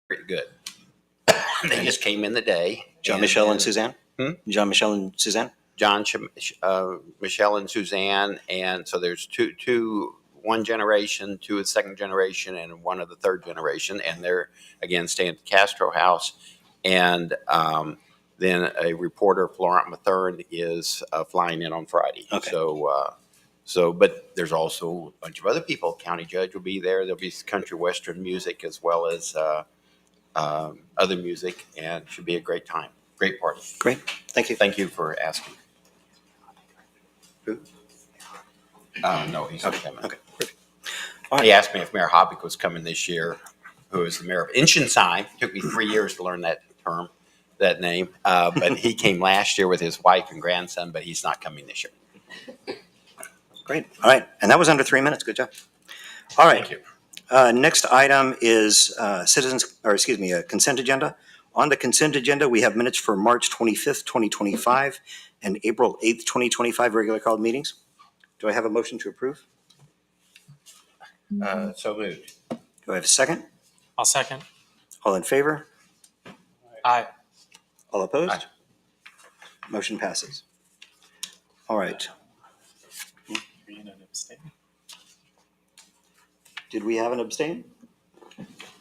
pretty good. They just came in the day. John, Michelle, and Suzanne? John, Michelle, and Suzanne? John, Michelle, and Suzanne. And so there's one generation, two of the second generation, and one of the third generation. And they're, again, staying at the Castro house. And then a reporter, Florent Mathern, is flying in on Friday. Okay. But there's also a bunch of other people. County judge will be there. There'll be country western music as well as other music, and it should be a great time. Great party. Great. Thank you. Thank you for asking. Who? No, he's not coming. Okay. He asked me if Mayor Hobbick was coming this year, who is the mayor of Inchinsyme. It took me 3 years to learn that name. But he came last year with his wife and grandson, but he's not coming this year. Great. All right. And that was under 3 minutes. Good job. All right. Thank you. Next item is consent agenda. On the consent agenda, we have minutes for March 25th, 2025 and April 8th, 2025 regular called meetings. Do I have a motion to approve? So moved. Do I have a second? I'll second. All in favor? Aye. All opposed? Aye. Motion passes. All right. Did we have an abstain?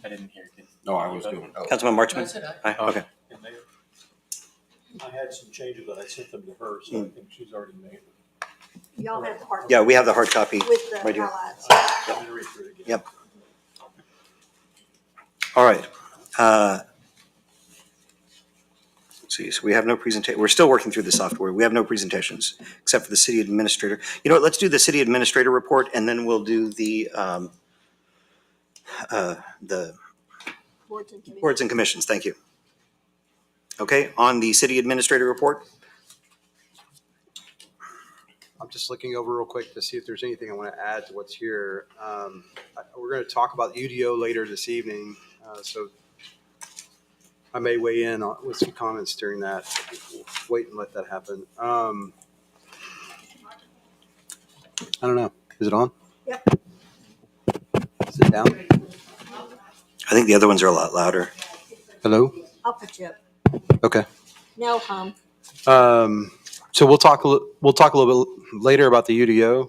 I didn't hear you. No, I was doing. Oh. Councilman Marchman? Aye. Okay. I had some changes, but I sent them to her, so I think she's already made them. Y'all have the hard. Yeah, we have the hard copy With the right here. highlights. I'm gonna read through it again. Yep. All right. Let's see. So we have no presentation. We're still working through the software. We have no presentations except for the city administrator. You know what? Let's do the city administrator report, and then we'll do the Boards and committees. boards and commissions. Thank you. Okay. On the city administrator report. I'm just looking over real quick to see if there's anything I want to add to what's here. We're going to talk about UDO later this evening, so I may weigh in with some comments during that. We'll wait and let that happen. I don't know. Is it on? Yep. Is it down? I think the other ones are a lot louder. Hello? I'll put you up. Okay. No hum. So we'll talk a little bit later about the UDO.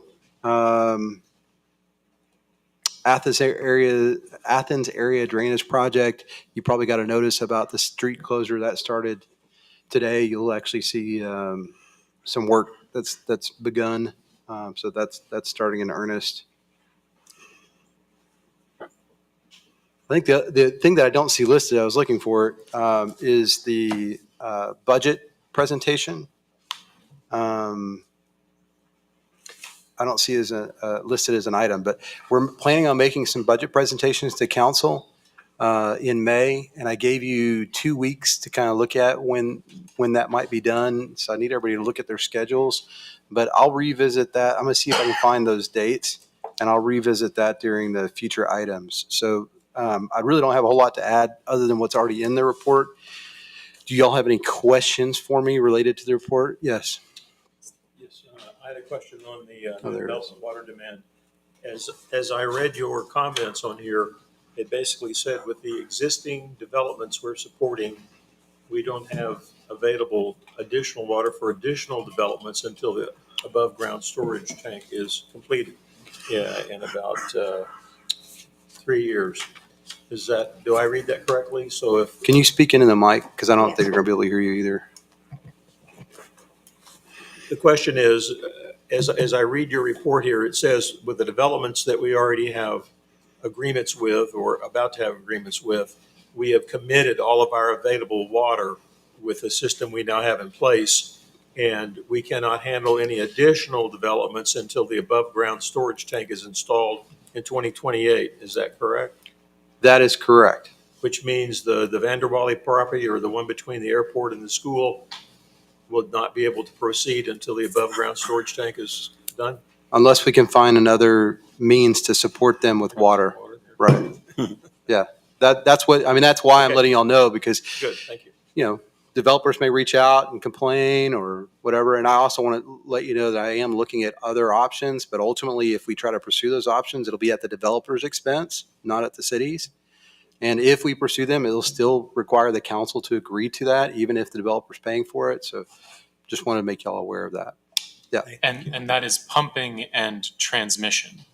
Athens area drainage project. You probably got a notice about the street closure that started today. You'll actually see some work that's begun. So that's starting in earnest. I think the thing that I don't see listed, I was looking for, is the budget presentation. I don't see it as listed as an item, but we're planning on making some budget presentations to council in May, and I gave you 2 weeks to kind of look at when that might be done. So I need everybody to look at their schedules, but I'll revisit that. I'm going to see if I can find those dates, and I'll revisit that during the future items. So I really don't have a whole lot to add other than what's already in the report. Do y'all have any questions for me related to the report? Yes. Yes, I had a question on the there it development water demand. As I read your comments on here, it basically said with the existing developments we're supporting, we don't have available additional water for additional developments until the above ground storage tank is completed in about 3 years. Do I read that correctly? So if Can you speak into the mic? Because I don't think they're going to be able to hear you either. the question is, as I read your report here, it says with the developments that we already have agreements with or about to have agreements with, we have committed all of our available water with the system we now have in place, and we cannot handle any additional developments until the above ground storage tank is installed in 2028. Is that correct? That is correct. Which means the Vanderwally property or the one between the airport and the school will not be able to proceed until the above ground storage tank is done? Unless we can find another means to support them with water. Right. Yeah. That's why I'm letting y'all know, because, Good, thank you. Developers may reach out and complain or whatever. And I also want to let you know that I am looking at other options, but ultimately if we try to pursue those options, it'll be at the developer's expense, not at the city's. And if we pursue them, it'll still require the council to agree to that, even if the developer's paying for it. So just want to make y'all aware of that. Yeah. And that is pumping and transmission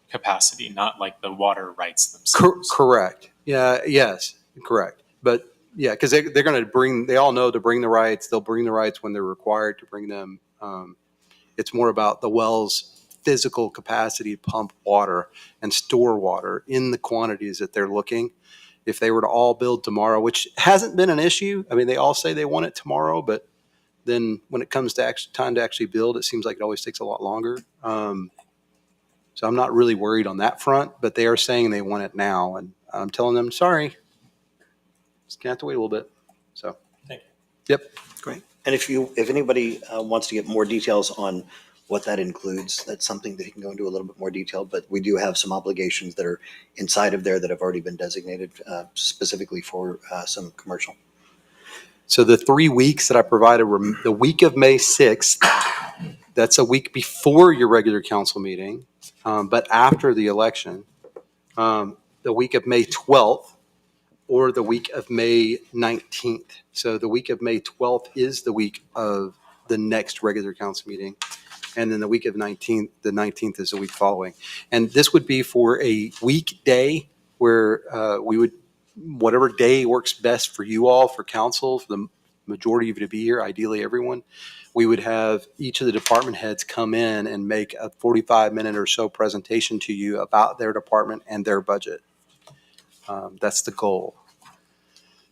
capacity, not like the water rights themselves. Correct. Yeah. Yes. Correct. But yeah, because they're going to bring, they all know to bring the rights. They'll bring the rights when they're required to bring them. It's more about the well's physical capacity to pump water and store water in the quantities that they're looking. If they were to all build tomorrow, which hasn't been an issue. I mean, they all say they want it tomorrow, but then when it comes to time to actually build, it seems like it always takes a lot longer. So I'm not really worried on that front, but they are saying they want it now. And I'm telling them, sorry, just gonna have to wait a little bit. So, Thank you. yep. Great. And if anybody wants to get more details on what that includes, that's something that he can go into a little bit more detail. But we do have some obligations that are inside of there that have already been designated specifically for some commercial. So the 3 weeks that I provided were the week of May 6th. That's a week before your regular council meeting, but after the election. The week of May 12th or the week of May 19th. So the week of May 12th is the week of the next regular council meeting. And then the week of the 19th is the week following. And this would be for a weekday where we would, whatever day works best for you all, for council, for the majority of you to be here, ideally everyone, we would have each of the department heads come in and make a 45-minute or so presentation to you about their department and their budget. That's the goal.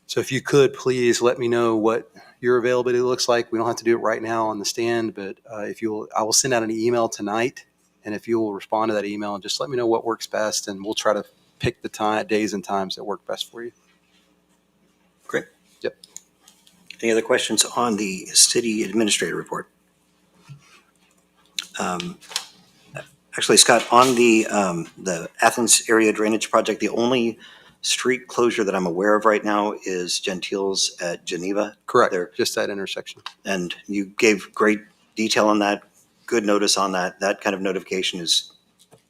So if you could, please let me know what your availability looks like. We don't have to do it right now on the stand, but I will send out an email tonight. And if you will respond to that email and just let me know what works best, and we'll try to pick the days and times that work best for you. Great. Yep. Any other questions on the city administrator report? Actually, Scott, on the Athens area drainage project, the only street closure that I'm aware of right now is Gentile's at Geneva. Correct. There. Just that intersection. And you gave great detail on that, good notice on that. That kind of notification is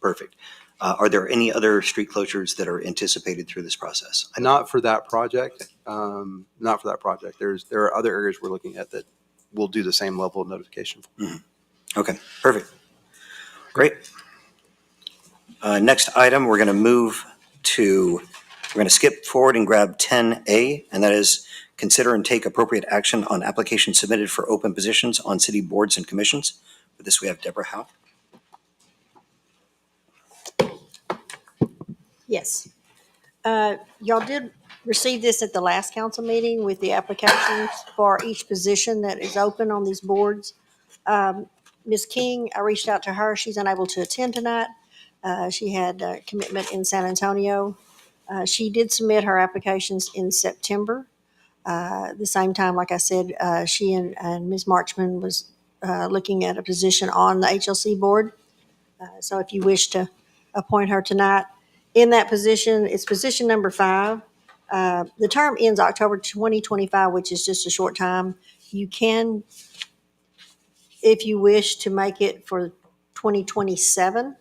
perfect. Are there any other street closures that are anticipated through this process? Not for that project. Not for that project. There are other areas we're looking at that will do the same level of notification for. Mm-hmm. Okay, perfect. Great. Next item, we're going to skip forward and grab 10A, and that is consider and take appropriate action on applications submitted for open positions on city boards and commissions. For this, we have Deborah Howe. Yes. Y'all did receive this at the last council meeting with the applications for each position that is open on these boards. Ms. King, I reached out to her. She's unable to attend tonight. She had a commitment in San Antonio. She did submit her applications in September. The same time, like I said, she and Ms. Marchman was looking at a position on the HLC board. So if you wish to appoint her tonight in that position, it's position number 5. The term ends October 2025, which is just a short time. You can, if you wish to make it for 2027,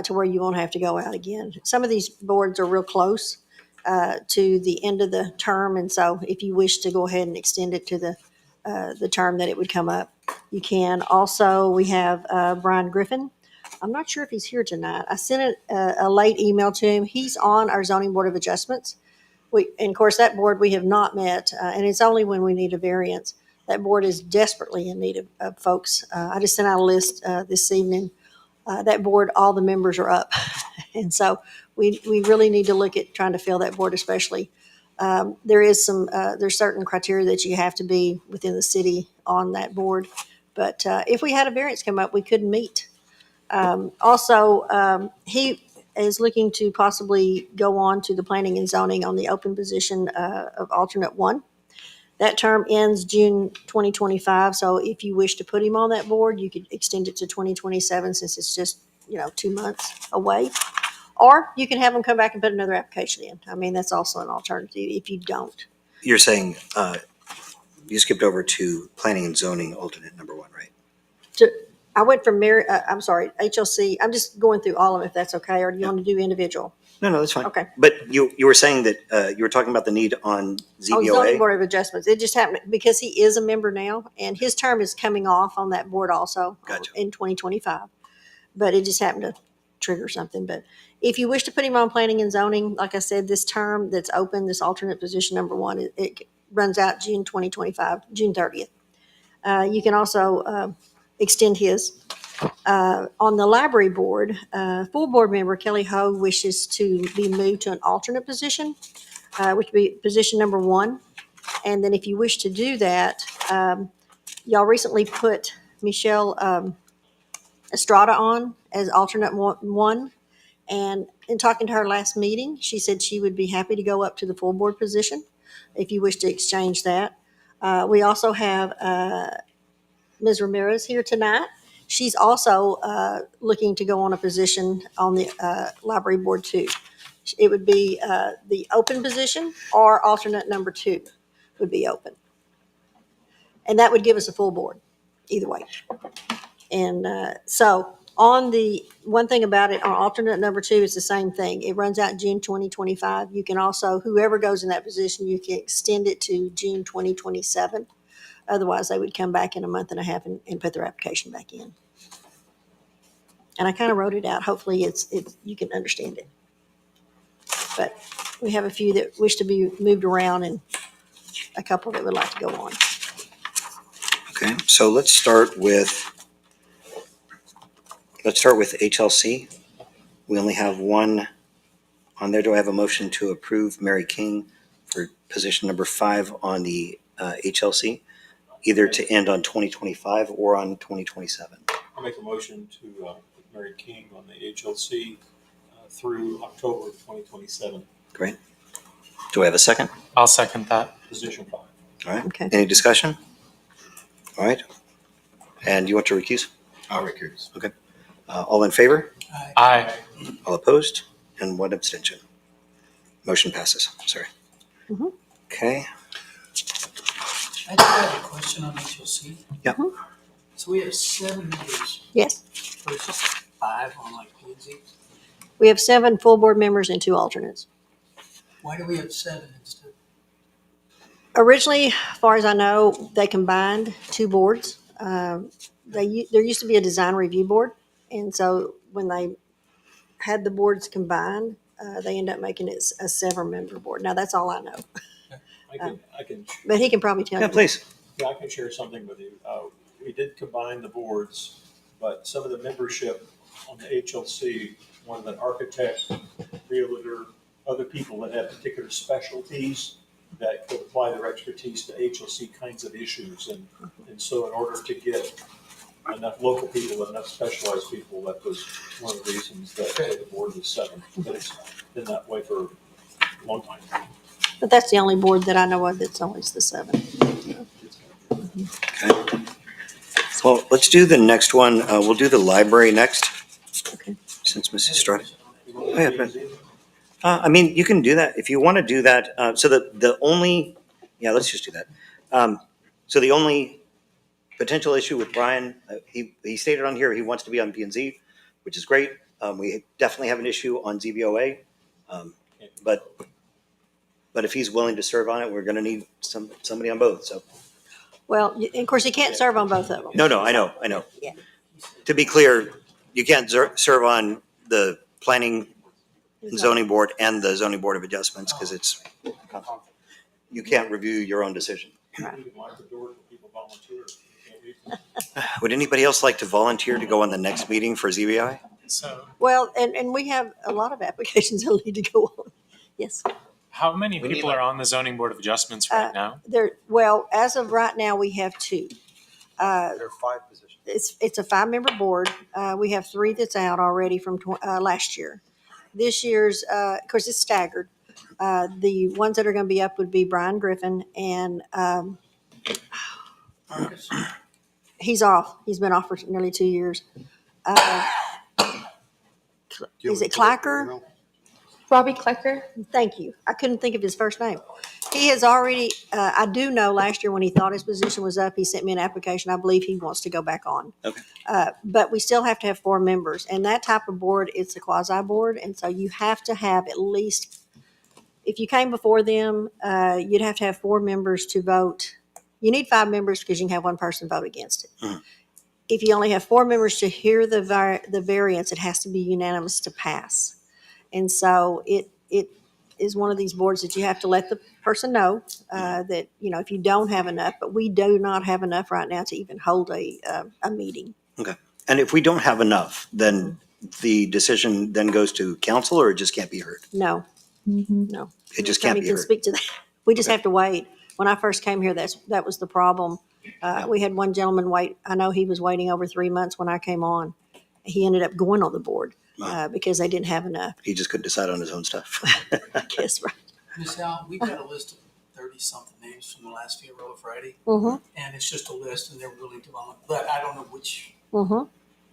to where you won't have to go out again. Some of these boards are real close to the end of the term, and so if you wish to go ahead and extend it to the term that it would come up, you can. Also, we have Brian Griffin. I'm not sure if he's here tonight. I sent a late email to him. He's on our Zoning Board of Adjustments. And of course, that board we have not met, and it's only when we need a variance. That board is desperately in need of folks. I just sent out a list this evening. That board, all the members are up. And so we really need to look at trying to fill that board, especially. There's certain criteria that you have to be within the city on that board. But if we had a variance come up, we couldn't meet. He is looking to possibly go on to the planning and zoning on the open position of alternate 1. That term ends June 2025, so if you wish to put him on that board, you could extend it to 2027 since it's just, 2 months away. Or you can have him come back and put another application in. I mean, that's also an alternative if you don't. You're saying you skipped over to planning and zoning alternate number 1, right? I went from HLC. I'm just going through all of them if that's okay, or do you want to do individual? No, that's fine. Okay. But you were saying that you were talking about the need on On zoning ZBOA? board of adjustments. It just happened because he is a member now and his term is coming off on that board also Gotcha. in 2025. But it just happened to trigger something. But if you wish to put him on planning and zoning, like I said, this term that's open, this alternate position number one, it runs out June 2025, June 30th. You can also extend his. On the library board, full board member Kelly Ho wishes to be moved to an alternate position, which would be position number one. And then if you wish to do that, y'all recently put Michelle Estrada on as alternate one. And in talking to her last meeting, she said she would be happy to go up to the full board position if you wish to exchange that. We also have Ms. Ramirez here tonight. She's also looking to go on a position on the library board too. It would be the open position or alternate number two would be open. And that would give us a full board, either way. And so on the, one thing about it, on alternate number two, it's the same thing. It runs out June 2025. You can also, whoever goes in that position, you can extend it to June 2027. Otherwise, they would come back in a month and a half and put their application back in. And I kind of wrote it out. Hopefully it's you can understand it. But we have a few that wish to be moved around and a couple that would like to go on. Okay, so let's start with HLC. We only have one on there. Do I have a motion to approve Mary King for position number 5 on the HLC, either to end on 2025 or on 2027? I'll make a motion to put Mary King on the HLC through October of 2027, Great. Do I have a second? I'll second that. position 5. All right. Okay. Any discussion? All right. And you want to recuse? I'll recuse. All in favor? Aye. All opposed? And one abstention. Motion passes. Sorry. Mhm. Okay. I just have a question on HLC. Yeah. So we have 7 members Yes, versus 5 on like P&Z. we have 7 full board members and 2 alternates. Why do we have 7 instead? Originally, as far as I know, they combined 2 boards. There used to be a design review board, and so when they had the boards combined, they ended up making it a 7-member board. Now, that's all I know, I can, but he can probably tell Yeah, you. please. I can share something with you. We did combine the boards, but some of the membership on the HLC wanted an architect, realtor, other people that have particular specialties that could apply their expertise to HLC kinds of issues. And so in order to get enough local people, enough specialized people, that was one of the reasons that the board was 7. But it's been that way for a long time. But that's the only board that I know of that's always the 7. Okay. Well, let's do the next one. We'll do the library next. Okay. Since Mrs. Strada. Yeah, but- I mean, you can do that if you want to do that. So the only, yeah, let's just do that. So the only potential issue with Brian, he stated on here he wants to be on P&Z, which is great. We definitely have an issue on ZBOA, but if he's willing to serve on it, we're going to need somebody on both. So Well, of course, you can't serve on both of them. no, I know. Yeah. To be clear, you can't serve on the planning and zoning board and the zoning board of adjustments because you can't review your own decision. You can lock the door for people volunteer. You can't leave them. Would anybody else like to volunteer to go on the next meeting for ZBI? So Well, and we have a lot of applications that need to go on. Yes. how many We need people are on the zoning board of adjustments right now? Well, as of right now, we have 2. There are 5 positions. It's a 5-member board. We have 3 that's out already from last year. This year's, of course, it's staggered. The ones that are going to be up would be Brian Griffin, and Marcus? he's off. He's been off for nearly 2 years. Is it Clacker? Robbie Klecker. Thank you. I couldn't think of his first name. He has already, I do know last year when he thought his position was up, he sent me an application. I believe he wants to go back on. Okay. But we still have to have 4 members, and that type of board, it's a quasi board, and so you have to have at least, if you came before them, you'd have to have 4 members to vote. You need 5 members because you can have 1 person vote against it. Mhm. If you only have 4 members to hear the variance, it has to be unanimous to pass. And so it is one of these boards that you have to let the person know that, you know, if you don't have enough, but we do not have enough right now to even hold a meeting. And if we don't have enough, then the decision then goes to council, or it just can't be heard? No, no. It just Attorney can't be can heard. speak to that. We just Okay. have to wait. When I first came here, that was the problem. We had one gentleman wait. I know he was waiting over 3 months when I came on. He ended up going on the board because they didn't have enough. He just couldn't decide on his own stuff. I guess, right? Ms. Al, we've got a list of 30-something names from the last Fiorillo Friday, Mm-hmm, and it's just a list, and they're willing to volunteer, but I don't know which, mm-hmm.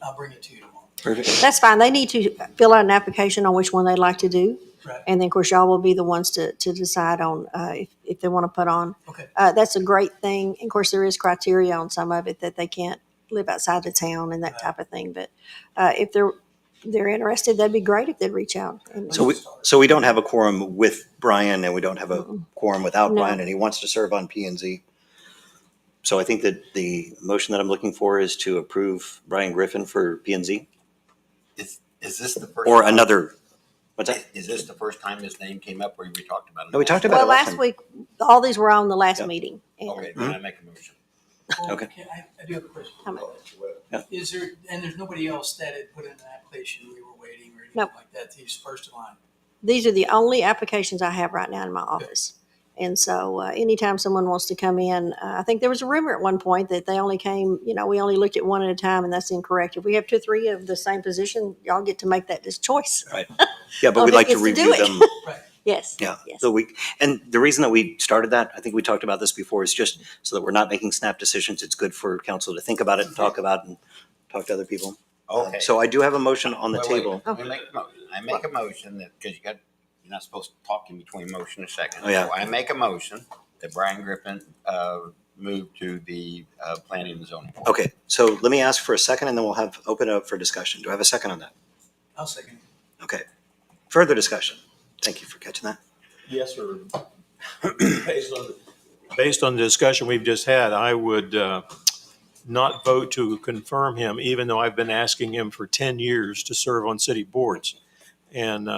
I'll bring it to you tomorrow. Perfect. That's fine. They need to fill out an application on which one they'd like to do. Right. And then, of course, y'all will be the ones to decide on if they want to put on. Okay. That's a great thing. And of course, there is criteria on some of it that they can't live outside the town and that Right. type of thing. But if they're interested, that'd be great if they'd reach out. And, So we don't have a quorum with Brian, and we don't have a quorum without No. Brian, and he wants to serve on P and Z. So I think that the motion that I'm looking for is to approve Brian Griffin for P and Z, Is this the first? or time- another, what's that? Is this the first time his name came up, or we talked about it? No, we talked about well, it last last time. week, all these were on the last Yeah. meeting. And Okay, then I make a motion. Well, Okay. I do have a question. How much? Is there, and there's nobody else that had put in an application, we were waiting or anything Nope. like that, he's first in line? These are the only applications I have right now in my office. And so anytime someone wants to come in, I think there was a rumor at one point that they only came, you know, we only looked at one at a time, and that's incorrect. If we have 2 or 3 of the same position, y'all get to make that choice. Right. Yeah, but Oh, we'd who like to gets to do review it? them. Right. Yes. Yeah. Yes. So and the reason that we started that, I think we talked about this before, is just so that we're not making snap decisions. It's good for council to think about it and talk about and talk to other people. Okay. So I do have a motion on the Wait, table. Let me make a motion. I make a motion that, because you're not supposed to talk in between motion and second. Oh, yeah. So I make a motion that Brian Griffin move to the planning and zoning board. Okay, so let me ask for a second, and then we'll open it up for discussion. Do I have a second on that? I'll second. Okay. Further discussion. Thank you for catching that. Yes, sir. Based on the discussion we've just had, I would not vote to confirm him, even though I've been asking him for 10 years to serve on city boards. And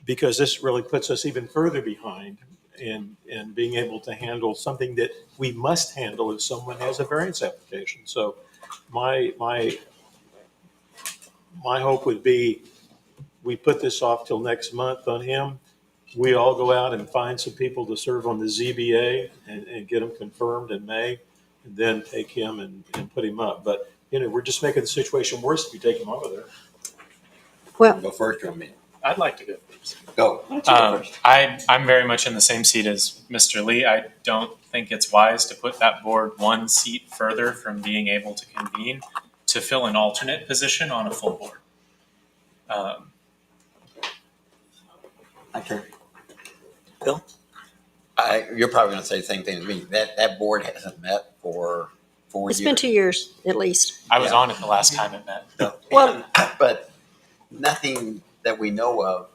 because this really puts us even further behind in being able to handle something that we must handle if someone has a variance application. So my hope would be we put this off till next month on him. We all go out and find some people to serve on the ZBA and get them confirmed in May, and then take him and put him up. But, you know, we're just making the situation worse if you take him over there. Well, Go first, or me? I'd like to go first. Go. I'm very much in the same seat as Mr. Lee. I don't think it's wise to put that board 1 seat further from being able to convene to fill an alternate position on a full board. Okay. Bill? You're probably going to say the same thing as me. That board hasn't met for 4 years. it's been 2 years at least. I was Yeah. on it the last time it met. Well- But nothing that we know of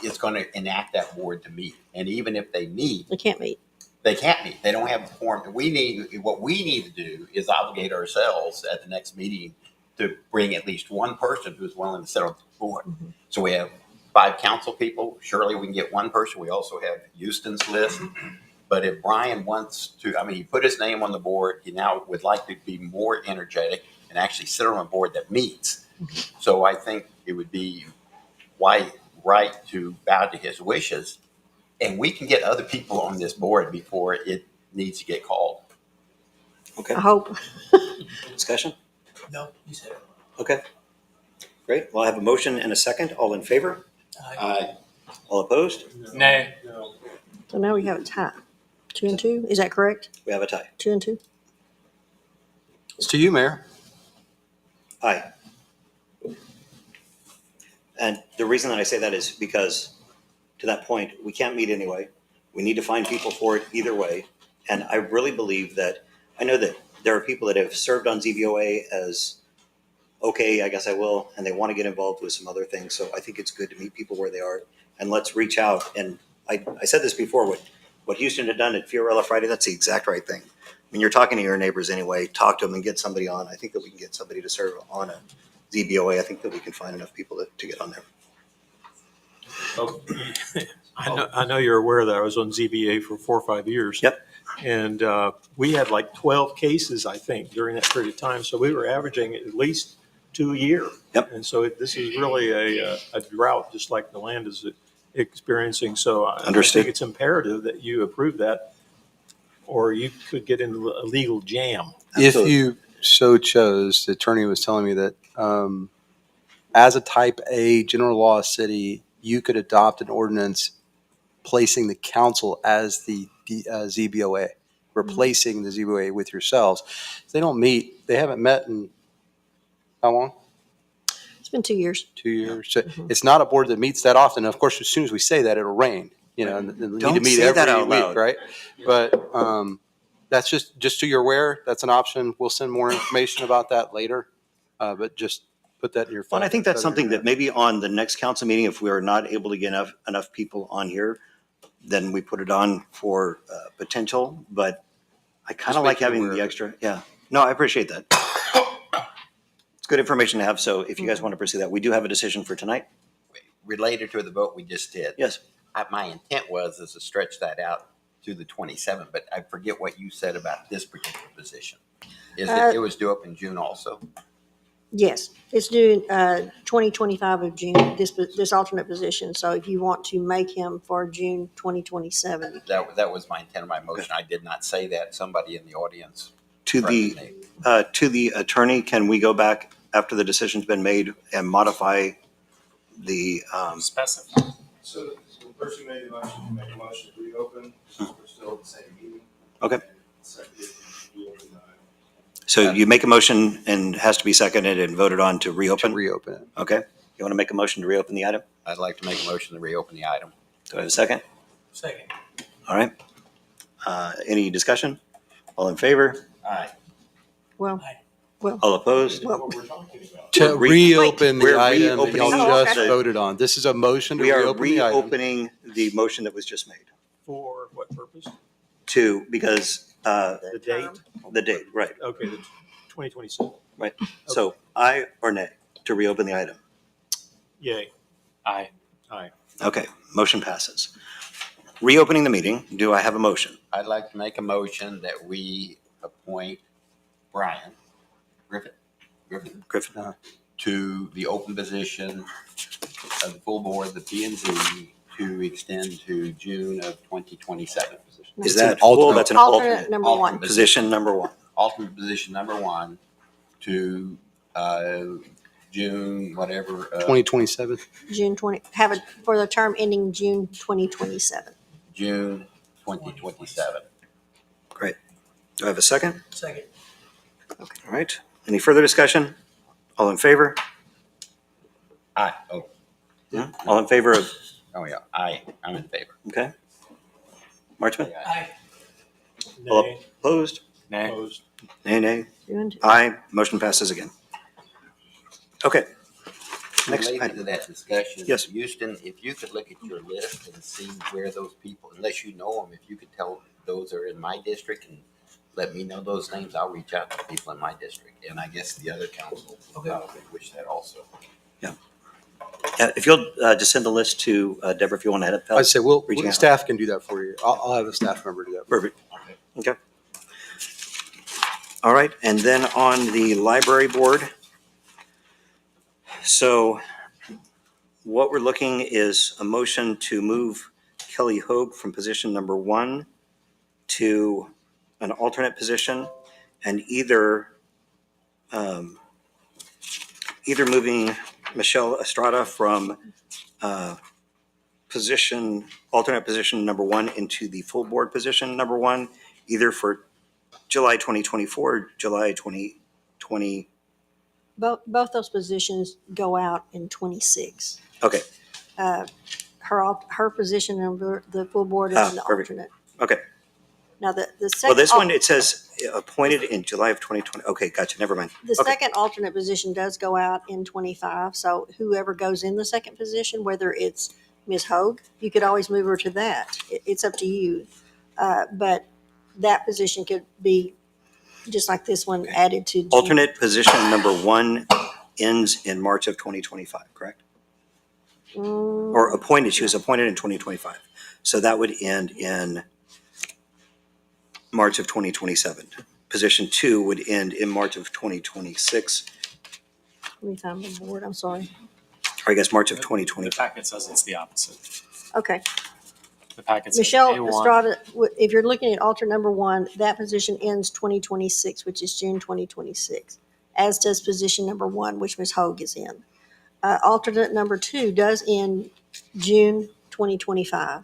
is going to enact that board to meet. And even if they meet, They can't meet. they can't meet. They don't have the form. What we need to do is obligate ourselves at the next meeting to bring at least one person who's willing to sit on the board. So we have 5 council people. Surely we can get one person. We also have Houston's list. But if Brian wants to, I mean, he put his name on the board. He now would like to be more energetic and actually sit on a board that meets. So I think it would be right to bow to his wishes. And we can get other people on this board before it needs to get called. Okay, I hope. discussion? No, you said it. Okay. Great. Well, I have a motion and a second. All in favor? All opposed? Nay. So now we have a tie. 2 and 2. Is that correct? We have a tie. 2 and 2. It's to you, Mayor. Aye. And the reason that I say that is because to that point, we can't meet anyway. We need to find people for it either way. And I really believe that, I know that there are people that have served on ZBOA as, okay, I guess I will, and they want to get involved with some other things. So I think it's good to meet people where they are, and let's reach out. And I said this before, what Houston had done at Fiorella Friday, that's the exact right thing. When you're talking to your neighbors anyway, talk to them and get somebody on. I think that we can get somebody to serve on a ZBOA. I think that we can find enough people to get on there. Oh, I know you're aware that I was on ZBA for 4 or 5 years. Yep. And we had like 12 cases, I think, during that period of time. So we were averaging at least 2 a year. Yep. And so this is really a drought, just like the land is experiencing. So I Understood. think it's imperative that you approve that, or you could get into a legal jam. If Absolutely. you so chose, the attorney was telling me that as a type A general law city, you could adopt an ordinance placing the council as the ZBOA, replacing the ZBOA with yourselves. They don't meet, they haven't met in how long? It's been 2 years. 2 years. So it's not a board that meets that often. Of course, as soon as we say that, it'll rain, you know, and they need to Don't meet say every that out week, loud. right? But that's just so you're aware, that's an option. We'll send more information about that later. But just put that in your phone. Well, and I think that's something that maybe on the next council meeting, if we are not able to get enough people on here, then we put it on for potential. But I kind Just of like make you having aware the of it. extra. Yeah. No, I appreciate that. It's good information to have. So if you guys want to pursue that, we do have a decision for tonight. Related to the vote we just did. Yes. My intent was to stretch that out to the 27th, but I forget what you said about this particular position. It was due up in June also. Yes, it's due 2025 of June, this alternate position. So if you want to make him for June 2027. That was my intent of my motion. I did not say that. Somebody in the audience To corrected the me. attorney, can we go back after the decision's been made and modify the Specify. So the person who made the motion, you make a motion to reopen, we're still at the same meeting. Okay. Second, reopen the item. so you make a motion and has to be seconded and voted on to To reopen? reopen it. Okay. You want to make a motion to reopen the item? I'd like to make a motion to reopen the item. Do I have a second? Second. All right. Any discussion? All in favor? Aye. Well, All opposed? well, What we're talking about. To reopen We're the item that y'all reopening Oh, just okay. voted on. This is a motion to We are reopen the item. reopening the motion that was just made For what purpose? because The date? the date, right. Okay, the 2027. So aye or nay to reopen the item? Yay. Aye. Okay, motion passes. Reopening the meeting, do I have a motion? I'd like to make a motion that we appoint Brian Griffin Griffin? to the open position of the full board, the P and Z, to extend to June of 2027. Is It's an that full? alternate. That's an alternate alternate. number one. Position number one. Alternate position number one to June, whatever. 2027. June 20, have it for the term ending June 2027. June 2027. Great. Do I have a second? Second. All right. Any further discussion? All in favor? Aye. Oh, Yeah. All in favor of, oh yeah. Aye. I'm in favor. okay. Marchman? Aye. All Nay. opposed? Nay. Opposed. Nay, nay. June- Aye. Motion passes again. Okay. Next Related item. to that discussion. Yes. Houston, if you could look at your list and see where those people, unless you know them, if you could tell those are in my district and let me know those names, I'll reach out to people in my district. And I guess the other council probably wish that also. If you'll just send the list to Deborah if you want to head up. I'd say Reaching out. staff can do that for you. I'll have a staff member do that. Perfect. Okay. All right, and then on the library board. So what we're looking is a motion to move Kelly Hoag from position number one to an alternate position and either moving Michelle Estrada from alternate position number one into the full board position number one, either for July 2024 or July 2020. Both those positions go out in 26. Okay, her position on the full board and the Perfect. alternate. Okay. Now, the Well, second. this one, it says appointed in July of 2020. Okay, gotcha. Never mind. The Okay. second alternate position does go out in 25, so whoever goes in the second position, whether it's Ms. Hogue, you could always move her to that. It's up to you. But that position could be, just like this one, added to. Alternate position number 1 ends in March of 2025, correct? Or appointed, she was appointed in 2025. So that would end in March of 2027. Position 2 would end in March of 2026, Let me find my board, I'm sorry. or I guess March of The 2025. packet says it's the opposite. Okay, The packet says Michelle A1. Estrada, if you're looking at alternate number 1, that position ends 2026, which is June 2026, as does position number 1, which Ms. Hogue is in. Alternate number 2 does end June 2025.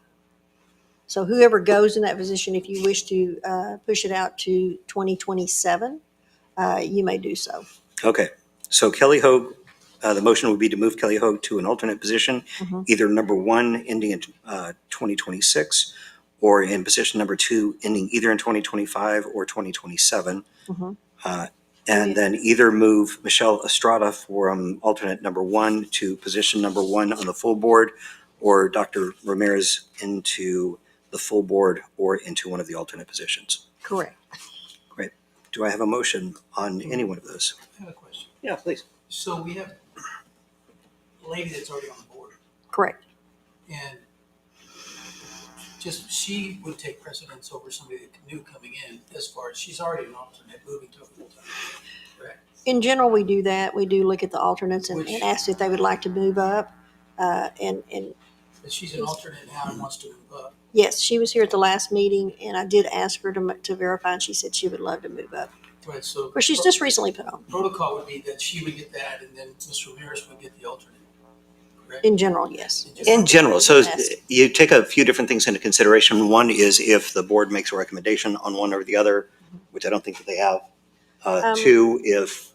So whoever goes in that position, if you wish to push it out to 2027, you may do so. Okay, so Kelly Hogue, the motion would be to move Kelly Hogue to an alternate position, Mhm. either number 1 ending in 2026, or in position number 2 ending either in 2025 or 2027. Mhm. And then either move Michelle Estrada from alternate number 1 to position number 1 on the full board, or Dr. Ramirez into the full board or into one of the alternate positions. Correct. Do I have a motion on any one of those? I have a question. Yeah, please. So we have a lady that's already on the board, Correct. and just, she would take precedence over somebody that new coming in, as far as she's already an alternate moving to a full-time, correct? In general, we do that. We do look at the alternates and Which- ask if they would like to move up. And But she's an alternate now and wants to move up. yes, she was here at the last meeting, and I did ask her to verify, and she said she would love to move up. Right, so. Of course, she's just recently put on, Protocol would be that she would get that, and then Mr. Ramirez would get the alternate, correct? in general, yes. In general, so Yes. you take a few different things into consideration. One is if the board makes a recommendation on one or the other, which I don't think that they have. 2, if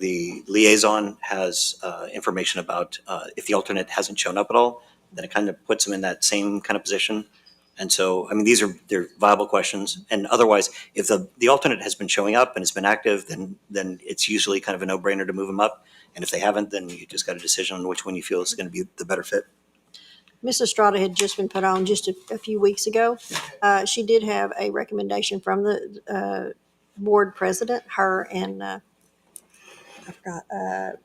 the liaison has information about if the alternate hasn't shown up at all, then it kind of puts them in that same kind of position. And so, I mean, they're viable questions. And otherwise, if the alternate has been showing up and has been active, then it's usually kind of a no-brainer to move them up. And if they haven't, then you just got a decision on which one you feel is going to be the better fit. Ms. Estrada had just been put on just a few weeks ago. She did have a recommendation from the board president, her and I forgot,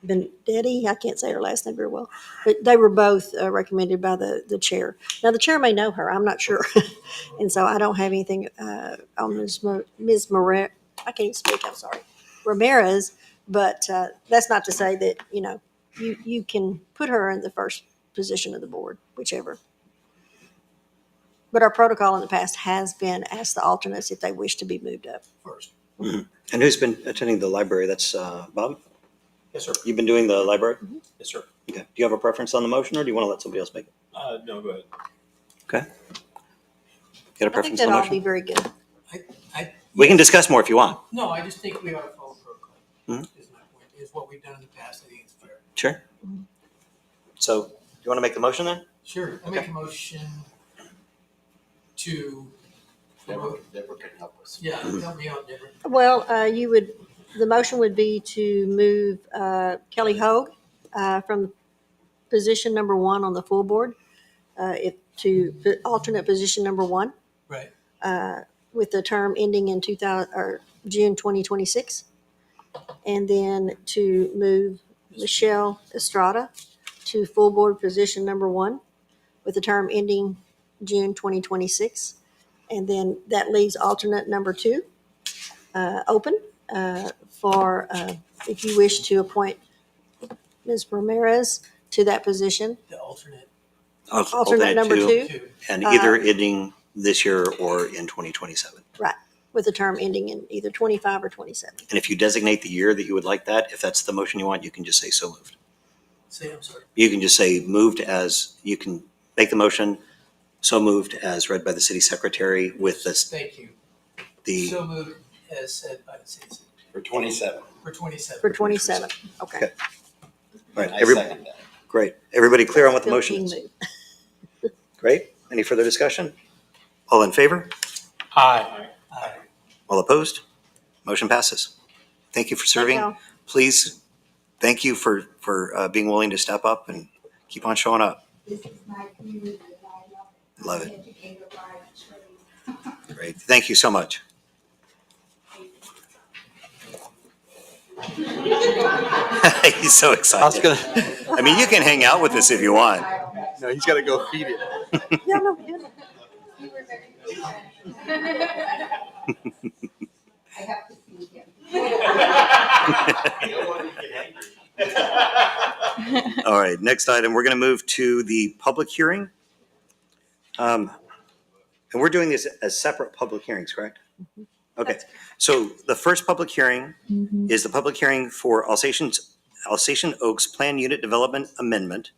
Bendetti, I can't say her last name very well, but they were both recommended by the chair. Now, the chair may know her, I'm not sure. And so I don't have anything on Ms. Moret, I can't even speak, I'm sorry, Ramirez, but that's not to say that, you can put her in the first position of the board, whichever. But our protocol in the past has been ask the alternates if they wish to be moved up. First. And who's been attending the library? That's Bob? Yes, sir. You've been doing the library? Yes, sir. Okay. Do you have a preference on the motion, or do you want to let somebody else make it? No, go ahead. Okay. Get a I think preference on that'll the all be motion? very good. We can discuss more if you want. No, I just think we ought to follow protocol, Mhm. is my point, is what we've done in the past, I think it's fair. Sure. So, do you want to make the motion then? Sure, I make a motion to, Deborah can help us. yeah, help me out, Deborah. Well, the motion would be to move Kelly Hogue from position number 1 on the full board to alternate position number 1 Right, with the term ending in June 2026. And then to move Michelle Estrada to full board position number 1 with the term ending June 2026. And then that leaves alternate number 2 open for if you wish to appoint Ms. Ramirez to that position. the alternate Alternate number 2 two. And either ending this year or in 2027. with the term ending in either 25 or 27. And if you designate the year that you would like that, if that's the motion you want, you can just say so moved. Say, I'm sorry. You can just say moved as, you can make the motion, so moved as read by the city secretary with Thank you. the, So moved as said by the city For 27. for 27. For 27, okay. Okay. all right, I every, second that. Great. Everybody clear on what the Bill motion King is? move. Great. Any further discussion? All in favor? Aye. All opposed? Motion passes. Thank you for Thank serving. y'all. Please, thank you for being willing to step up and keep on showing up. This is my community and I love it. Love it. I'm an educator by trade. Great. Thank you so much. He's so I was excited. gonna, I mean, you can hang out with us if you want. no, he's got to go feed it. Yeah, no, good. You were very patient. I have to feed him. All right, next item, we're going to move to the public hearing. And we're doing this as separate public hearings, correct? Okay, so the first public hearing is the public hearing for Alsatian Oaks Plan Unit Development Amendment.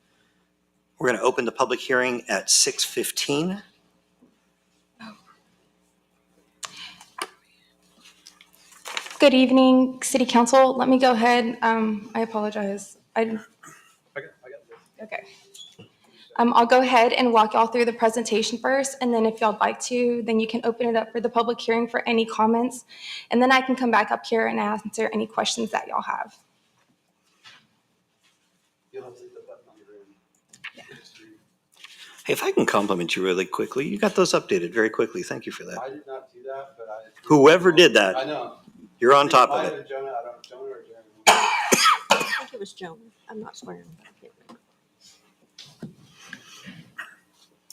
We're going to open the public hearing at 6:15. Good evening, City Council. Let me go ahead. I apologize. Okay. I'll go ahead and walk y'all through the presentation first, and then if y'all like to, then you can open it up for the public hearing for any comments, and then I can come back up here and answer any questions that y'all have. Hey, if I can compliment you really quickly, you got those updated very quickly. Thank you for that. I did not do that, but I. Whoever did I that, know. you're on top of Might have it. been Jonah, I don't, Jonah or Jeremy. I think it was Joan. I'm not swearing. But I can't remember.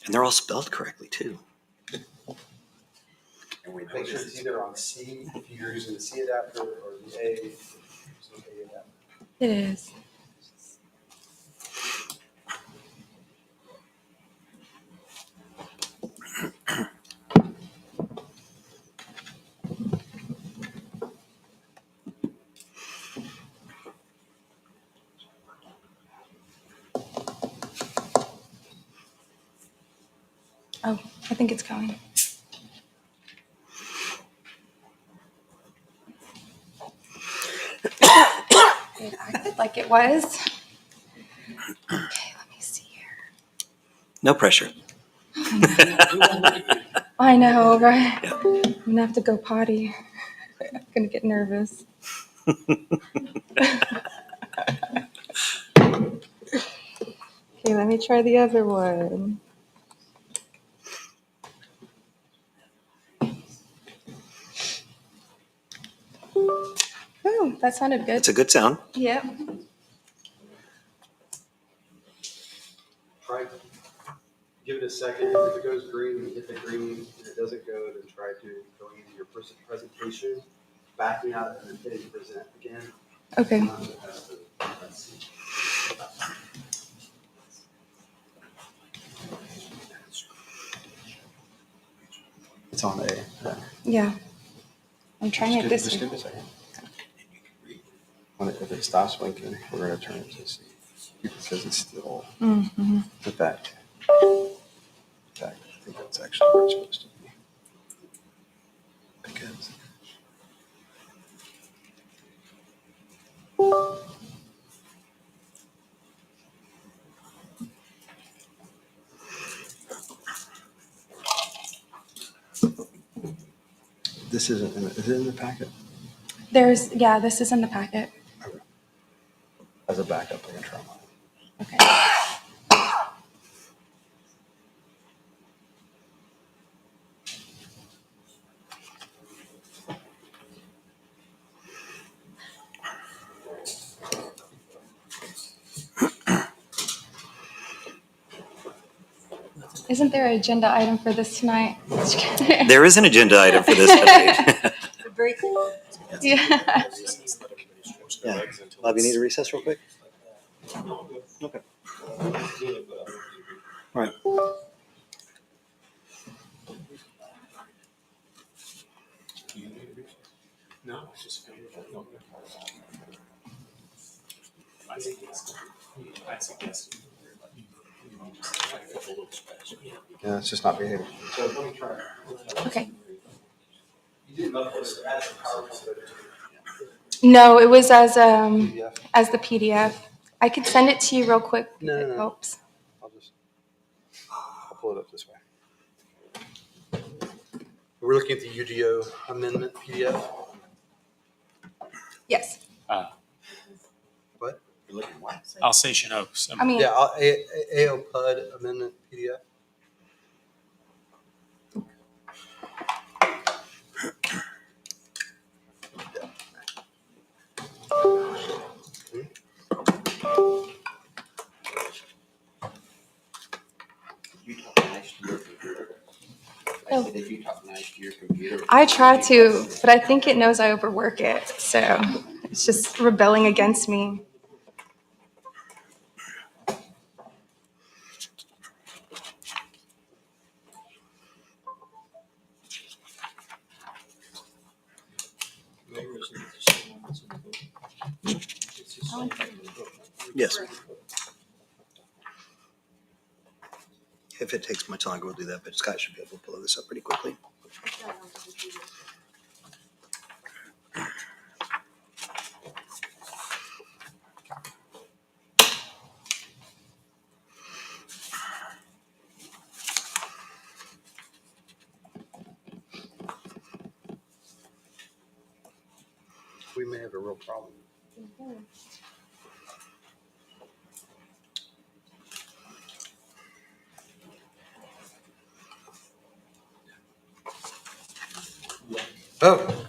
And they're all spelled correctly, too. And we make sure it's either on C, if you're using the C adapter, or the A. it's the A adapter. It is. Oh, I think it's going. It acted like it was. Okay, let me see here. No pressure. I know, right? I'm gonna have to go potty. I'm gonna get nervous. Okay, let me try the other one. Oh, that sounded good. It's a good sound. Yep. Try, give it a second. If it goes green, hit the green. If it doesn't go, then try to go into your presentation, backing out, and then hitting present again. Okay. Let's see. It's on A. Yeah. I'm trying it this Just way. give it a second. If it stops blinking, we're going to turn it to C. If it says it's still, Mm-hmm. put that. I think that's actually where it's supposed to be. Because. This isn't, is it in the packet? Yeah, this is in the packet. As a backup, I can try mine. Okay. Isn't there an agenda item for this tonight? There is an agenda item for this tonight. Very cool. Yeah. Yeah. Bob, you need a recess real quick? Okay. All right. No, it's just. I suggest. Yeah, it's just not behaving. So let me try. Okay. You didn't know if it was as a PowerPoint. No, it was as the PDF. I could send it to you real quick if No, it no, no. helps. I'll pull it up this way. We're looking at the UDO amendment PDF. Yes. What? You're looking what? Alsatian Oaks. I mean, Yeah, AO PUD amendment PDF. You talk nice to your computer. I said, if you talk nice to your computer. I try to, but I think it knows I overwork it. So it's just rebelling against me. Mayor, isn't it the same one that's in the book? It's the same one in the book. Yes. If it takes much longer, we'll do that, but Scott should be able to pull this up pretty quickly. We may have a real problem. Oh.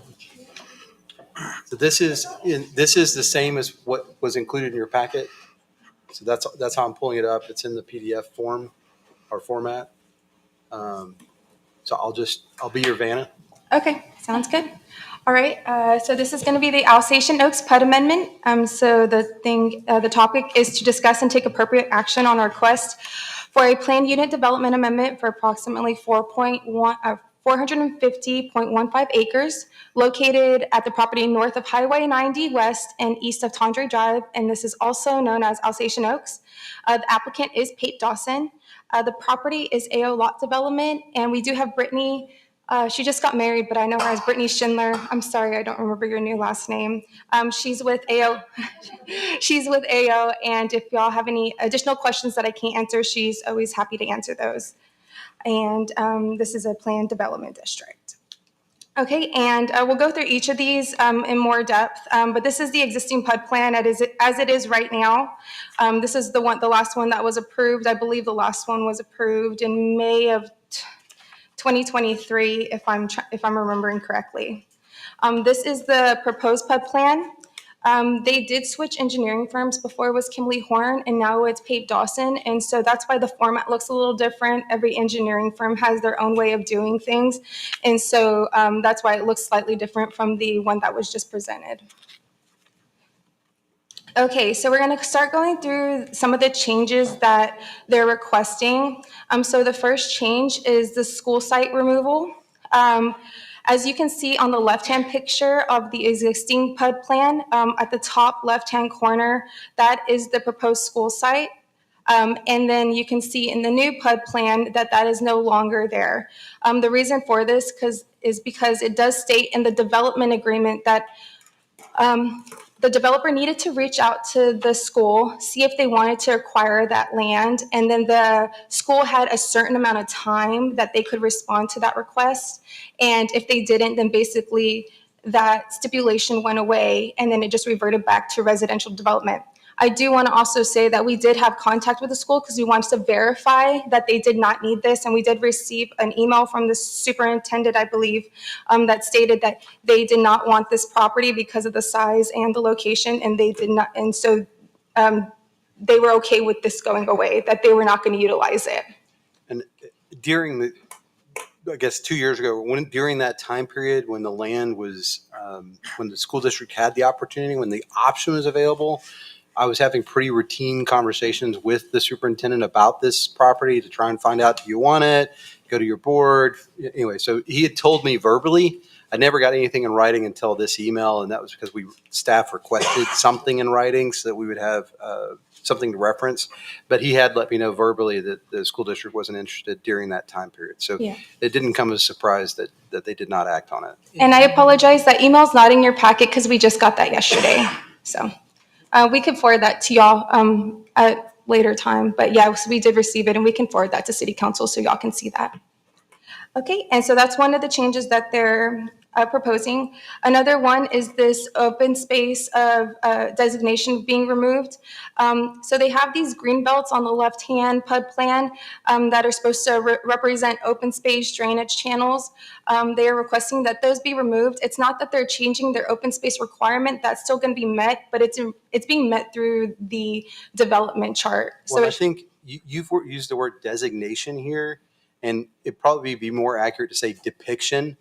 So this is the same as what was included in your packet. So that's how I'm pulling it up. It's in the PDF form or format. So I'll be your Vanna. Okay, sounds good. All right, so this is going to be the Alsatian Oaks PUD amendment. So the topic is to discuss and take appropriate action on a request for a planned unit development amendment for approximately 450.15 acres located at the property north of Highway 90 West and east of Tondre Drive, and this is also known as Alsatian Oaks. The applicant is Pate Dawson. The property is AO lot development, and we do have Brittany. She just got married, but I know her as Brittany Schindler. I'm sorry, I don't remember your new last name. She's with AO. She's with AO, and if y'all have any additional questions that I can't answer, she's always happy to answer those. And this is a planned development district. Okay, and we'll go through each of these in more depth, but this is the existing PUD plan as it is right now. This is the last one that was approved. I believe the last one was approved in May of 2023, if I'm remembering correctly. This is the proposed PUD plan. They did switch engineering firms. Before it was Kimley Horn, and now it's Pate Dawson, and so that's why the format looks a little different. Every engineering firm has their own way of doing things, and so that's why it looks slightly different from the one that was just presented. Okay, so we're going to start going through some of the changes that they're requesting. So the first change is the school site removal. As you can see on the left-hand picture of the existing PUD plan, at the top left-hand corner, that is the proposed school site. And then you can see in the new PUD plan that is no longer there. The reason for this is because it does state in the development agreement that the developer needed to reach out to the school, see if they wanted to acquire that land, and then the school had a certain amount of time that they could respond to that request. And if they didn't, then basically that stipulation went away, and then it just reverted back to residential development. I do want to also say that we did have contact with the school because we wanted to verify that they did not need this, and we did receive an email from the superintendent, I believe, that stated that they did not want this property because of the size and the location, and they did not, and so they were okay with this going away, that they were not going to utilize it. And during I guess 2 years ago, during that time period when the land was, when the school district had the opportunity, when the option was available, I was having pretty routine conversations with the superintendent about this property to try and find out, do you want it? Go to your board. Anyway, so he had told me verbally. I never got anything in writing until this email, and that was because staff requested something in writing so that we would have something to reference. But he had let me know verbally that the school district wasn't interested during that time period. So Yeah. It didn't come as a surprise that they did not act on it. And I apologize, that email's not in your packet because we just got that yesterday, so. We could forward that to y'all at later time. But yeah, so we did receive it, and we can forward that to City Council so y'all can see that. Okay, and so that's one of the changes that they're proposing. Another one is this open space of designation being removed. So they have these green belts on the left-hand PUD plan that are supposed to represent open space drainage channels. They are requesting that those be removed. It's not that they're changing their open space requirement, that's still going to be met, but it's being met through the development chart. Well, So I think you've used the word designation here, and it'd probably be more accurate to say depiction,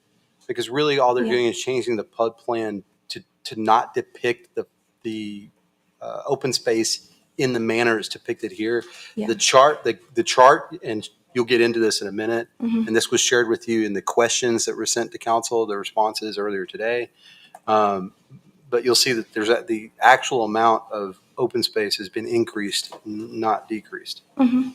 because really all they're Yeah. doing is changing the PUD plan to not depict the open space in the manner it's depicted here. Yeah. The chart, the chart, and you'll get into this in a minute, Mhm. and this was shared with you in the questions that were sent to council, the responses earlier today. But you'll see that there's the actual amount of open space has been increased, not decreased. Mhm.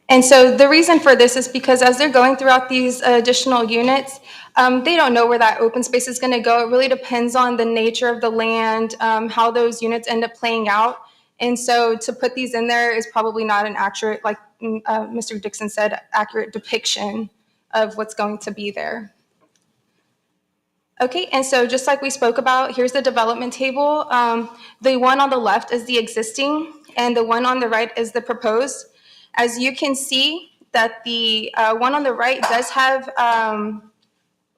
And so the reason for this is because as they're going throughout these additional units, they don't know where that open space is going to go. It really depends on the nature of the land, how those units end up playing out. And so to put these in there is probably not an accurate, like Mr. Dixon said, accurate depiction of what's going to be there. Okay, and so just like we spoke about, here's the development table. The one on the left is the existing, and the one on the right is the proposed. As you can see, that the one on the right does have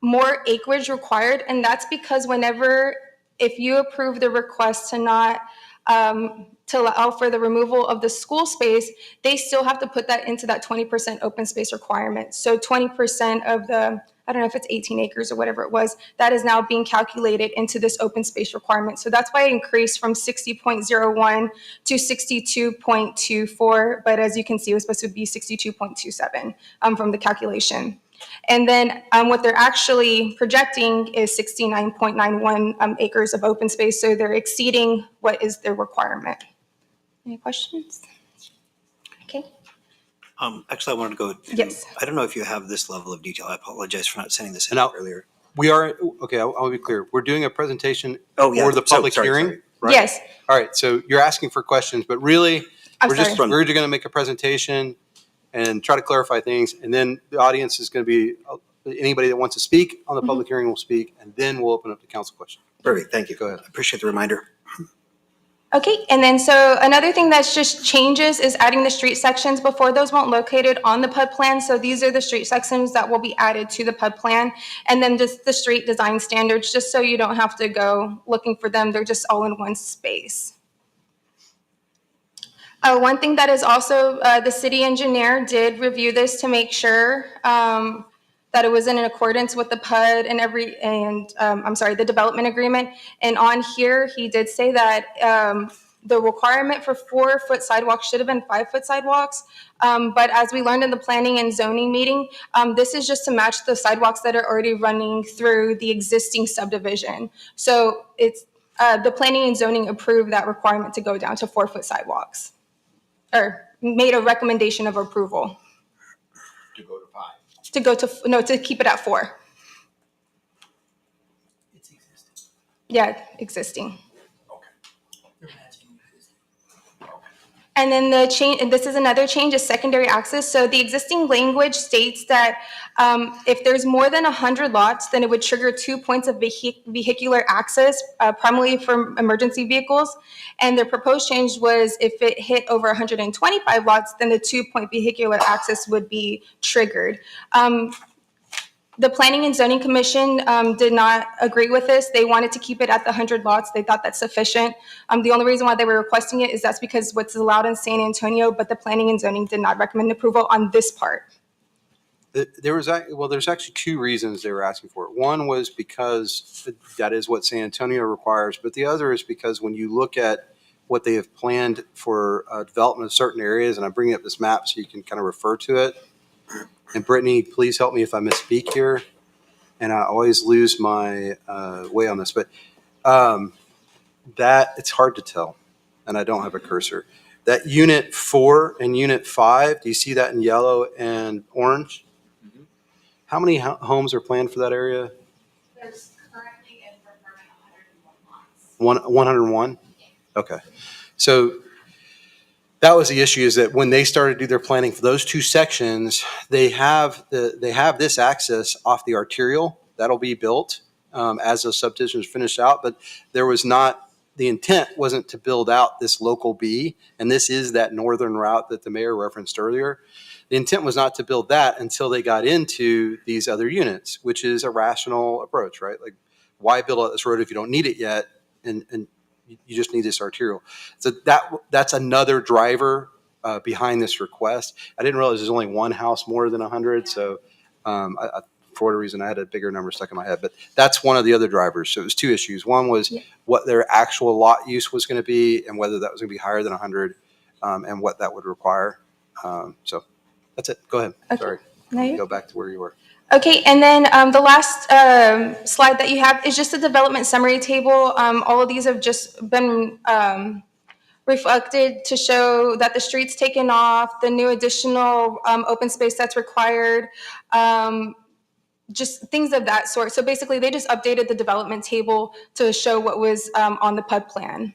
more acreage required, and that's because if you approve the request to not to allow for the removal of the school space, they still have to put that into that 20% open space requirement. So 20% of the, I don't know if it's 18 acres or whatever it was, that is now being calculated into this open space requirement. So that's why it increased from 60.01 to 62.24, but as you can see, it was supposed to be 62.27 from the calculation. And then what they're actually projecting is 69.91 acres of open space, so they're exceeding what is their requirement. Any questions? Okay. Actually, I wanted to go to, Yes. I don't know if you have this level of detail. I apologize for not sending this in And I'll- earlier. We are, okay, I'll be clear. We're doing a presentation Oh, yeah. for the So, public sorry, hearing, sorry. right? Yes. All right, so you're asking for questions, but really, I'm we're sorry. just going to make a presentation and try to clarify things. And then the audience is going to be, anybody that wants to speak on the public hearing will speak, and then we'll open up to council questions. Perfect, thank you. Go ahead. I appreciate the reminder. Okay, and then so another thing that's just changes is adding the street sections. Before, those weren't located on the PUD plan, so these are the street sections that will be added to the PUD plan. And then just the street design standards, just so you don't have to go looking for them, they're just all in one space. One thing that is also, the city engineer did review this to make sure that it was in accordance with the PUD and the development agreement. And on here, he did say that the requirement for 4-foot sidewalks should have been 5-foot sidewalks. But as we learned in the planning and zoning meeting, this is just to match the sidewalks that are already running through the existing subdivision. So it's the planning and zoning approved that requirement to go down to 4-foot sidewalks, or made a recommendation of approval To go to 5. to keep it at 4. It's existing. Yeah, existing. They're matching existing. And then the change, and this is another change, is secondary access. So the existing language states that if there's more than 100 lots, then it would trigger 2 points of vehicular access, primarily for emergency vehicles. And the proposed change was if it hit over 125 lots, then the 2-point vehicular access would be triggered. The Planning and Zoning Commission did not agree with this. They wanted to keep it at the 100 lots. They thought that's sufficient. The only reason why they were requesting it is that's because what's allowed in San Antonio, but the Planning and Zoning did not recommend approval on this part. There's actually 2 reasons they were asking for it. One was because that is what San Antonio requires, but the other is because when you look at what they have planned for development of certain areas, and I'm bringing up this map so you can kind of refer to it. And Brittany, please help me if I misspeak here, and I always lose my way on this, but that it's hard to tell, and I don't have a cursor. That unit 4 and unit 5, do you see that in yellow and orange? How many homes are planned for that area? There's currently in for permit 101 lots. 101? Yes. Okay. So that was the issue, is that when they started to do their planning for those two sections, they have this access off the arterial that'll be built as those subdivisions finish out. But there was not, the intent wasn't to build out this local B, and this is that northern route that the mayor referenced earlier. The intent was not to build that until they got into these other units, which is a rational approach, right? Like, why build out this road if you don't need it yet? And you just need this arterial. So that's another driver behind this request. I didn't realize there's only one house more than 100. So for whatever reason, I had a bigger number stuck in my head. But that's one of the other drivers. So it was two issues. One was what their actual lot use was going to be and whether that was going to be higher than 100 and what that would require. So that's it. Go ahead. Okay. Sorry. No, you're- Go back to where you were. Okay, and then the last slide that you have is just a development summary table. All of these have just been reflected to show that the street's taken off, the new additional open space that's required, just things of that sort. So basically, they just updated the development table to show what was on the PUD plan.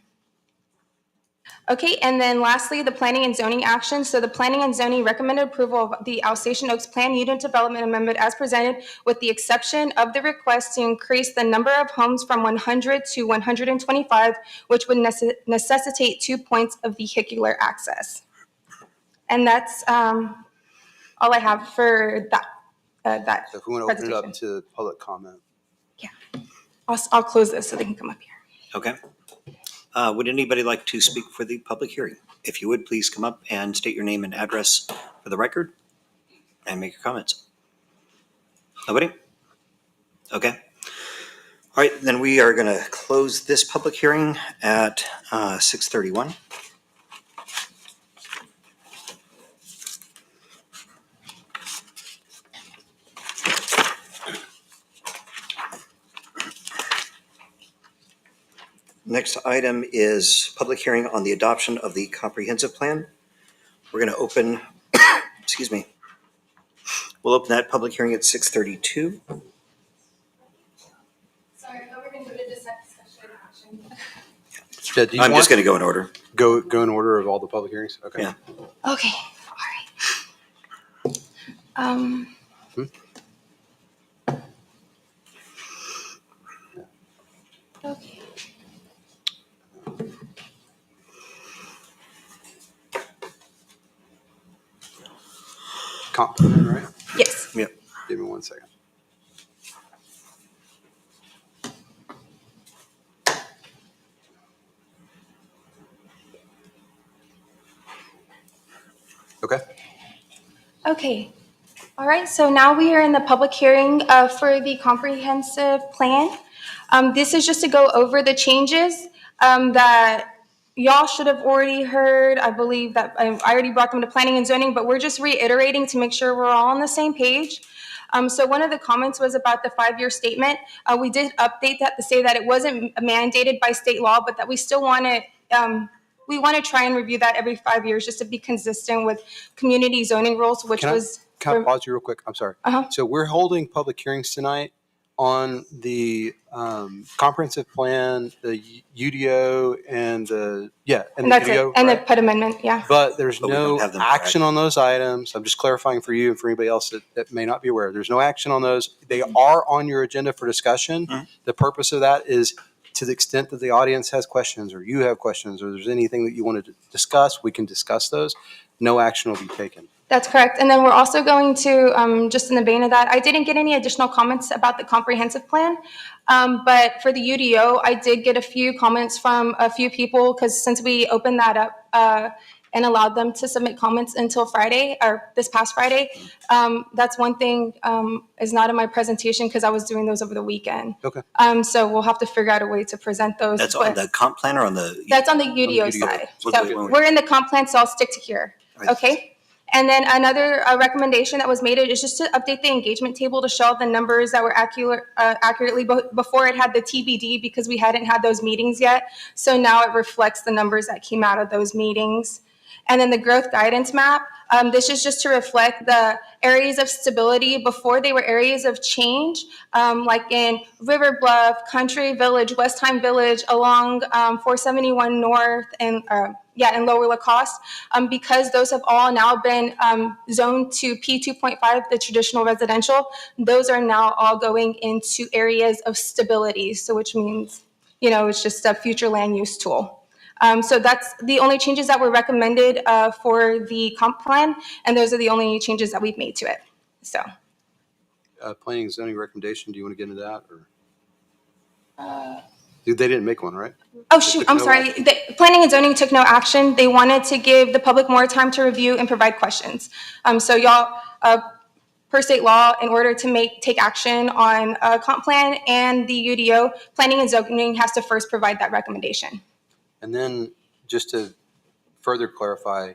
Okay, and then lastly, the planning and zoning action. So the planning and zoning recommended approval of the Alsatian Oaks Plan Unit Development Amendment as presented, with the exception of the request to increase the number of homes from 100 to 125, which would necessitate 2 points of vehicular access. And that's all I have for that So if we want to open it up presentation. to public comment. I'll close this so they can come up here. Okay. Would anybody like to speak for the public hearing? If you would, please come up and state your name and address for the record and make your comments. Nobody? Okay. All right, then we are going to close this public hearing at 6:31. Next item is public hearing on the adoption of the comprehensive plan. We're going to open, excuse me, we'll open that public hearing at 6:32. Sorry, I thought we were going to do the discussion action. Yeah, do you I'm want just going to go in order. go in order of all the public hearings? Okay. Yeah. Okay, all right. Okay. Comp plan, right? Yes. Yep. Give me 1 second. Okay. Okay. All right, so now we are in the public hearing for the comprehensive plan. This is just to go over the changes that y'all should have already heard. I believe that I already brought them to planning and zoning, but we're just reiterating to make sure we're all on the same page. So one of the comments was about the 5-year statement. We did update that to say that it wasn't mandated by state law, but that we still want to we want to try and review that every 5 years just to be consistent with community zoning rules, which Can I pause you real quick? I'm sorry. Uh-huh. So we're holding public hearings tonight on the comprehensive plan, the UDO, and the and that's UDO, it, and right? the PUD amendment, yeah. But there's But we no don't have them for action on those items. I'm just clarifying for you and for anybody else that may not be aware. There's no action on those. They are on your agenda for discussion. Mhm. The purpose of that is to the extent that the audience has questions or you have questions or there's anything that you want to discuss, we can discuss those. No action will be taken. That's correct. And then we're also going to, just in the vein of that, I didn't get any additional comments about the comprehensive plan. But for the UDO, I did get a few comments from a few people because since we opened that up and allowed them to submit comments until Friday or this past Friday, that's one thing is not in my presentation because I was doing those over the weekend. Okay. So we'll have to figure out a way to present those. That's on the comp plan or on the? That's on the UDO UDO. side. Wait, So wait, wait. we're in the comp plan, so I'll stick to here. Right. Okay? And then another recommendation that was made is just to update the engagement table to show the numbers that were accurately before it had the TBD because we hadn't had those meetings yet. So now it reflects the numbers that came out of those meetings. And then the growth guidance map, this is just to reflect the areas of stability before they were areas of change, like in River Bluff, Country Village, Westheim Village, along 471 North, and and Lower Lacoste, because those have all now been zoned to P2.5, the traditional residential. Those are now all going into areas of stability, so which means, it's just a future land use tool. So that's the only changes that were recommended for the comp plan, and those are the only changes that we've made to it. So, Planning and zoning recommendation, do you want to get into that, or? They didn't make one, right? oh shoot, I'm sorry. The planning and zoning took no action. They wanted to give the public more time to review and provide questions. So y'all, per state law, in order to take action on a comp plan and the UDO, planning and zoning has to first provide that recommendation. And then, just to further clarify,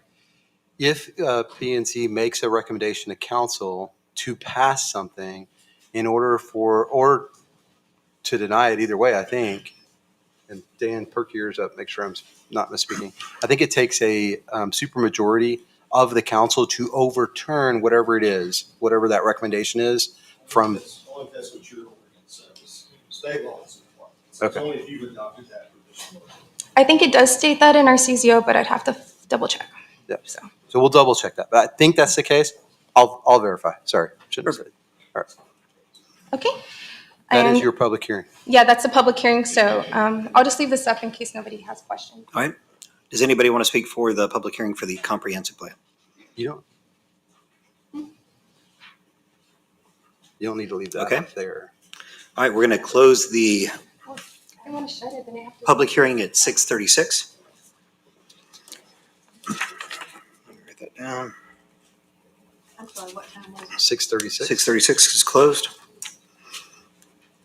if P&Z makes a recommendation to council to pass something in order for, or to deny it, either way, I think, and Dan, perk your ears up, make sure I'm not misspeaking. I think it takes a supermajority of the council to overturn whatever it is, whatever that recommendation is from. Only if that's what your ordinance says. State law is required. Okay. Only if you've adopted that provision. I think it does state that in our CZO, but I'd have to double check. Yeah. So. So we'll double check that. But I think that's the case. I'll verify. Sorry. Shouldn't have said it. All right. Okay. That And is your public hearing. yeah, that's a public hearing, so I'll just leave this up in case nobody has questions. All right. Does anybody want to speak for the public hearing for the comprehensive plan? You don't need to leave that Okay. up there. All right, we're going to close the I want to shut it, then I have to. public hearing at 6:36. Write that down. I'm sorry, what time was it? 6:36. 6:36 is closed.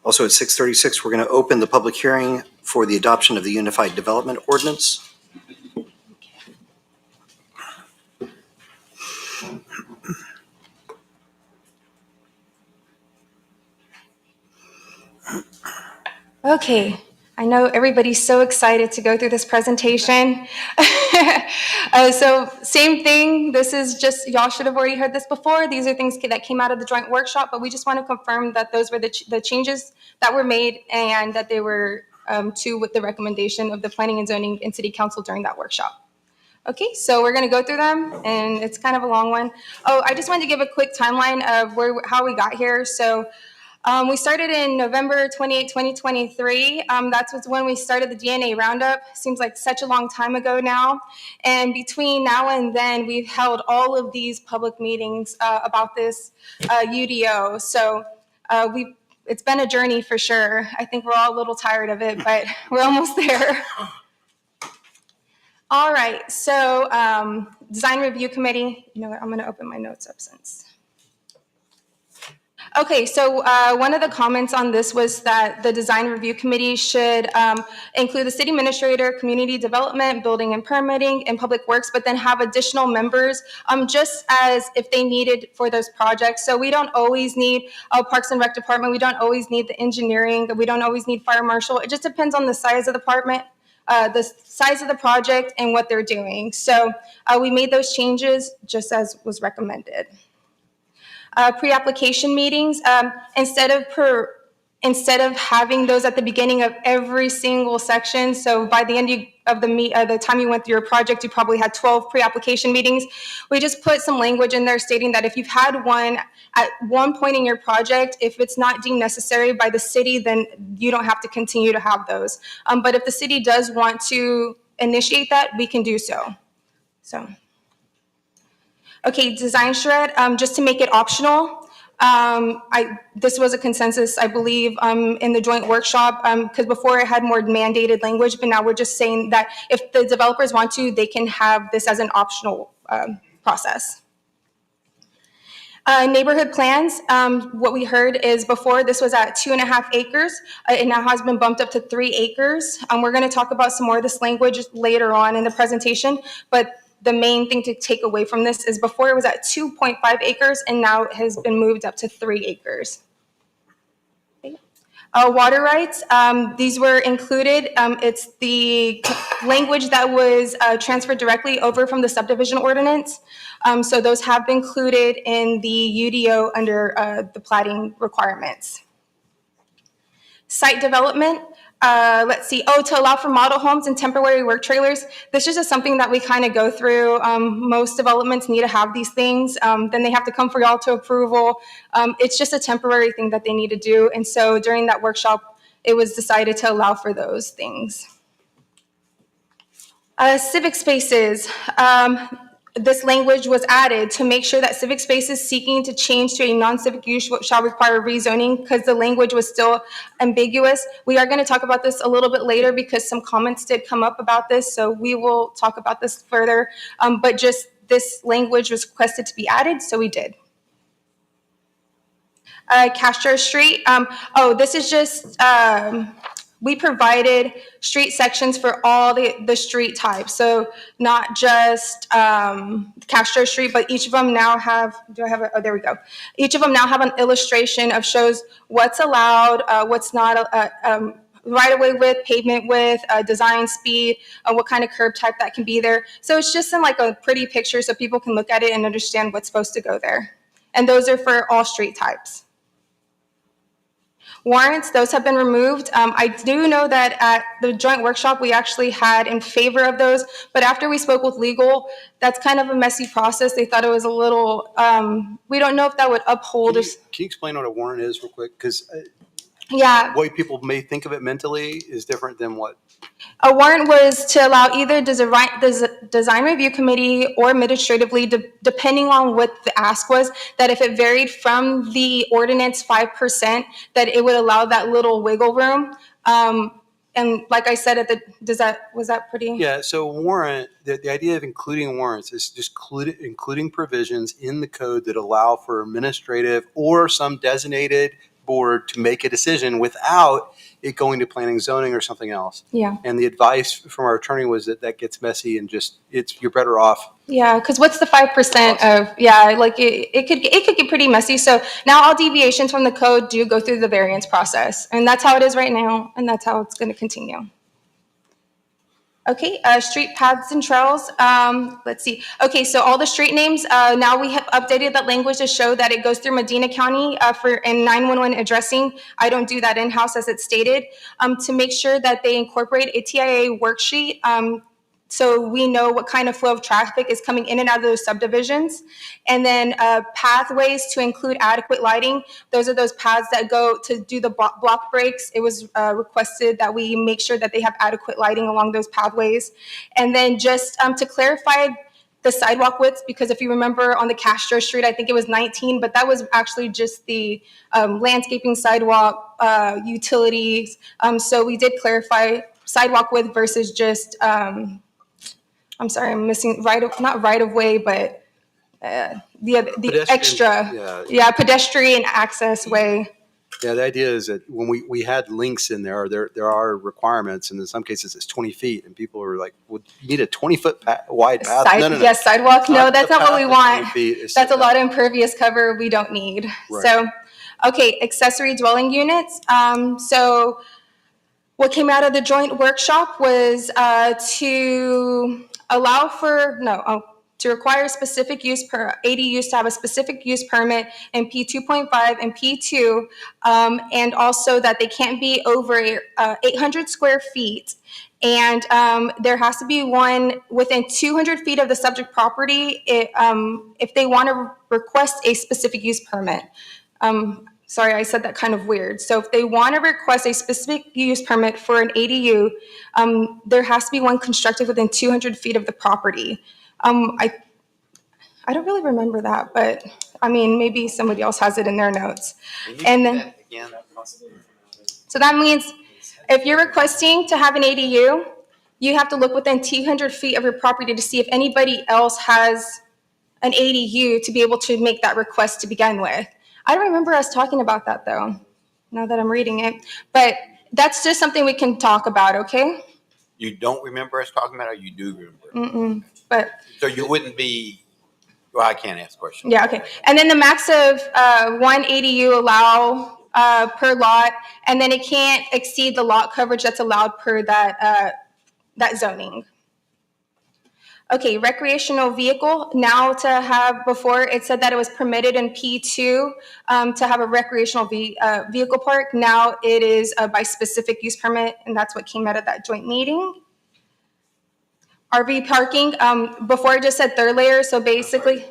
Also at 6:36, we're going to open the public hearing for the adoption of the Unified Development Ordinance. Okay, I know everybody's so excited to go through this presentation. So same thing, this is just, y'all should have already heard this before. These are things that came out of the joint workshop, but we just want to confirm that those were the changes that were made and that they were with the recommendation of the Planning and Zoning and City Council during that workshop. Okay, so we're going to go through them, and it's kind of a long one. Oh, I just wanted to give a quick timeline of how we got here. So we started in November 28, 2023. That's when we started the DNA roundup. Seems like such a long time ago now. And between now and then, we've held all of these public meetings about this UDO. So it's been a journey for sure. I think we're all a little tired of it, but we're almost there. All right, so Design Review Committee. You know what, I'm going to open my notes up since. Okay, so one of the comments on this was that the Design Review Committee should include the city administrator, community development, building and permitting, and public works, but then have additional members just as if they needed for those projects. So we don't always need a Parks and Rec department. We don't always need the engineering. We don't always need fire marshal. It just depends on the size of the department, the size of the project, and what they're doing. So we made those changes just as was recommended. Pre-application meetings, instead of having those at the beginning of every single section, so by the end of the time you went through your project, you probably had 12 pre-application meetings. We just put some language in there stating that if you've had one at one point in your project, if it's not deemed necessary by the city, then you don't have to continue to have those. But if the city does want to initiate that, we can do so. Okay, design shred, just to make it optional. This was a consensus, I believe, in the joint workshop, because before it had more mandated language, but now we're just saying that if the developers want to, they can have this as an optional process. Neighborhood plans, what we heard is before this was at 2.5 acres. It now has been bumped up to 3 acres. We're going to talk about some more of this language later on in the presentation, but the main thing to take away from this is before it was at 2.5 acres and now it has been moved up to 3 acres. Okay. Water rights, these were included. It's the language that was transferred directly over from the subdivision ordinance. So those have been included in the UDO under the plating requirements. Site development, let's see, to allow for model homes and temporary work trailers. This is just something that we kind of go through. Most developments need to have these things. Then they have to come for y'all to approval. It's just a temporary thing that they need to do. And so during that workshop, it was decided to allow for those things. Civic spaces. This language was added to make sure that civic spaces seeking to change to a non-civic use shall require rezoning, because the language was still ambiguous. We are going to talk about this a little bit later because some comments did come up about this, so we will talk about this further. But just this language was requested to be added, so we did. Castro Street. This is just, we provided street sections for all the street types. So not just Castro Street, but each of them now have, do I have it? Oh, there we go. Each of them now have an illustration of shows what's allowed, what's not, right-of-way width, pavement width, design speed, what kind of curb type that can be there. So it's just in like a pretty picture so people can look at it and understand what's supposed to go there. And those are for all street types. Warrants, those have been removed. I do know that at the joint workshop, we actually had in favor of those, but after we spoke with legal, that's kind of a messy process. They thought it was a little, we don't know if that would uphold. Can you explain what a warrant is real quick? Because Yeah, the way people may think of it mentally is different than what. a warrant was to allow either design review committee or administratively, depending on what the ask was, that if it varied from the ordinance 5%, that it would allow that little wiggle room. And like I said, was that pretty? Yeah, so warrant, the idea of including warrants is just including provisions in the code that allow for administrative or some designated board to make a decision without it going to planning zoning or something else. Yeah. And the advice from our attorney was that gets messy and just you're better off. Yeah, because what's the 5% of, like it could get pretty messy. So now all deviations from the code do go through the variance process. And that's how it is right now, and that's how it's going to continue. Okay, street paths and trails. Let's see. Okay, so all the street names, now we have updated that language to show that it goes through Medina County in 911 addressing. I don't do that in-house as it's stated, to make sure that they incorporate a TIA worksheet, so we know what kind of flow of traffic is coming in and out of those subdivisions. And then pathways to include adequate lighting. Those are those paths that go to do the block breaks. It was requested that we make sure that they have adequate lighting along those pathways. And then just to clarify the sidewalk widths, because if you remember on the Castro Street, I think it was 19, but that was actually just the landscaping sidewalk, utilities. So we did clarify sidewalk width versus just, I'm sorry, I'm missing not right of way, but the extra, pedestrian access way. Yeah, the idea is that when we had links in there are requirements, and in some cases it's 20 feet, and people are like, well, you need a 20-foot wide path? No. Yes, sidewalk. No, that's not what we want. That's a lot of of. impervious cover we don't need. Right. So, okay, accessory dwelling units. So what came out of the joint workshop was to allow for, to require specific use per ADUs to have a specific use permit in P 2.5 and P2, and also that they can't be over 800 square feet. And there has to be one within 200 feet of the subject property if they want to request a specific use permit. Sorry, I said that kind of weird. So if they want to request a specific use permit for an ADU, there has to be one constructed within 200 feet of the property. I don't really remember that, but I mean, maybe somebody else has it in their notes. And then, so that means if you're requesting to have an ADU, you have to look within 200 feet of your property to see if anybody else has an ADU to be able to make that request to begin with. I don't remember us talking about that though, now that I'm reading it, but that's just something we can talk about, okay? You don't remember us talking about it, or you do remember? But So you wouldn't be, well, I can't ask questions. yeah, okay. And then the max of one ADU per lot, and then it can't exceed the lot coverage that's allowed per that zoning. Okay, recreational vehicle, now to have, before it said that it was permitted in P2 to have a recreational vehicle park. Now it is by specific use permit, and that's what came out of that joint meeting. RV parking, before it just said third layer, so basically,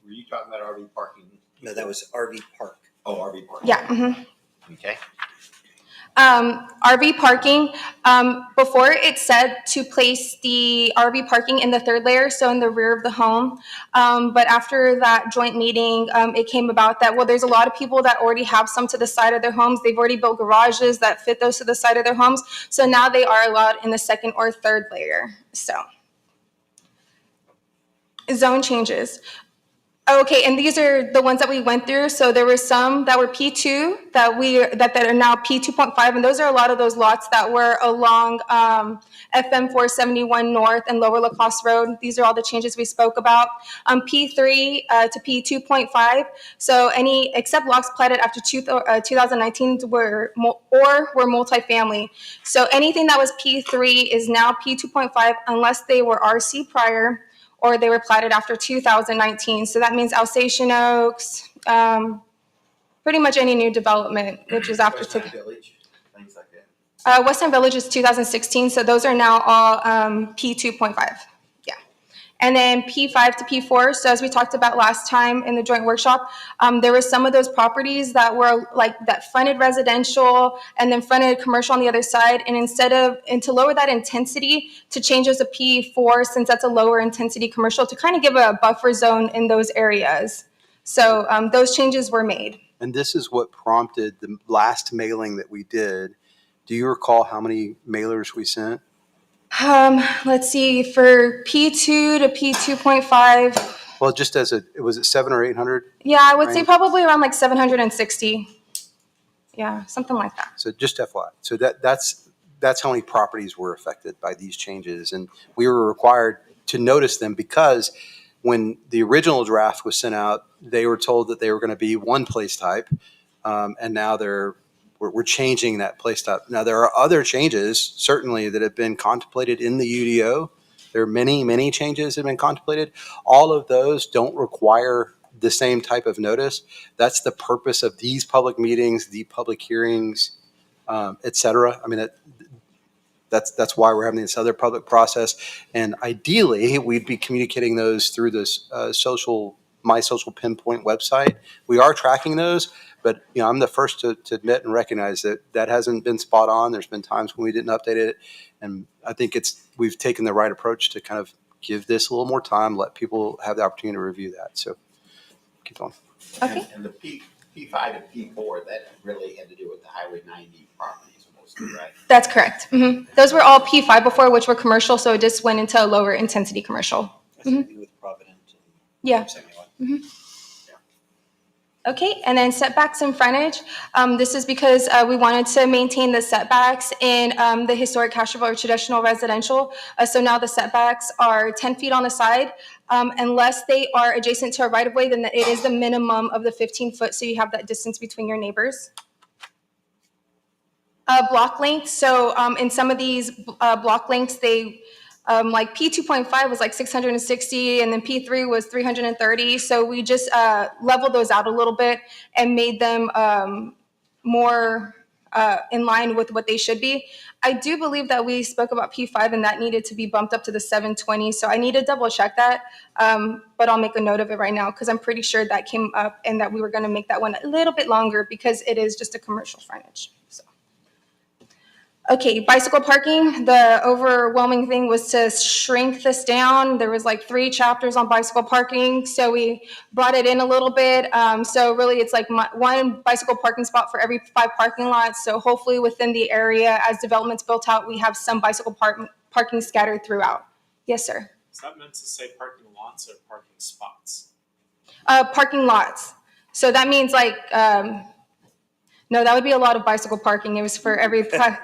Were you talking about RV parking? No, that was RV park. Oh, RV parking. yeah. Mhm. Okay. RV parking, before it said to place the RV parking in the third layer, so in the rear of the home. But after that joint meeting, it came about that, well, there's a lot of people that already have some to the side of their homes. They've already built garages that fit those to the side of their homes. So now they are allowed in the second or third layer. So zone changes. Okay, and these are the ones that we went through. So there were some that were P2 that are now P2.5, and those are a lot of those lots that were along FM 471 North and Lower Lacoste Road. These are all the changes we spoke about. P3 to P2.5. So any except lots platted after 2019 were multifamily. So anything that was P3 is now P2.5 unless they were RC prior, or they were platted after 2019. So that means Alsatian Oaks, pretty much any new development, which is after. West Side Village, things like that. West End Village is 2016, so those are now all P2.5. Yeah. And then P5 to P4, so as we talked about last time in the joint workshop, there were some of those properties that were like that fronted residential and then fronted commercial on the other side. And to lower that intensity, to change those to P4, since that's a lower intensity commercial, to kind of give a buffer zone in those areas. So those changes were made. And this is what prompted the last mailing that we did. Do you recall how many mailers we sent? Let's see, for P2 to P2.5. Well, just was it 700 or 800? Yeah, I would say range? probably around like 760. Yeah, something like that. So just FYI. So that's how many properties were affected by these changes. And we were required to notice them because when the original draft was sent out, they were told that they were going to be one place type. And now we're changing that place type. Now, there are other changes, certainly, that have been contemplated in the UDO. There are many, many changes that have been contemplated. All of those don't require the same type of notice. That's the purpose of these public meetings, the public hearings, et cetera. I mean, that's why we're having this other public process. And ideally, we'd be communicating those through this My Social Pinpoint website. We are tracking those, but I'm the first to admit and recognize that hasn't been spot on. There's been times when we didn't update it, and I think we've taken the right approach to kind of give this a little more time, let people have the opportunity to review that. So keep going. Okay. And the P5 and P4, that really had to do with the Highway 90 properties mostly, right? That's correct. Those were all P5 before, which were commercial, so it just went into a lower intensity commercial. With Provident. Yeah. 71. Okay, and then setbacks and frontage. This is because we wanted to maintain the setbacks in the historic Castroville or traditional residential. So now the setbacks are 10 feet on the side. Unless they are adjacent to a right-of-way, then it is the minimum of the 15 foot, so you have that distance between your neighbors. Block length, so in some of these block lengths, they like P2.5 was like 660, and then P3 was 330. So we just leveled those out a little bit and made them more in line with what they should be. I do believe that we spoke about P5 and that needed to be bumped up to the 720. So I need to double check that, but I'll make a note of it right now because I'm pretty sure that came up and that we were going to make that one a little bit longer because it is just a commercial frontage. So. Okay, bicycle parking, the overwhelming thing was to shrink this down. There was like 3 chapters on bicycle parking, so we brought it in a little bit. So really it's like one bicycle parking spot for every 5 parking lots. So hopefully within the area, as development's built out, we have some bicycle parking scattered throughout. Yes, sir. Is that meant to say parking lots or parking spots? Parking lots. So that means like, no, that would be a lot of bicycle parking. It was for every 5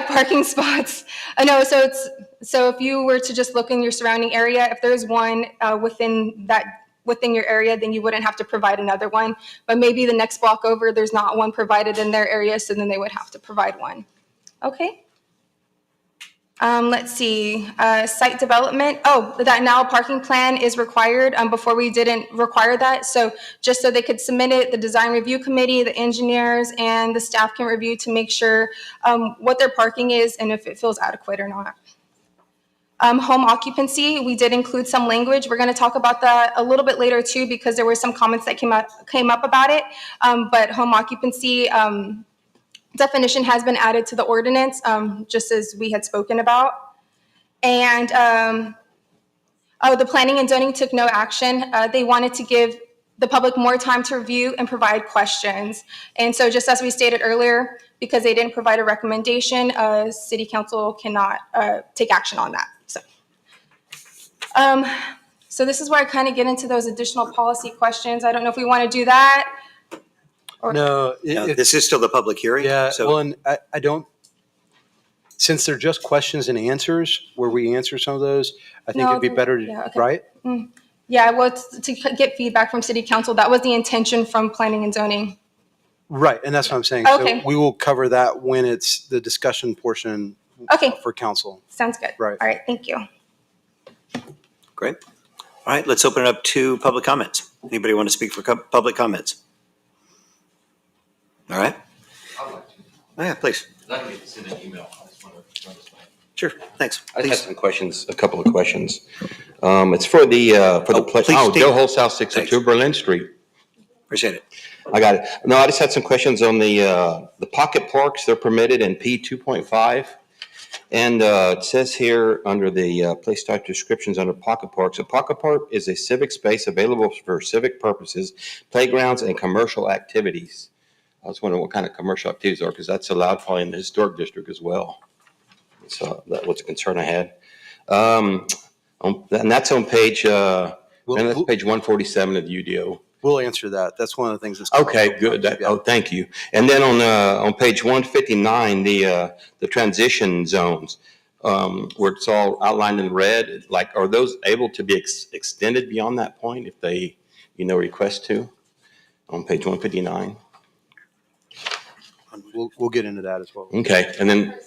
parking spots. No, so if you were to just look in your surrounding area, if there's one within within your area, then you wouldn't have to provide another one. But maybe the next block over, there's not one provided in their area, so then they would have to provide one. Okay. Let's see, site development. Oh, that now parking plan is required. Before we didn't require that. So just so they could submit it, the design review committee, the engineers, and the staff can review to make sure what their parking is and if it feels adequate or not. Home occupancy, we did include some language. We're going to talk about that a little bit later too, because there were some comments that came up about it. But home occupancy definition has been added to the ordinance, just as we had spoken about. And the planning and zoning took no action. They wanted to give the public more time to review and provide questions. And so just as we stated earlier, because they didn't provide a recommendation, city council cannot take action on that. So this is where I kind of get into those additional policy questions. I don't know if we want to do that. Or- No, This is still the public hearing. yeah, So well, and I don't, since they're just questions and answers where we answer some of those, I think No, it'd be better, yeah, okay. right? Yeah, well, to get feedback from city council. That was the intention from planning and zoning. Right, and that's what I'm saying. Okay. So we will cover that when it's the discussion portion Okay, for council. sounds good. Right. All right, thank you. great. All right, let's open it up to public comments. Anybody want to speak for public comments? All right. Oh, yeah, please. I need to send an email. I just want to run this by. Sure, thanks. I just have some questions, a couple of questions. It's for the please Joe state- Holzhaus, 602 Berlin Street. Appreciate it. I got it. No, I just had some questions on the pocket parks. They're permitted in P 2.5. And it says here under the place type descriptions under pocket parks, a pocket park is a civic space available for civic purposes, playgrounds, and commercial activities. I was wondering what kind of commercial activities are, because that's allowed probably in the historic district as well. So that was a concern I had. And that's on page, and that's page 147 of the UDO. We'll answer that. That's one of the things that's. Okay, good. Oh, thank you. And then on page 159, the transition zones, where it's all outlined in red, like, are those able to be extended beyond that point if they, request to? On page 159. We'll get into that as well. Okay, and then,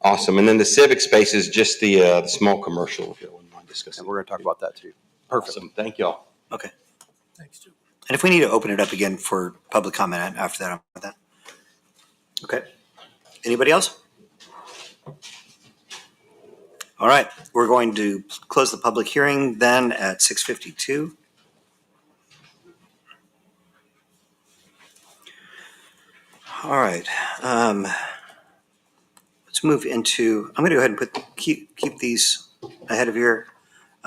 awesome. And then the civic space is just the small commercial, if you wouldn't mind discussing. And we're going to talk about that too. Perfect. Awesome. Thank y'all. Okay. Thanks, Joe. And if we need to open it up again for public comment after that, I'm with that. Okay. Anybody else? All right, we're going to close the public hearing then at 6:52. All right. Let's move into, I'm going to go ahead and keep these ahead of here.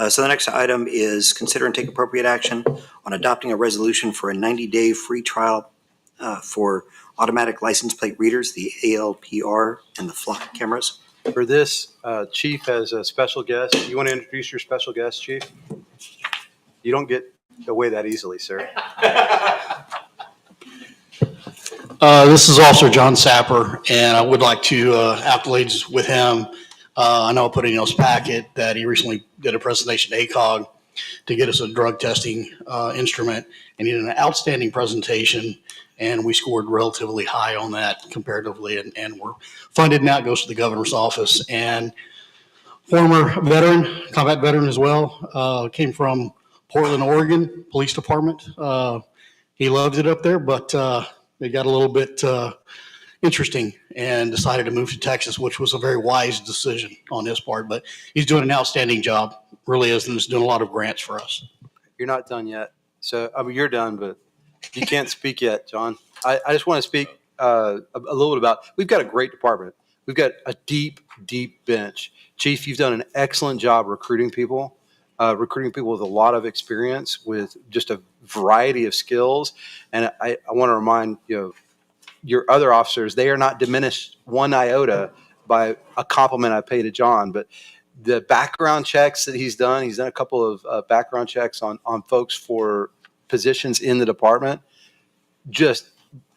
So the next item is consider and take appropriate action on adopting a resolution for a 90-day free trial for automatic license plate readers, the ALPR, and the flock cameras. For this, Chief has a special guest. You want to introduce your special guest, Chief? You don't get away that easily, sir. This is Officer John Sapper, and I would like to accolades with him. I know I put in y'all's packet that he recently did a presentation to ACOG to get us a drug testing instrument, and he did an outstanding presentation, and we scored relatively high on that comparatively, and we're funded now. It goes to the governor's office. And former veteran, combat veteran as well, came from Portland, Oregon Police Department. He loved it up there, but it got a little bit interesting and decided to move to Texas, which was a very wise decision on his part. But he's doing an outstanding job, really is, and he's doing a lot of grants for us. You're not done yet. So, I mean, you're done, but you can't speak yet, John. I just want to speak a little bit about, we've got a great department. We've got a deep, deep bench. Chief, you've done an excellent job recruiting people with a lot of experience with just a variety of skills. And I want to remind your other officers, they are not diminished one iota by a compliment I pay to John, but the background checks that he's done a couple of background checks on folks for positions in the department, just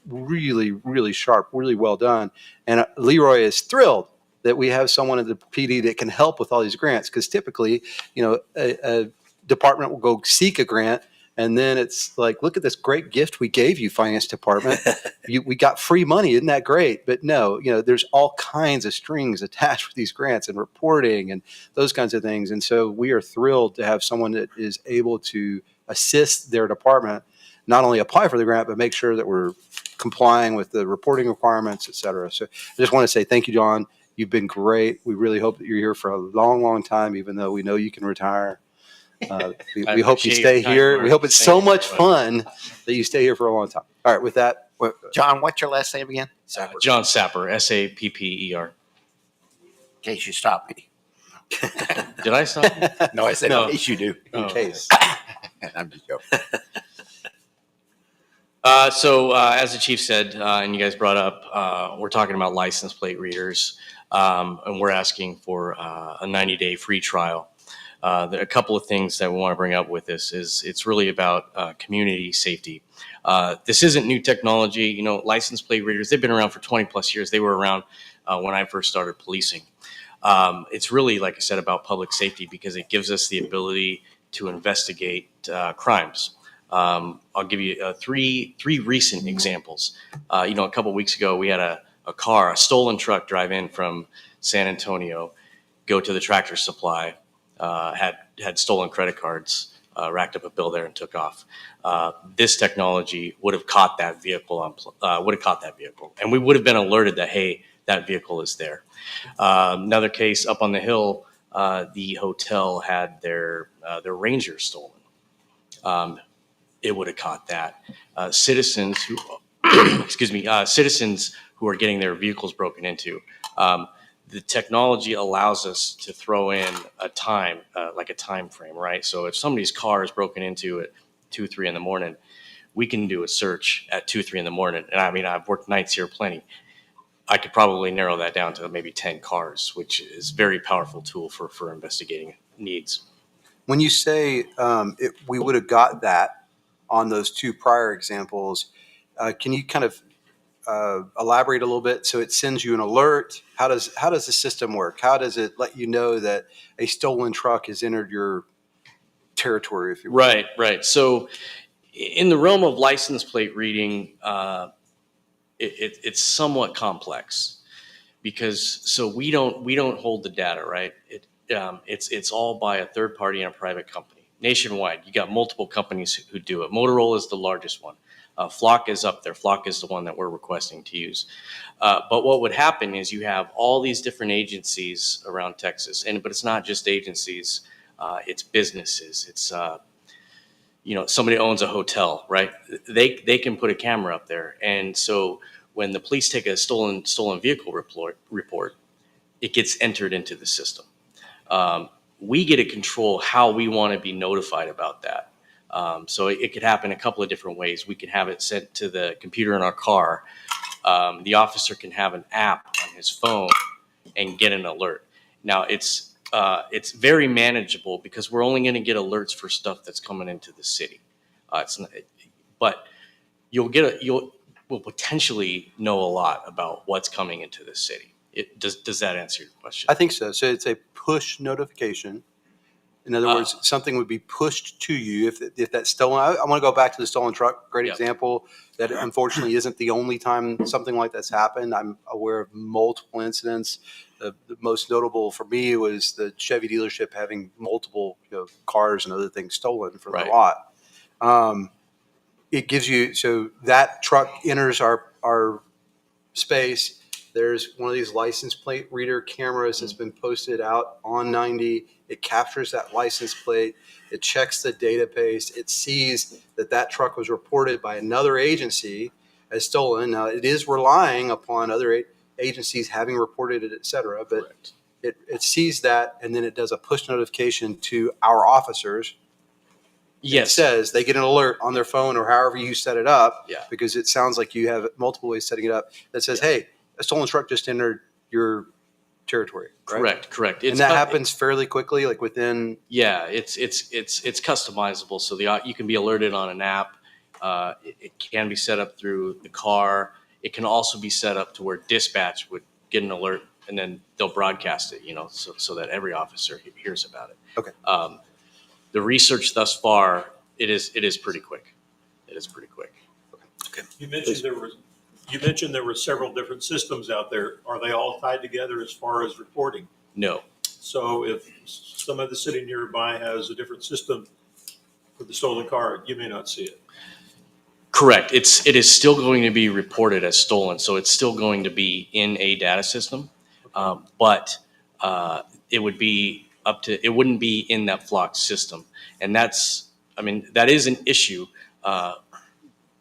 really, really sharp, really well done. And Leroy is thrilled that we have someone at the PD that can help with all these grants, because typically, a department will go seek a grant And then it's like, look at this great gift we gave you, finance department. We got free money. Isn't that great? But no, there's all kinds of strings attached with these grants and reporting and those kinds of things. And so we are thrilled to have someone that is able to assist their department, not only apply for the grant, but make sure that we're complying with the reporting requirements, et cetera. So I just want to say thank you, John. You've been great. We really hope that you're here for a long, long time, even though we know you can retire. We hope you stay here. We hope it's so much fun that you stay here for a long time. All right, with that, John, what's your last name again? John Sapper, Sapper. In case you stop me. Did I stop? No, I said No. in case you do. in case. I'm just joking. So as the chief said, and you guys brought up, we're talking about license plate readers, and we're asking for a 90-day free trial. There are a couple of things that we want to bring up with this is it's really about community safety. This isn't new technology. License plate readers, they've been around for 20 plus years. They were around when I first started policing. It's really, like I said, about public safety because it gives us the ability to investigate crimes. I'll give you three recent examples. A couple of weeks ago, we had a stolen truck drive in from San Antonio, go to the Tractor Supply, had stolen credit cards, racked up a bill there and took off. This technology would have caught that vehicle and we would have been alerted that, hey, that vehicle is there. Another case up on the hill, the hotel had their Ranger stolen. It would have caught that. Citizens who, citizens who are getting their vehicles broken into. The technology allows us to throw in a time, like a time frame, right? So if somebody's car is broken into at 2, 3 in the morning, we can do a search at 2, 3 in the morning. And I mean, I've worked nights here plenty. I could probably narrow that down to maybe 10 cars, which is a very powerful tool for investigating needs. When you say we would have got that on those two prior examples, can you kind of elaborate a little bit? So it sends you an alert. How does the system work? How does it let you know that a stolen truck has entered your territory, if you will? Right. So in the realm of license plate reading, it's somewhat complex because we don't hold the data, right? It's all by a third party and a private company. Nationwide, you got multiple companies who do it. Motorola is the largest one. Flock is up there. Flock is the one that we're requesting to use. But what would happen is you have all these different agencies around Texas, but it's not just agencies. It's businesses. It's somebody owns a hotel, right? They can put a camera up there, and so when the police take a stolen vehicle report, it gets entered into the system. We get to control how we want to be notified about that. So it could happen a couple of different ways. We can have it sent to the computer in our car. The officer can have an app on his phone and get an alert. Now it's very manageable because we're only going to get alerts for stuff that's coming into the city. But we'll potentially know a lot about what's coming into the city. Does that answer your question? I think so. So it's a push notification. In other words, something would be pushed to you if that's stolen. I want to go back to the stolen truck. Great example. That unfortunately isn't the only time something like that's happened. I'm aware of multiple incidents. The most notable for me was the Chevy dealership having multiple cars and other things stolen from the lot. It gives you, so that truck enters our space. There's one of these license plate reader cameras that's been posted out on 90. It captures that license plate. It checks the database. It sees that truck was reported by another agency as stolen. Now, it is relying upon other agencies having reported it, et cetera, but it sees that, and then it does a push notification to our officers. Yes. It says they get an alert on their phone or however you set it up, Yeah. because it sounds like you have multiple ways setting it up, that says, hey, a stolen truck just entered your territory, right? Correct. And that happens fairly quickly, like within. Yeah, it's customizable. So you can be alerted on an app. It can be set up through the car. It can also be set up to where dispatch would get an alert and then they'll broadcast it, so that every officer hears about it. Okay. The research thus far it is pretty quick. It is pretty quick. You mentioned there were several different systems out there. Are they all tied together as far as reporting? No. So if some of the city nearby has a different system for the stolen car, you may not see it. Correct. It is still going to be reported as stolen, so it's still going to be in a data system, but it would be up to. It wouldn't be in that Flock system, and that is an issue.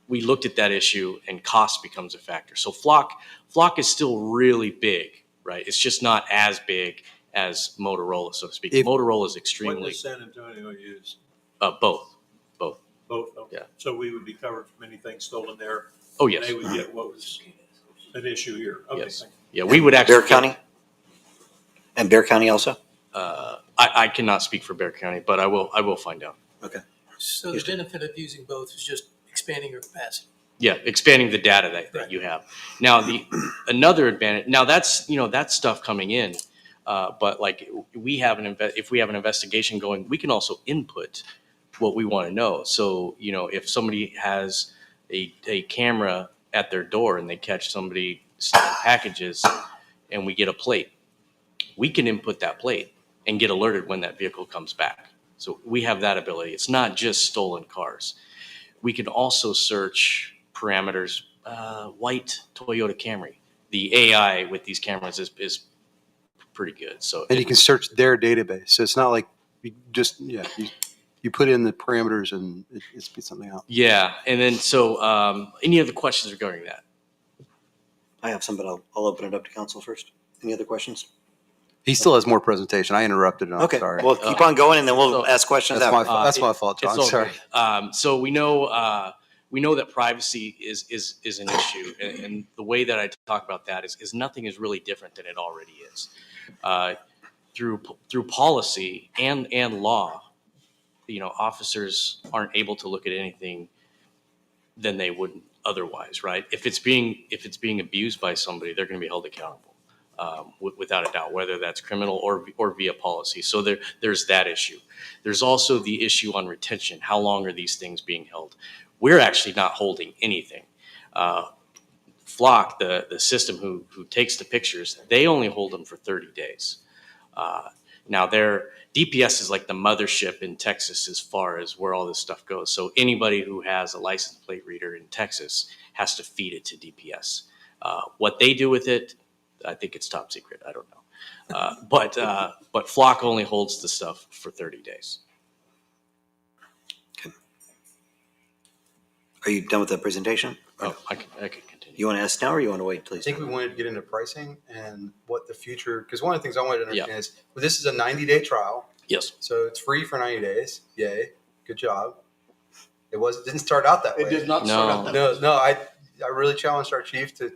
We looked at that issue, and cost becomes a factor. So Flock is still really big, right? It's just not as big as Motorola, so to speak. Motorola is What extremely does San Antonio use? both. Both of them? Yeah. So we would be covered from anything stolen there? Oh yes. They would get what was an issue here? Okay, Yes. thank Yeah, we would actually. Bear County? And Bear County also? I cannot speak for Bear County, but I will find out. Okay. So the benefit of using both is just expanding your capacity. Yeah, expanding the data that you have. Now another advantage. Now that's stuff coming in, but like if we have an investigation going, we can also input what we want to know. So if somebody has a camera at their door and they catch somebody stealing packages, and we get a plate, we can input that plate and get alerted when that vehicle comes back. So we have that ability. It's not just stolen cars. We can also search parameters, white Toyota Camry. The AI with these cameras is pretty good. So And you can search their database. So it's not like you just, you put in the parameters and it spits something out. Yeah. And then, any other questions regarding that? I have some, but I'll open it up to council first. Any other questions? He still has more presentation. I interrupted him. I'm Okay, sorry. well, keep on going and then we'll So- ask questions That's my, after. that's my fault, John. It's all Sorry. good. So we know that privacy is an issue, and the way that I talk about that is nothing is really different than it already is. Through policy and law, officers aren't able to look at anything than they would otherwise, right? If it's being abused by somebody, they're going to be held accountable. Without a doubt, whether that's criminal or via policy. So there's that issue. There's also the issue on retention. How long are these things being held? We're actually not holding anything. Flock, the system who takes the pictures, they only hold them for 30 days. Now their DPS is like the mothership in Texas as far as where all this stuff goes. So anybody who has a license plate reader in Texas has to feed it to DPS. What they do with it, I think it's top secret. I don't know. But Flock only holds the stuff for 30 days. Are you done with the presentation? Oh, I could continue. You want to ask now or you want to wait, I please? think we wanted to get into pricing and what the future, because one of the things I wanted to understand is, well, this is a 90-day trial. Yes. So it's free for 90 days. Yay. Good job. Didn't start out that way. It did not start out that way. No, I really challenged our chief to,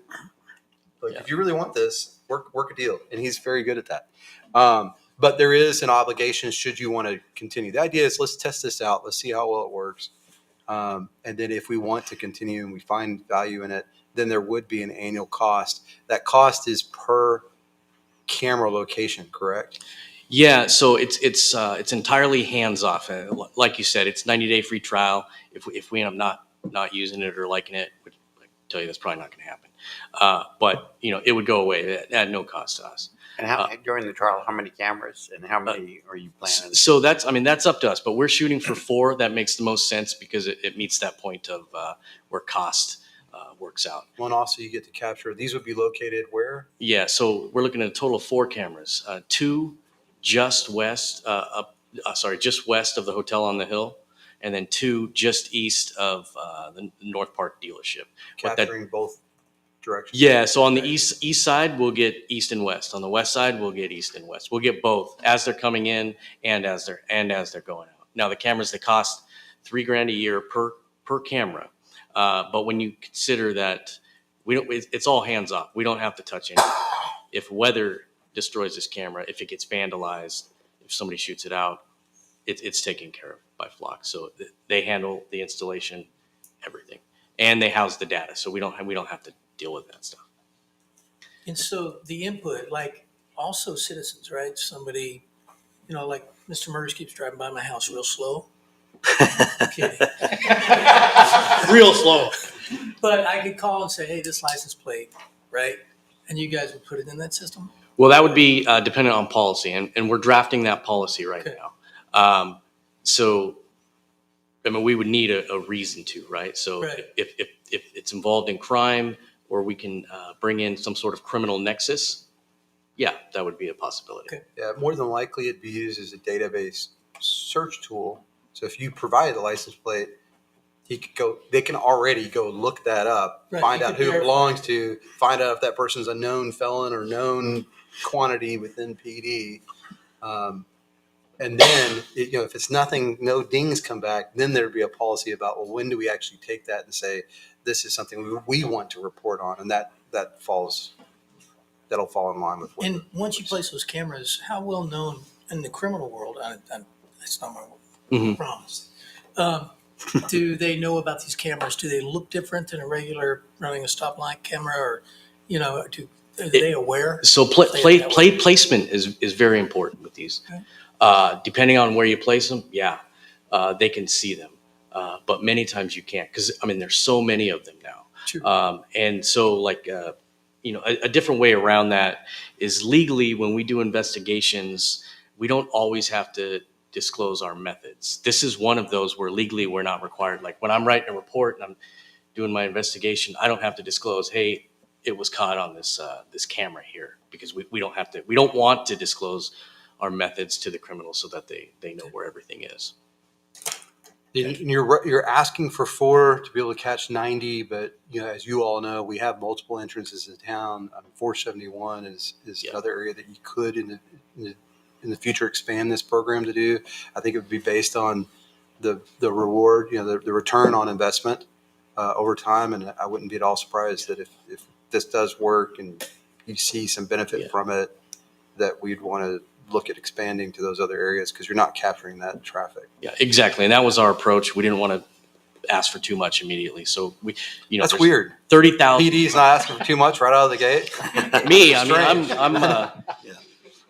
if you really want this, work a deal. And he's very good at that. But there is an obligation should you want to continue. The idea is let's test this out. Let's see how well it works. And then if we want to continue and we find value in it, then there would be an annual cost. That cost is per camera location, correct? Yeah, so it's entirely hands off. Like you said, it's 90-day free trial. If we end up not using it or liking it, which I tell you that's probably not going to happen. But it would go away at no cost to us. And during the trial, how many cameras and how many are you planning? So that's up to us. But we're shooting for 4. That makes the most sense because it meets that point of where cost works out. Well, and also you get to capture. These would be located where? Yeah, so we're looking at a total of 4 cameras. 2 just west of the hotel on the hill, and then 2 just east of the North Park dealership. Capturing both directions. Yeah, so on the east side we'll get east and west. On the west side we'll get east and west. We'll get both as they're coming in and as they're going out. Now the cameras, they cost $3,000 a year per camera, but when you consider that it's all hands off. We don't have to touch anything. If weather destroys this camera, if it gets vandalized, if somebody shoots it out, it's taken care of by Flock. So they handle the installation, everything, and they house the data. So we don't have to deal with that stuff. And so the input, like also citizens, right? Somebody, like Mr. Murders keeps driving by my house real slow. Kidding. Real slow. But I could call and say, hey, this license plate, right? And you guys would put it in that system? Well, that would be dependent on policy, and we're drafting that policy right Okay. now. So, I mean, we would need a reason to, right? So Right. if it's involved in crime, or we can bring in some sort of criminal nexus, yeah, that would be a possibility. Okay. Yeah, more than likely it'd be used as a database search tool. So if you provide the license plate, they can already go look that up, Right, find you out could who it verify. belongs to, find out if that person's a known felon or known quantity within PD. And then, if it's nothing, no dings come back, then there'd be a policy about, well, when do we actually take that and say, this is something we want to report on? And that'll fall in line with what. And once you place those cameras, how well known in the criminal world, that's not my Mhm. promise. Do they know about these cameras? Do they look different than a regular running a stoplight camera, or, are they aware? So placement is very important with these. Okay. Depending on where you place them, they can see them. But many times you can't, because I mean, there's so many of them now. True. And so like, a different way around that is legally when we do investigations, we don't always have to disclose our methods. This is one of those where legally we're not required. Like when I'm writing a report and I'm doing my investigation, I don't have to disclose, hey, it was caught on this camera here, because we don't want to disclose our methods to the criminals so that they know where everything is. And you're asking for 4 to be able to catch 90, but as you all know, we have multiple entrances in town. 471 is another area that you could in the future expand this program to do. I think it would be based on the reward, the return on investment over time, and I wouldn't be at all surprised that if this does work and you see some benefit from it, that we'd want to look at expanding to those other areas, because you're not capturing that traffic. Yeah, exactly. And that was our approach. We didn't want to ask for too much immediately. So That's weird. 30,000. PD's not asking for too much right out of the gate. Me, I mean, Strange.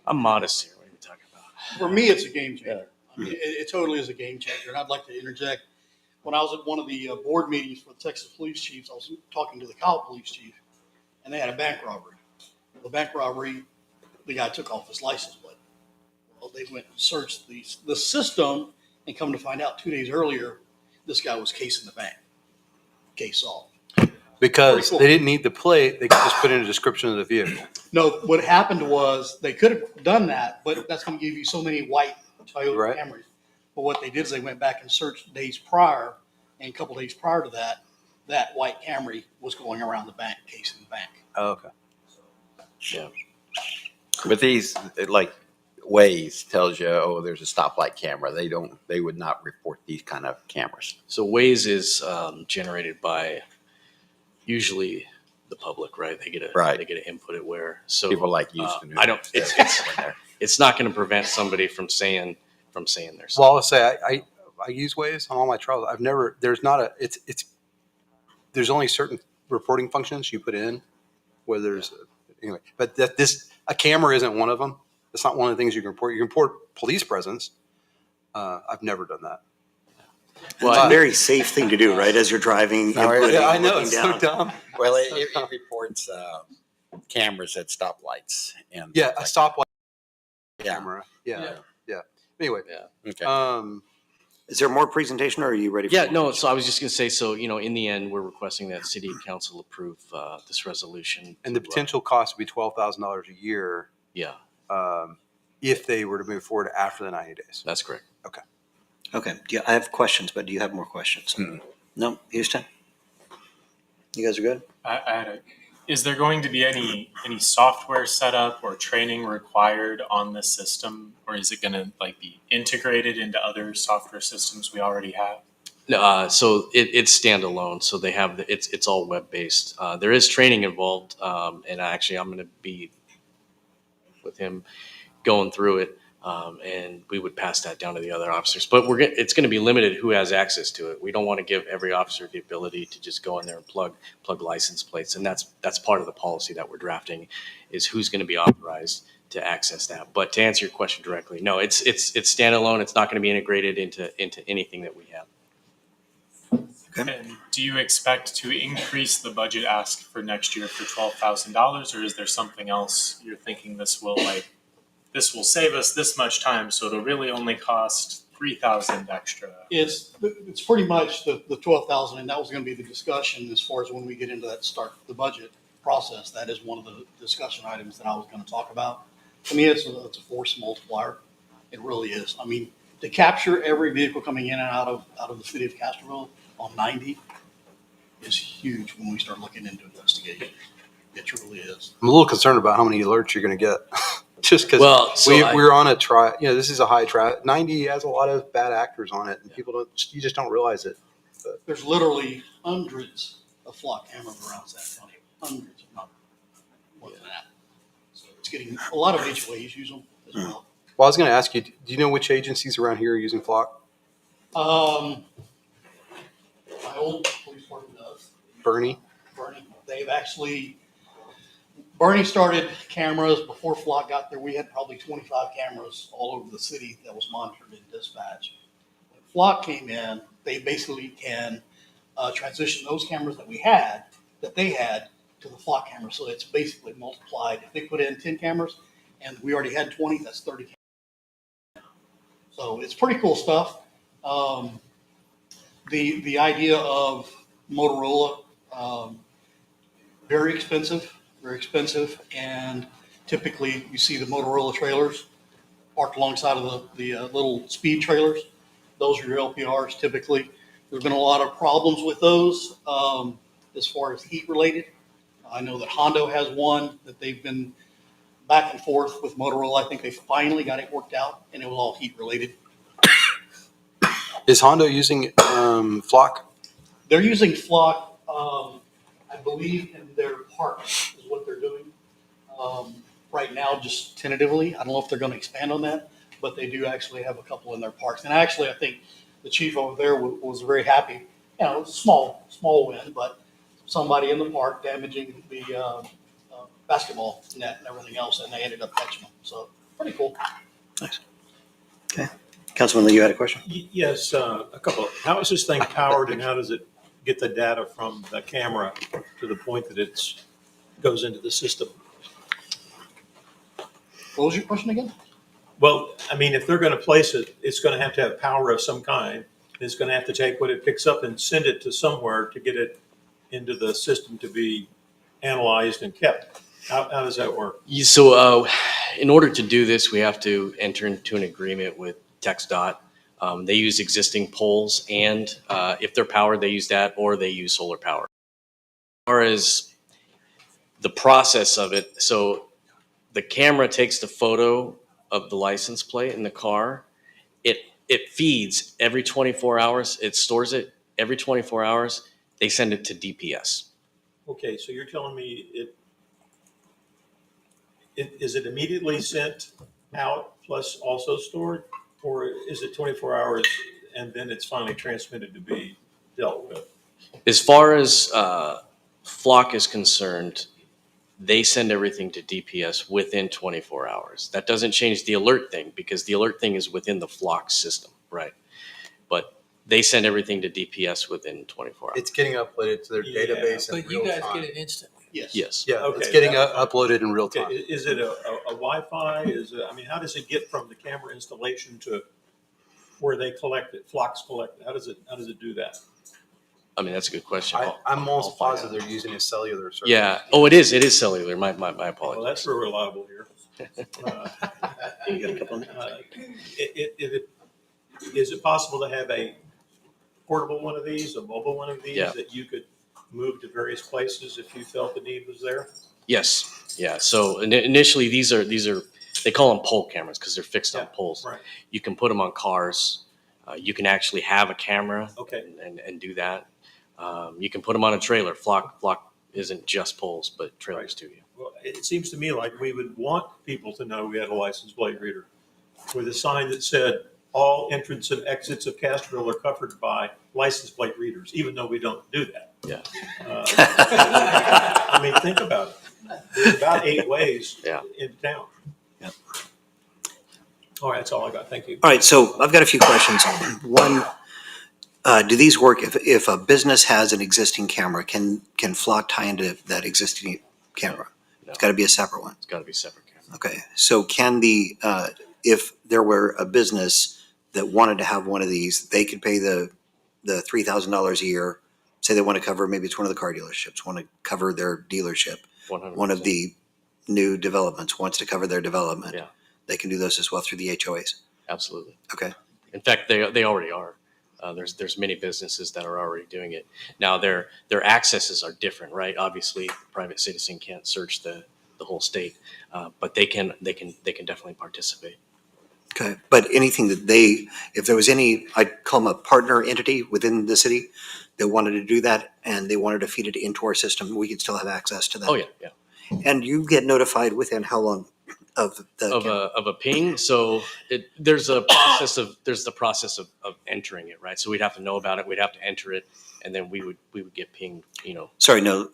I'm modest here. What are you talking about? For me, it's a game changer. I mean, it totally is a game changer. And I'd like to interject. When I was at one of the board meetings for the Texas police chiefs, I was talking to the Kyle police chief, and they had a bank robbery. The bank robbery, the guy took off his license plate. Well, they went and searched the system, and come to find out 2 days earlier, this guy was casing the bank. Case solved. Because cool. they didn't need the plate, they could just put in a description of the vehicle. No, what happened was they could have done that, but that's going to give you so many white Toyota Right. Camrys. But what they did is they went back and searched days prior, and a couple days prior to that, that white Camry was going around the bank, casing the bank. Oh, okay. Yeah. But these, like Waze tells you, oh, there's a stoplight camera. They would not report these kind of cameras. So Waze is generated by usually the public, right? They get to input it where. So People like Houston. I don't. It's not going to prevent somebody from saying their. Well, I'll say I use Waze on all my travels. There's only certain reporting functions you put in where there's anyway, but a camera isn't one of them. It's not one of the things you can report. You can report police presence. I've never done that. Well, it's a very safe thing to do, right? As you're driving, inputting, I know, looking it's down. so dumb. Well, it reports cameras at stoplights and Yeah, a stoplight Yeah. camera. Yeah. Anyway, Okay. Is there more presentation, or are you ready for Yeah, more? no. So I was just going to say. So in the end, we're requesting that City Council approve this resolution. and the potential cost would be $12,000 a year Yeah, if they were to move forward after the 90 days. that's correct. Okay. I have questions, but do you have more questions? No, Houston? You guys are good? Is there going to be any software setup or training required on this system, or is it going to be integrated into other software systems we already have? No, so it's standalone. So they have it's all web based. There is training involved, and actually I'm going to be with him going through it, and we would pass that down to the other officers. But it's going to be limited who has access to it. We don't want to give every officer the ability to just go in there and plug license plates, and that's part of the policy that we're drafting, is who's going to be authorized to access that. But to answer your question directly, no, it's standalone. It's not going to be integrated into anything that we have. And do you expect to increase the budget ask for next year for $12,000, or is there something else you're thinking this will save us this much time, so it'll really only cost $3,000 extra? It's pretty much the 12,000, and that was going to be the discussion as far as when we get into that start the budget process. That is one of the discussion items that I was going to talk about. I mean, it's a force multiplier. It really is. I mean, to capture every vehicle coming in and out of the city of Castroville on 90 is huge when we start looking into investigation. It truly is. I'm a little concerned about how many alerts you're going to get. Just because we're on a this is a high try. 90 has a lot of bad actors on it, and you just don't realize it. But There's literally hundreds of flock cameras around San Antonio. Hundreds, if not more than that. So it's getting, a lot of HOAs use them as well. Well, I was going to ask you, do you know which agencies around here are using Flock? My old police department does. Bernie? Bernie, Bernie started cameras before Flock got there. We had probably 25 cameras all over the city that was monitored in dispatch. When Flock came in, they basically can transition those cameras that they had to the Flock camera. So it's basically multiplied. If they put in 10 cameras and we already had 20, that's 30 cameras. So it's pretty cool stuff. The idea of Motorola, very expensive, and typically you see the Motorola trailers parked alongside of the little speed trailers. Those are your LPRs typically. There's been a lot of problems with those as far as heat related. I know that Hondo has one that they've been back and forth with Motorola. I think they finally got it worked out, and it was all heat related. Is Hondo using Flock? They're using Flock, I believe, in their parks is what they're doing right now, just tentatively. I don't know if they're going to expand on that, but they do actually have a couple in their parks. And actually, I think the chief over there was very happy. You know, it was a small win, but somebody in the park damaging the basketball net and everything else, and they ended up catching them. So pretty cool. Nice. Okay. Councilman Lee, you had a question? Yes, a couple. How is this thing powered, and how does it get the data from the camera to the point that it goes into the system? What was your question again? Well, I mean, if they're going to place it, it's going to have power of some kind. It's going to have to take what it picks up and send it to somewhere to get it into the system to be analyzed and kept. How does that work? So in order to do this, we have to enter into an agreement with TxDOT. They use existing poles, and if they're powered, they use that, or they use solar power. As far as the process of it, so the camera takes the photo of the license plate in the car. It feeds every 24 hours. It stores it every 24 hours. They send it to DPS. Okay, so you're telling me is it immediately sent out plus also stored, or is it 24 hours and then it's finally transmitted to be dealt with? As far as Flock is concerned, they send everything to DPS within 24 hours. That doesn't change the alert thing, because the alert thing is within the Flock system, right? But they send everything to DPS within 24 hours. It's getting uploaded to their database in But real you guys time. get it instantly. Yes. Yes. Yeah, Okay, it's getting that- uploaded in real time. Okay, is it a Wi-Fi? I mean, how does it get from the camera installation to where they collect it, Flock's collect it? How does it do that? I mean, that's a good question. I'm I'll almost find positive out. they're using a cellular service. Yeah. Oh, it is cellular. My apologies. Well, that's real reliable here. You got a couple? Is it possible to have a portable one of these, a mobile one of these, Yeah. that you could move to various places if you felt the need was there? Yes. Yeah. So initially, these are they call them pole cameras because they're fixed on poles. Right. You can put them on cars. You can actually have a camera. Okay. And do that. You can put them on a trailer. Flock isn't just poles, but trailers too. Yeah. Well, it seems to me like we would want people to know we had a license plate reader with a sign that said all entrance and exits of Castroville are covered by license plate readers, even though we don't do that. Yeah. I mean, think about it. There's about 8 ways Yeah. in town. All right, that's all I got. Thank you. All right, so I've got a few questions. One, do these work if a business has an existing camera? Can Flock tie into that existing camera? No, It's got to be a separate one. it's got to be separate camera. Okay, so can if there were a business that wanted to have one of these, they could pay the $3,000 a year. Say they want to cover, maybe it's one of the car dealerships, want to cover their dealership. 100%. One of the new developments wants to cover their development. Yeah. They can do those as well through the HOAs. Absolutely. Okay. In fact, they already are. There's many businesses that are already doing it. Now their accesses are different, right? Obviously, a private citizen can't search the whole state, but they can definitely participate. Okay, but anything that if there was any, I'd call them a partner entity within the city that wanted to do that and they wanted to feed it into our system, we could still have access to that. Oh yeah, yeah. And you get notified within how long of the Of a ping. So there's the process of entering it, right? So we'd have to know about it. We'd have to enter it, and then we would get pinged. Sorry, no.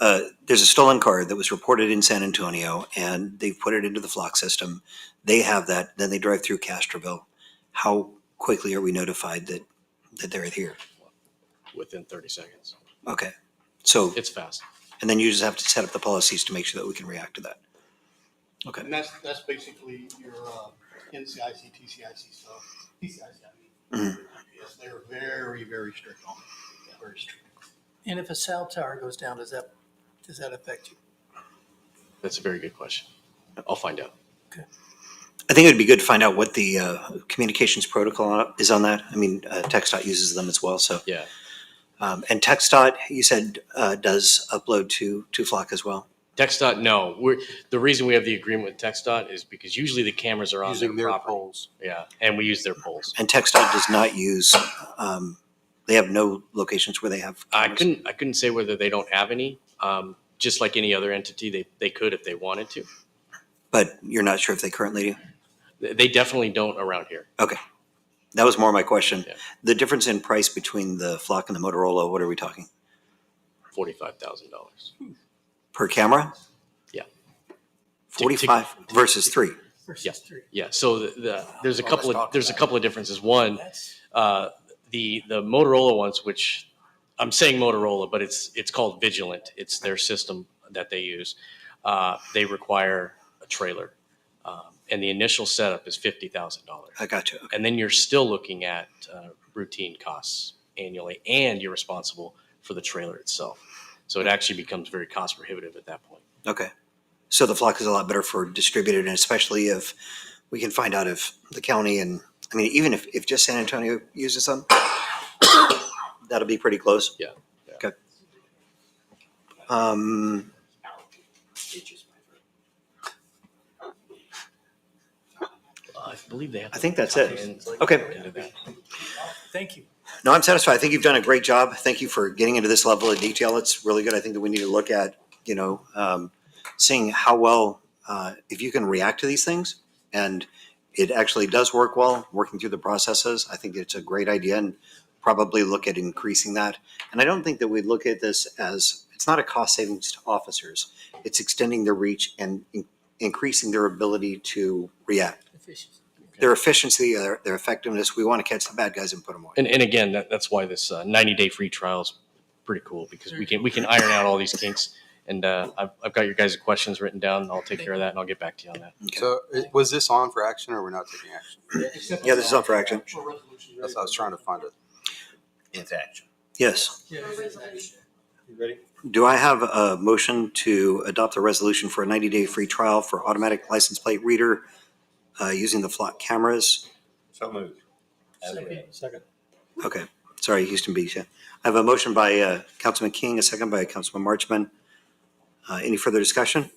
There's a stolen car that was reported in San Antonio, and they've put it into the Flock system. They have that. Then they drive through Castroville. How quickly are we notified that they're here? Within 30 seconds. Okay, so It's fast. and then you just have to set up the policies to make sure that we can react to that. Okay. And that's basically your NCIC, TCIC stuff. TCIC, Mhm. Yes, they're very, very strict on it. Very strict. And if a cell tower goes down, does that affect you? That's a very good question. I'll find out. I think it would be good to find out what the communications protocol is on that. I mean, TxDOT uses them as well, so. Yeah. And TxDOT, you said, does upload to Flock as well? TxDOT, no. The reason we have the agreement with TxDOT is because usually the cameras are on Using their property. poles. Yeah, and we use their poles. And TxDOT does not use, they have no locations where they have cameras? I couldn't say whether they don't have any. Just like any other entity, they could if they wanted to. But you're not sure if they currently do? They definitely don't around here. Okay. That was more my question. Yeah. The difference in price between the Flock and the Motorola, what are we talking? $45,000. Per camera? Yeah. 45 versus 3. Versus Yeah. 3. Yeah. So there's a couple of differences. One, That's the Motorola ones, which I'm saying Motorola, but it's called Vigilant. It's their system that they use. They require a trailer, and the initial setup is $50,000. I got you. Okay. And then you're still looking at routine costs annually, and you're responsible for the trailer itself. So it actually becomes very cost prohibitive at that point. Okay. So the Flock is a lot better for distributed, and especially if we can find out if the county and, I mean, even if just San Antonio uses them, that'll be pretty close. Yeah. Okay. I believe they have. I think that's it. Okay. Into that. thank you. No, I'm satisfied. I think you've done a great job. Thank you for getting into this level of detail. It's really good. I think that we need to look at, seeing how well, if you can react to these things and it actually does work well, working through the processes. I think it's a great idea and probably look at increasing that. And I don't think that we look at this as, it's not a cost savings to officers. It's extending their reach and increasing their ability to react. Efficiency. Their efficiency, their effectiveness. We want to catch the bad guys and put them away. And again, that's why this 90-day free trial is pretty cool, because we can iron out all these kinks. And I've got your guys' questions written down. I'll take care of that, and I'll get back to you on that. Okay. So was this on for action or we're not taking action? Yeah, this is up for action. That's what I was trying to find it. It's action. Yes. You ready? Do I have a motion to adopt a resolution for a 90-day free trial for automatic license plate reader using the Flock cameras? So moved. Second. Okay. Sorry, Houston Beach. Yeah. I have a motion by Councilman King, a second by Councilman Marchman. Any further discussion?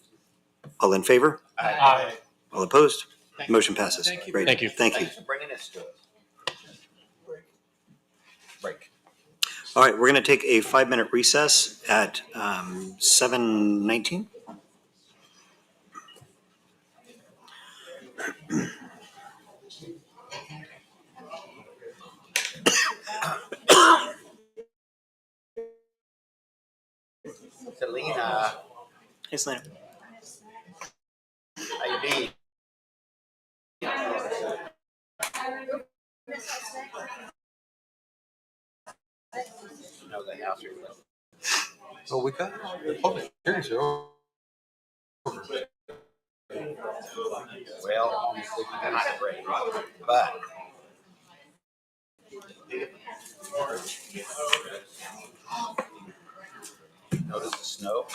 All in favor? Aye. All opposed? Motion passes. Thank you. Great. Thank you. Thank you. Thanks for bringing this to us. Break. All right, we're going to take a 5-minute recess at 7:19. Selena, Hey, Selena. how you be? Well, we got, the public hearings are over. Well, not great, but notice the snow?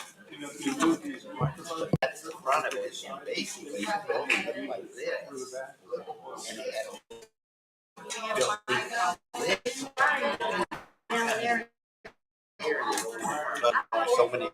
That's the front of it, and basically the building looked like this. And it had so many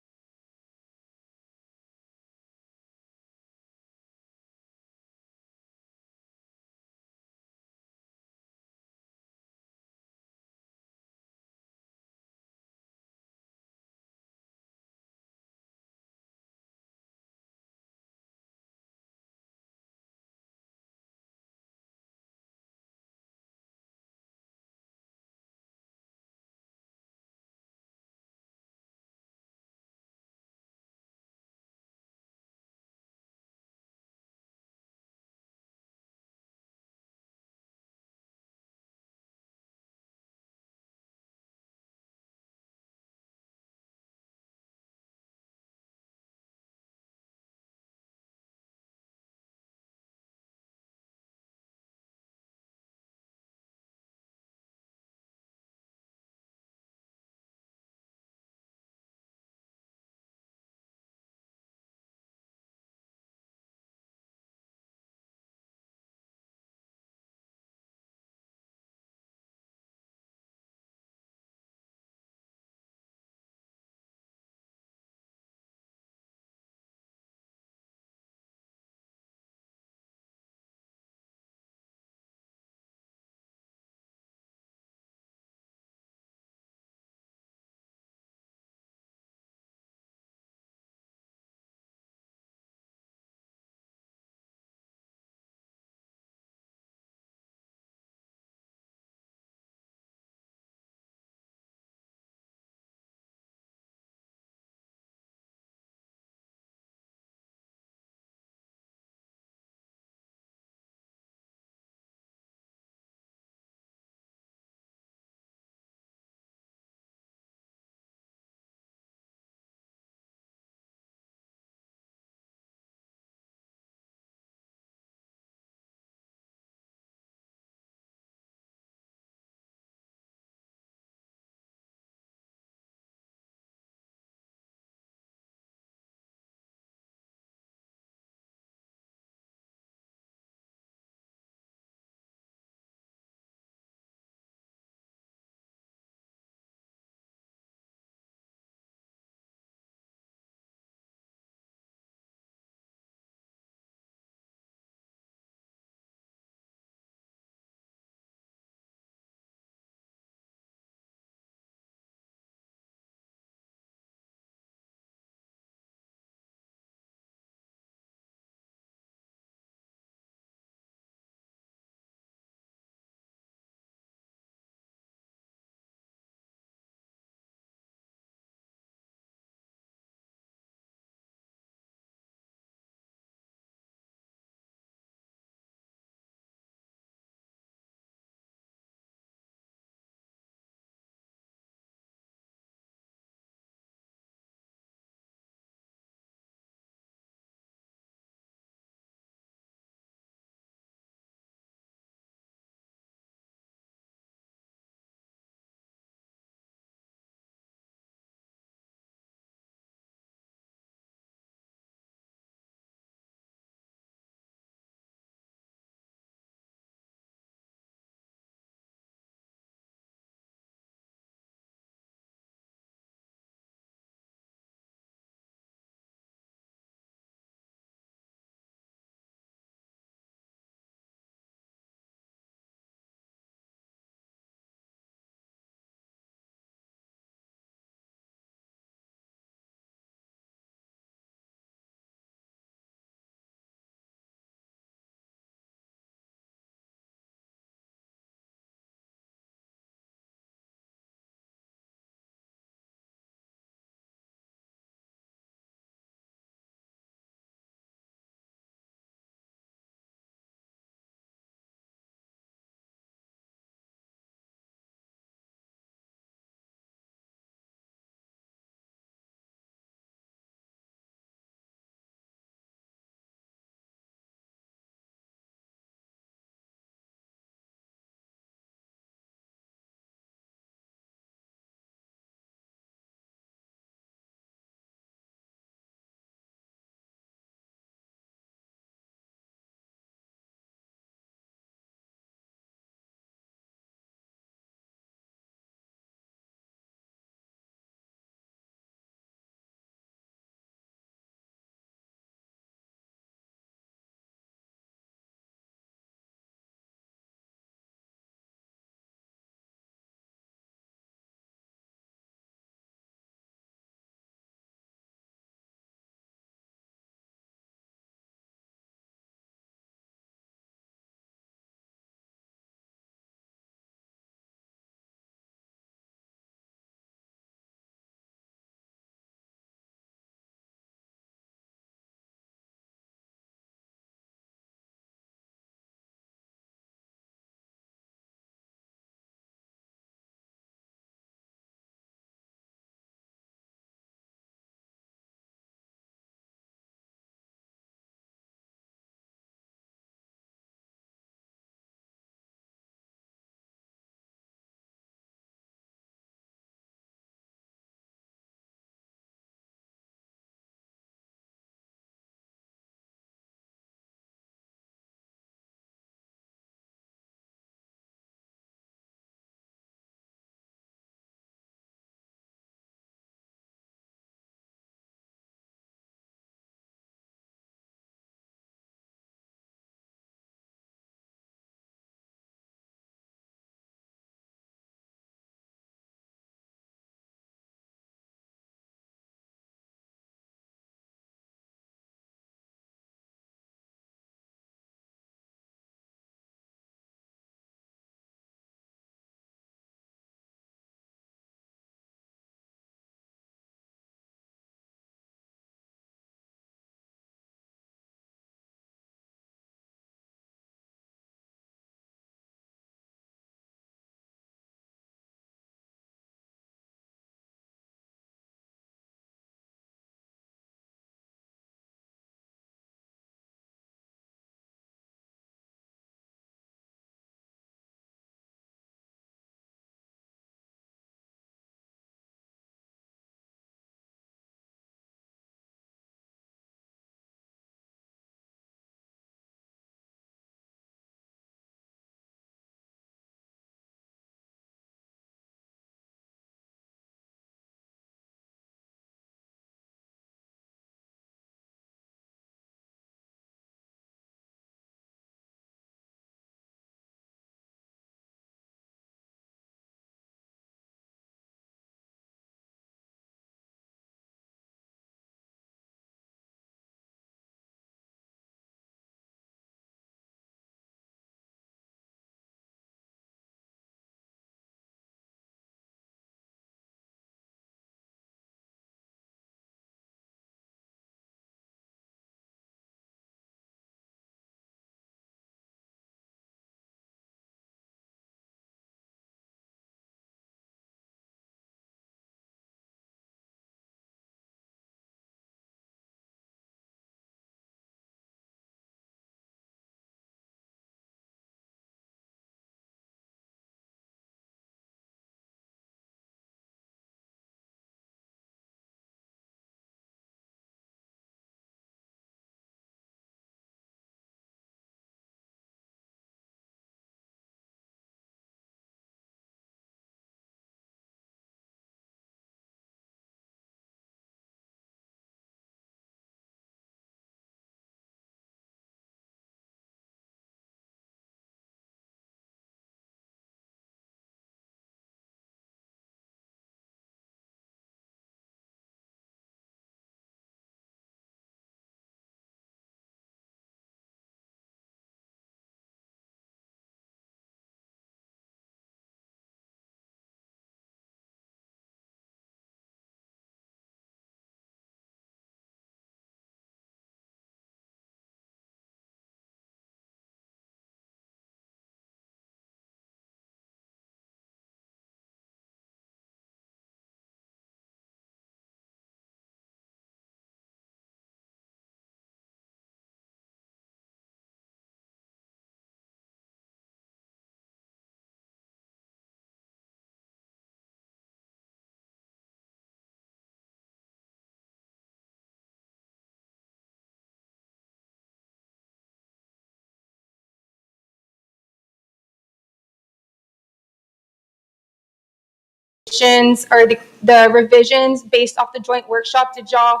additions or the revisions based off the joint workshop. Did y'all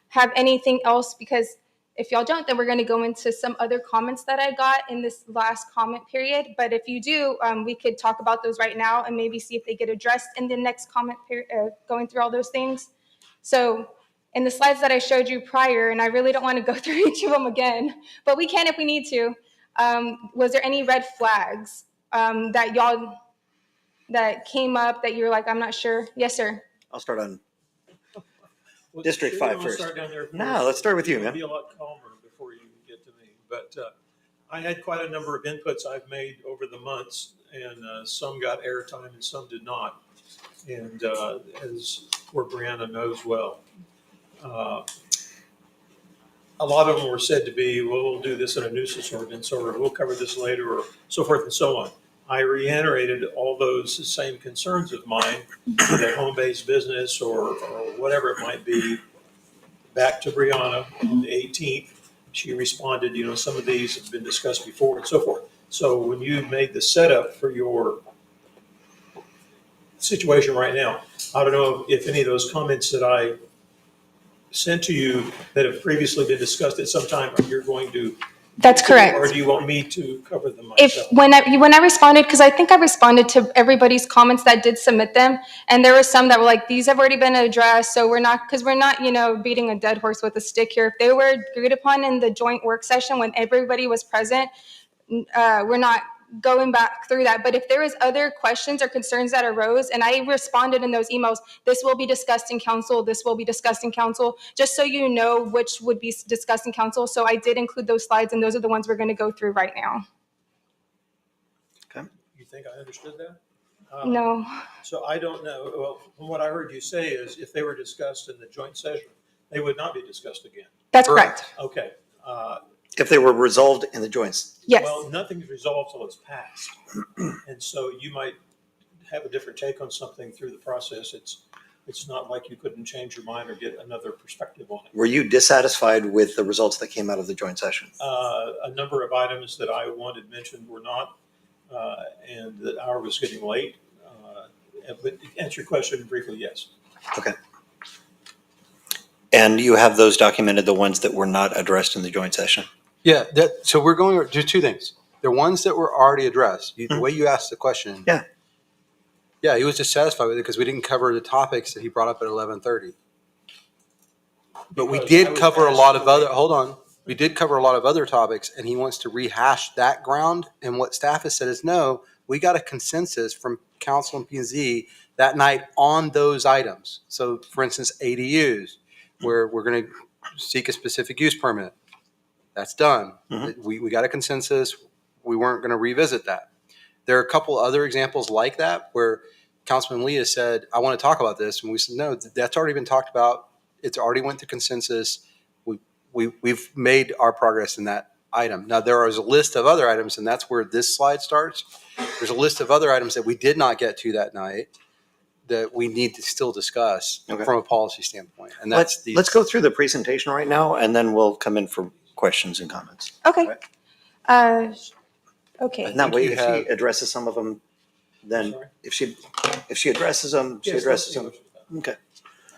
have anything else? Because if y'all don't, then we're going to go into some other comments that I got in this last comment period. But if you do, we could talk about those right now and maybe see if they get addressed in the next comment period, going through all those things. So in the slides that I showed you prior, and I really don't want to go through each of them again, but we can if we need to. Was there any red flags that y'all that came up that you're like, I'm not sure? Yes, sir. I'll start on, Well, District sure, 5 you wanna first. start down there No, first? let's start with you, It'll man. be a lot calmer before you get to me. But I had quite a number of inputs I've made over the months, and some got airtime and some did not. And as poor Brianna knows well, a lot of them were said to be, well, we'll do this in a nuisance ordinance, or we'll cover this later, or so forth and so on. I reiterated all those same concerns of mine, be that home-based business or whatever it might be, back to Brianna on the 18th. She responded, some of these have been discussed before and so forth. So when you made the setup for your situation right now, I don't know if any of those comments that I sent to you that have previously been discussed at some time, you're going to. That's correct. Or do you want me to cover them If myself? when I responded, because I think I responded to everybody's comments that did submit them, and there were some that were like, these have already been addressed, so we're not beating a dead horse with a stick here. If they were agreed upon in the joint work session when everybody was present, we're not going back through that. But if there is other questions or concerns that arose, and I responded in those emails, this will be discussed in council, this will be discussed in council, just so you know which would be discussed in council. So I did include those slides, and those are the ones we're going to go through right now. You think I understood that? No. So I don't know. Well, from what I heard you say is if they were discussed in the joint session, they would not be discussed again. That's correct. Okay. If they were resolved in the joints. Yes. Well, nothing's resolved till it's passed. And so you might have a different take on something through the process. It's not like you couldn't change your mind or get another perspective on it. Were you dissatisfied with the results that came out of the joint session? A number of items that I wanted mentioned were not, and the hour was getting late. But to answer your question briefly, yes. Okay. And you have those documented, the ones that were not addressed in the joint session? Yeah, so we're going to do two things. The ones that were already addressed, the way you asked the question. Yeah. Yeah, he was dissatisfied with it because we didn't cover the topics that he brought up at 11:30. But we Because I did was cover a asked lot to of other, wait. hold on. We did cover a lot of other topics, and he wants to rehash that ground. And what staff has said is, no, we got a consensus from council and P&Z that night on those items. So for instance, ADUs, where we're going to seek a specific use permit. That's done. We got a consensus. We weren't going to revisit that. There are a couple other examples like that where Councilman Lee has said, I want to talk about this. And we said, no, that's already been talked about. It's already went to consensus. We've made our progress in that item. Now, there is a list of other items, and that's where this slide starts. There's a list of other items that we did not get to that night that we need to still discuss from a policy standpoint. And that's Let's go through the presentation right now, and then we'll come in for questions and comments. Okay. Okay. And that way, you if have- she addresses some of them, then Sorry? if she addresses them, she Yes, addresses them. let's see. Okay.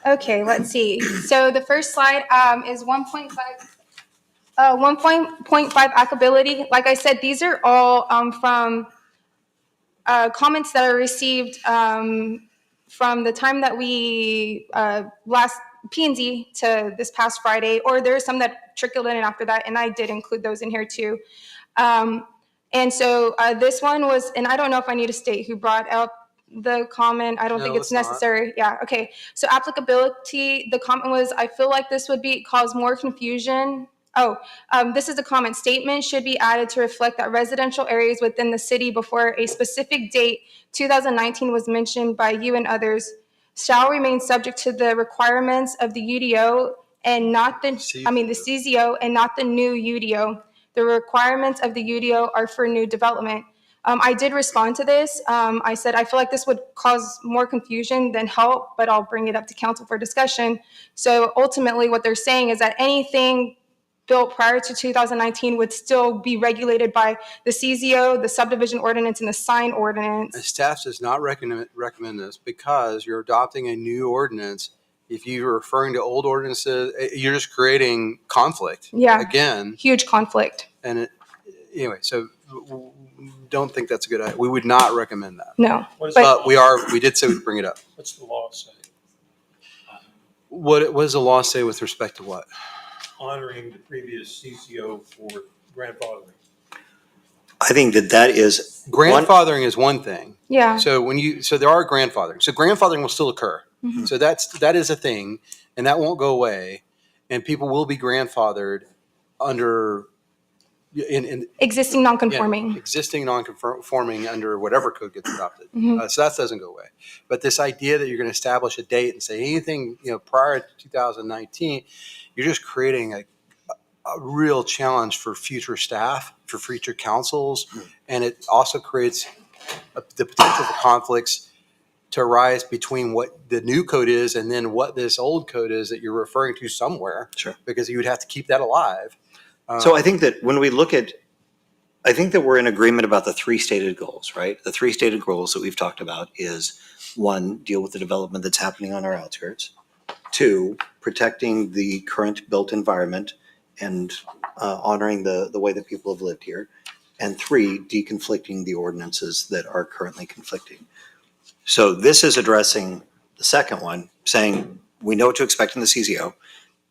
Okay, let's see. So the first slide is 1.5. 1.5 applicability. Like I said, these are all from comments that I received from the time that we last P&Z to this past Friday, or there's some that trickled in after that, and I did include those in here too. And so this one was, and I don't know if I need to state who brought up the comment. I don't think it's necessary. Yeah, okay. So applicability, the comment was, I feel like this would cause more confusion. This is a comment. Statement should be added to reflect that residential areas within the city before a specific date, 2019 was mentioned by you and others, shall remain subject to the requirements of the UDO and not the CZO and not the new UDO. The requirements of the UDO are for new development. I did respond to this. I said, I feel like this would cause more confusion than help, but I'll bring it up to council for discussion. So ultimately what they're saying is that anything built prior to 2019 would still be regulated by the CZO, the subdivision ordinance, and the sign And ordinance. staff does not recommend this because you're adopting a new ordinance. If you're referring to old ordinances, you're just creating conflict. Yeah. Again, Huge conflict. and anyway, so don't think that's a good idea. We would not recommend that. No. What is But- We did say we'd bring it up. What's the law say? What does the law say with respect to what? Honoring the previous CCO for grandfathering. I think that is one, Grandfathering is one thing. Yeah. So there are grandfathering. So grandfathering will still occur. Mhm. So that is a thing, and that won't go away. And people will be grandfathered under in Existing non-conforming. existing non-conforming under whatever code gets adopted. Mhm. So that doesn't go away. But this idea that you're going to establish a date and say anything prior to 2019, you're just creating a real challenge for future staff, for future councils, and it also creates the potential for conflicts to arise between what the new code is and then what this old code is that you're referring to somewhere. Sure. Because you would have to keep that alive. so I think that when we look at, I think that we're in agreement about the three stated goals, right? The three stated goals that we've talked about is, one, deal with the development that's happening on our outskirts. Two, protecting the current built environment and honoring the way that people have lived here. And three, deconflicting the ordinances that are currently conflicting. So this is addressing the second one, saying we know what to expect in the CZO,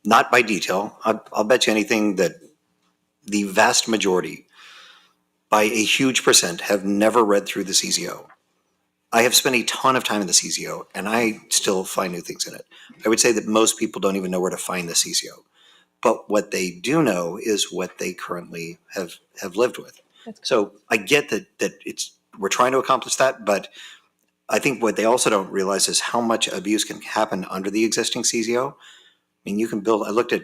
not by detail. I'll bet you anything that the vast majority, by a huge percent, have never read through the CZO. I have spent a ton of time in the CZO, and I still find new things in it. I would say that most people don't even know where to find the CZO. But what they do know is what they currently have lived with. So I get that we're trying to accomplish that, but I think what they also don't realize is how much abuse can happen under the existing CZO. I mean, you can build, I looked at,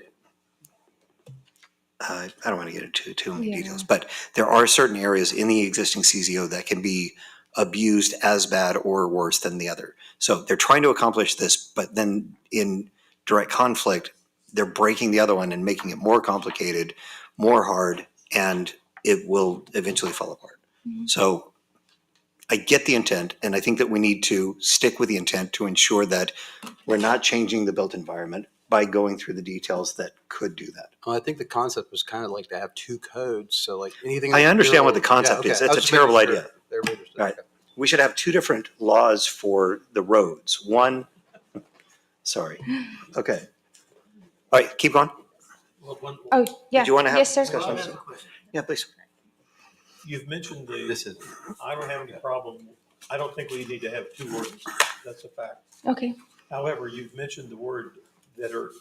I don't want to get into too many details, but there are certain areas in the existing CZO that can be abused as bad or worse than the other. So they're trying to accomplish this, but then in direct conflict, they're breaking the other one and making it more complicated, more hard, and it will eventually fall apart. So I get the intent, and I think that we need to stick with the intent to ensure that we're not changing the built environment by going through the details that could do that. Well, I think the concept was kind of like to have two codes. So like anything. I understand what the Yeah, concept okay. is. I It's a was just making terrible sure idea. everybody understood. Right. Okay. We should have two different laws for the roads. One, sorry. Okay. All right, keep going. Well, Oh, yeah. Did you want to have Yes, sir. discussion on this? Yeah, please. you've mentioned This is. I don't have any problem. I don't think we need to have two ordinances. That's a fact. Okay. However, you've mentioned the word that are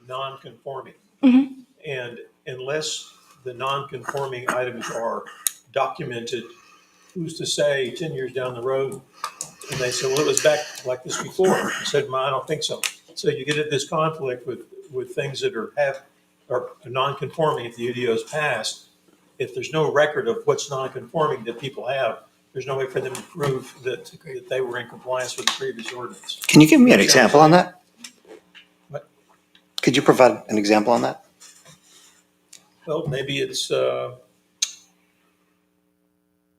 non-conforming. Mhm. And unless the non-conforming items are documented, who's to say 10 years down the road, and they say, well, it was back like this before. I said, I don't think so. So you get at this conflict with things that are non-conforming if the UDO is passed. If there's no record of what's non-conforming that people have, there's no way for them to prove that they were in compliance with the previous ordinance. Can you give me an example on that? What? Could you provide an example on that? Well, maybe it's going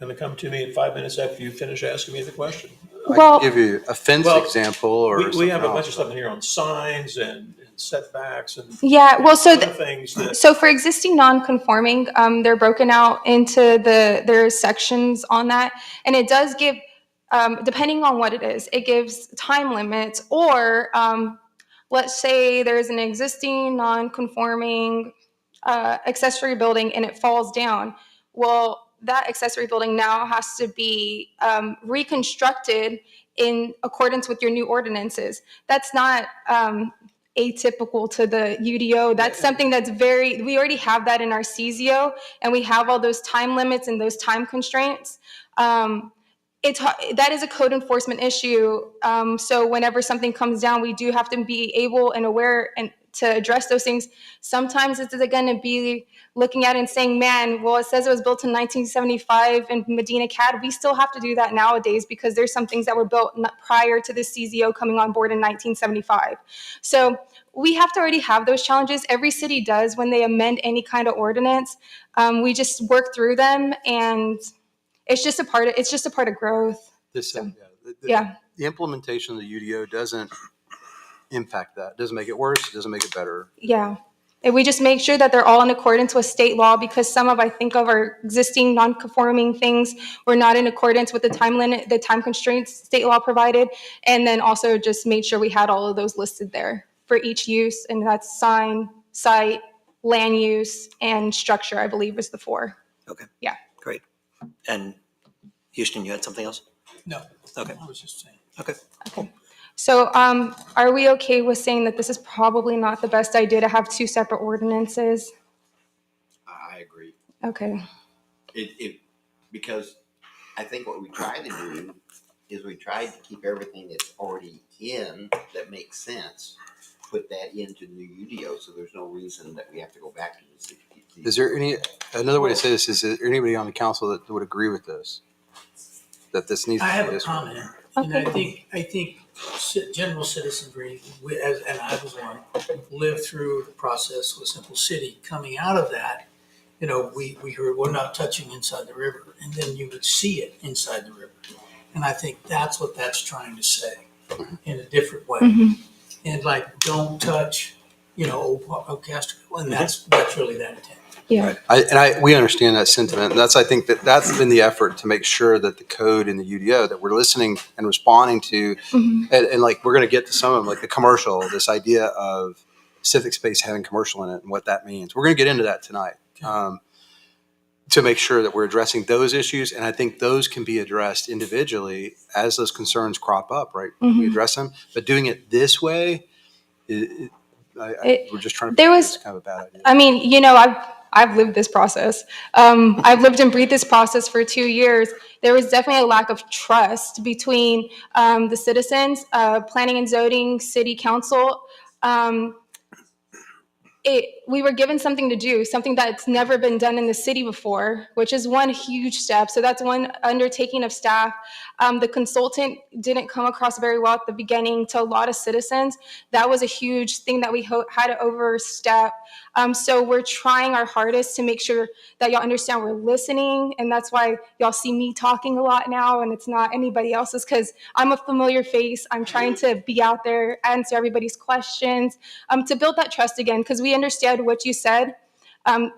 to come to me in 5 minutes after you finish asking me the question. I Well, can give you a fence Well, example or We something have a bunch else. of stuff in here on signs and setbacks and yeah. Well, so other things that, so for existing non-conforming, they're broken out into there's sections on that, and it does give, depending on what it is, it gives time limits, or let's say there's an existing non-conforming accessory building and it falls down. Well, that accessory building now has to be reconstructed in accordance with your new ordinances. That's not atypical to the UDO. That's something that's we already have that in our CZO, and we have all those time limits and those time constraints. That is a code enforcement issue. So whenever something comes down, we do have to be able and aware and to address those things. Sometimes it's going to be looking at it and saying, man, well, it says it was built in 1975 in Medina CAD. We still have to do that nowadays because there's some things that were built prior to the CZO coming on board in 1975. So we have to already have those challenges. Every city does when they amend any kind of ordinance. We just work through them, and it's just a part of growth. This, So, the- yeah. The implementation of the UDO doesn't impact that. It doesn't make it worse. It doesn't make it better. Yeah. And we just make sure that they're all in accordance with state law, because some of, I think, of our existing non-conforming things were not in accordance with the time limit, the time constraints state law provided. And then also just made sure we had all of those listed there for each use. And that's sign, site, land use, and structure, I believe, is the 4. Okay. Yeah. Great. And Houston, you had something else? No. Okay. I was just saying. Okay. Okay. So are we okay with saying that this is probably not the best idea to have 2 separate ordinances? I agree. Okay. Because I think what we try to do is we tried to keep everything that's already in that makes sense, put that into the UDO, so there's no reason that we have to go back to the city. Is there another way to say this, is there anybody on the council that would agree with this? That this needs to I be have a this way? comment, and I think general citizenry, and I was one, lived through the process with Simple City. Coming out of that, we heard we're not touching inside the river, and then you would see it inside the river. And I think that's what that's trying to say in a different way. Mm-hmm. And like, don't touch, old Castroville, and that's really that intent. Yeah. We understand that sentiment. And I think that's been the effort to make sure that the code in the UDO that we're listening and responding to, Mm-hmm. and like, we're going to get to some of them, like the commercial, this idea of civic space having commercial in it and what that means. We're going to get into that tonight. To make sure that we're addressing those issues. And I think those can be addressed individually as those concerns crop up, right? Mm-hmm. We address them, but doing it this way, we're just trying to, There was- it's kind of a bad idea. I mean, I've lived this process. I've lived and breathed this process for 2 years. There was definitely a lack of trust between the citizens, planning and zoning, city council. We were given something to do, something that's never been done in the city before, which is one huge step. So that's one undertaking of staff. The consultant didn't come across very well at the beginning to a lot of citizens. That was a huge thing that we had to overstep. So we're trying our hardest to make sure that y'all understand we're listening. And that's why y'all see me talking a lot now, and it's not anybody else's, because I'm a familiar face. I'm trying to be out there, answer everybody's questions, to build that trust again, because we understand what you said. And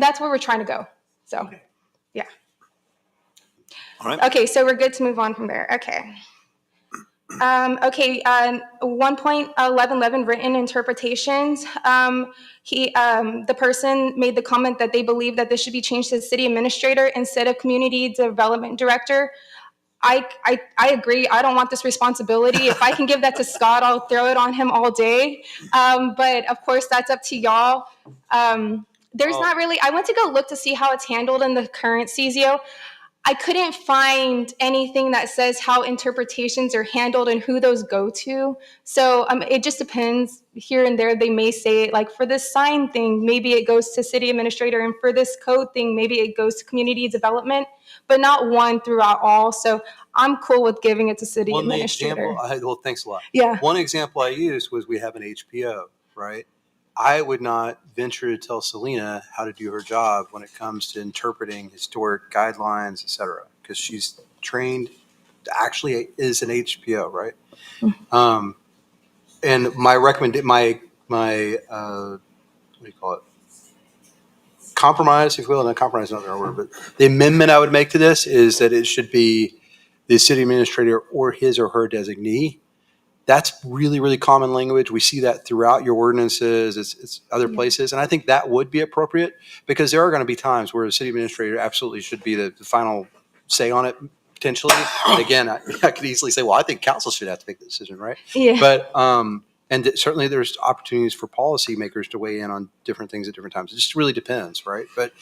that's where we're trying to go. So, yeah. All right. Okay, so we're good to move on from there. Okay. 1.1111 written interpretations. The person made the comment that they believe that this should be changed to the city administrator instead of community development director. I agree. I don't want this responsibility. If I can give that to Scott, I'll throw it on him all day. But of course, that's up to y'all. There's not really, I went to go look to see how it's handled in the current CZO. I couldn't find anything that says how interpretations are handled and who those go to. So it just depends. Here and there, they may say, like, for this sign thing, maybe it goes to city administrator, and for this code thing, maybe it goes to community development, but not one throughout all. So I'm cool with giving it to city administrator. Well, thanks a lot. Yeah. One example I used was we have an HPO, right? I would not venture to tell Selena how to do her job when it comes to interpreting historic guidelines, et cetera, because she's trained, actually is an HPO, right? And my what do you call it? Compromise, if you will, not compromise, not the right word, but the amendment I would make to this is that it should be the city administrator or his or her designee. That's really, really common language. We see that throughout your ordinances. It's other places. And I think that would be appropriate, because there are going to be times where the city administrator absolutely should be the final say on it, potentially. And again, I could easily say, well, I think council should have to make the decision, right? Yeah. But, certainly there's opportunities for policymakers to weigh in on different things at different times. It just really depends, right? But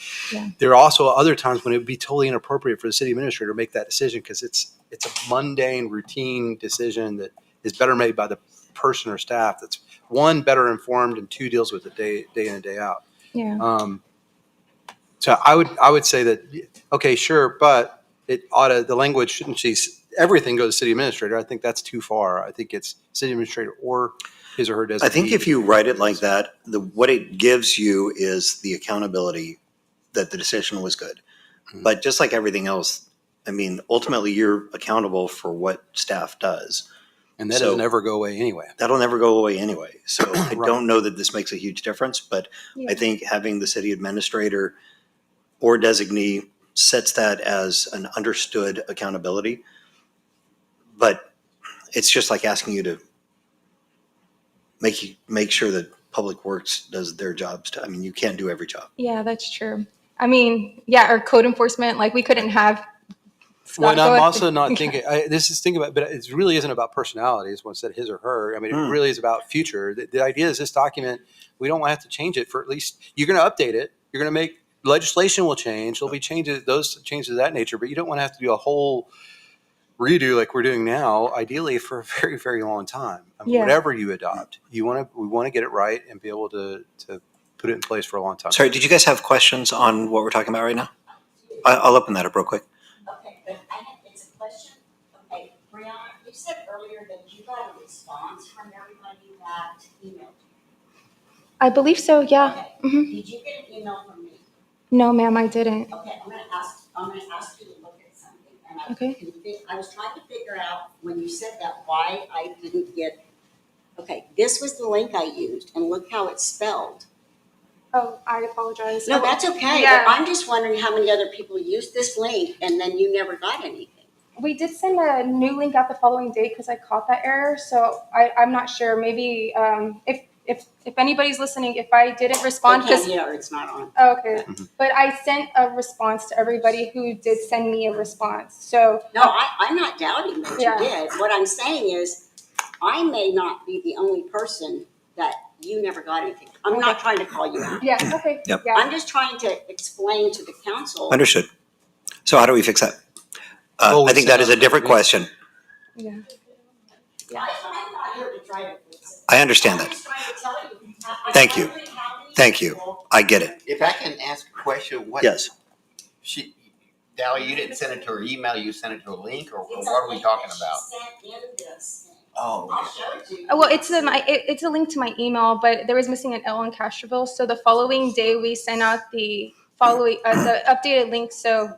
there are also other times when it would be totally inappropriate for the city administrator to make that decision, because it's a mundane, routine decision that is better made by the person or staff that's, one, better informed, and two, deals with it day in and day out. Yeah. So I would say that, okay, sure, but the language shouldn't everything goes to city administrator. I think that's too far. I think it's city administrator or his or her designee. I think if you write it like that, what it gives you is the accountability that the decision was good. Mhm. But just like everything else, I mean, ultimately you're accountable for what staff does. And that So- doesn't ever go away anyway. That'll never go away anyway. So I Right. don't know that this makes a huge difference, but Yeah. I think having the city administrator or designee sets that as an understood accountability. But it's just like asking you to make sure that Public Works does their jobs. I mean, you can't do every job. Yeah, that's true. I mean, yeah, or code enforcement, like we couldn't have. Well, and Scott I'm go- also not thinking, this is thinking about, but it really isn't about personality, as one said, his or her. I mean, it really is about future. The idea is this document, we don't have to change it for at least, you're going to update it. You're going to make, legislation will change. There'll be changes, those changes of that nature, but you don't want to have to do a whole redo like we're doing now, ideally for a very, very long time. I mean, Yeah. whatever you adopt, we want to get it right and be able to put it in place for a long time. Sorry, did you guys have questions on what we're talking about right now? I'll open that up real quick. Okay, but it's a question. Okay, Brianna, you said earlier that you got a response from everybody that emailed you. I believe so, yeah. Okay, Mhm. did you get an email from me? No, ma'am, I didn't. Okay, I'm gonna ask you to look at something. And Okay. I was trying to figure out, when you said that, why I didn't get, okay, this was the link I used, and look how it's spelled. Oh, I apologize. No, that's okay, Yeah. but I'm just wondering how many other people used this link, and then you never got anything. We did send a new link out the following day because I caught that error. So I'm not sure. Maybe if anybody's listening, if I didn't respond, They can't because hear, it's not on. okay, but I sent a response to everybody who did send me a response. So No, I'm not doubting that Yeah. you did. What I'm saying is, I may not be the only person that you never got anything. I'm not trying to call you out. yeah, okay, Yep. yeah. I'm just trying to explain to the council. Understood. So how do we fix that? Well, we I think sent that is out a different we- question. Yeah. I'm not here to try to fix it. I understand I'm that. just trying to tell you. I'm Thank you. wondering how many Thank you. people- I get it. If I can ask a question, what? Yes. Dally, you didn't send it to her email, you sent it to a link, or It's what a are we link talking that she about? sent in this thing. Oh, I'll show it to you. Well, it's a link to my email, but there was missing an L in Castroville. So the following day we sent out the the updated link. So,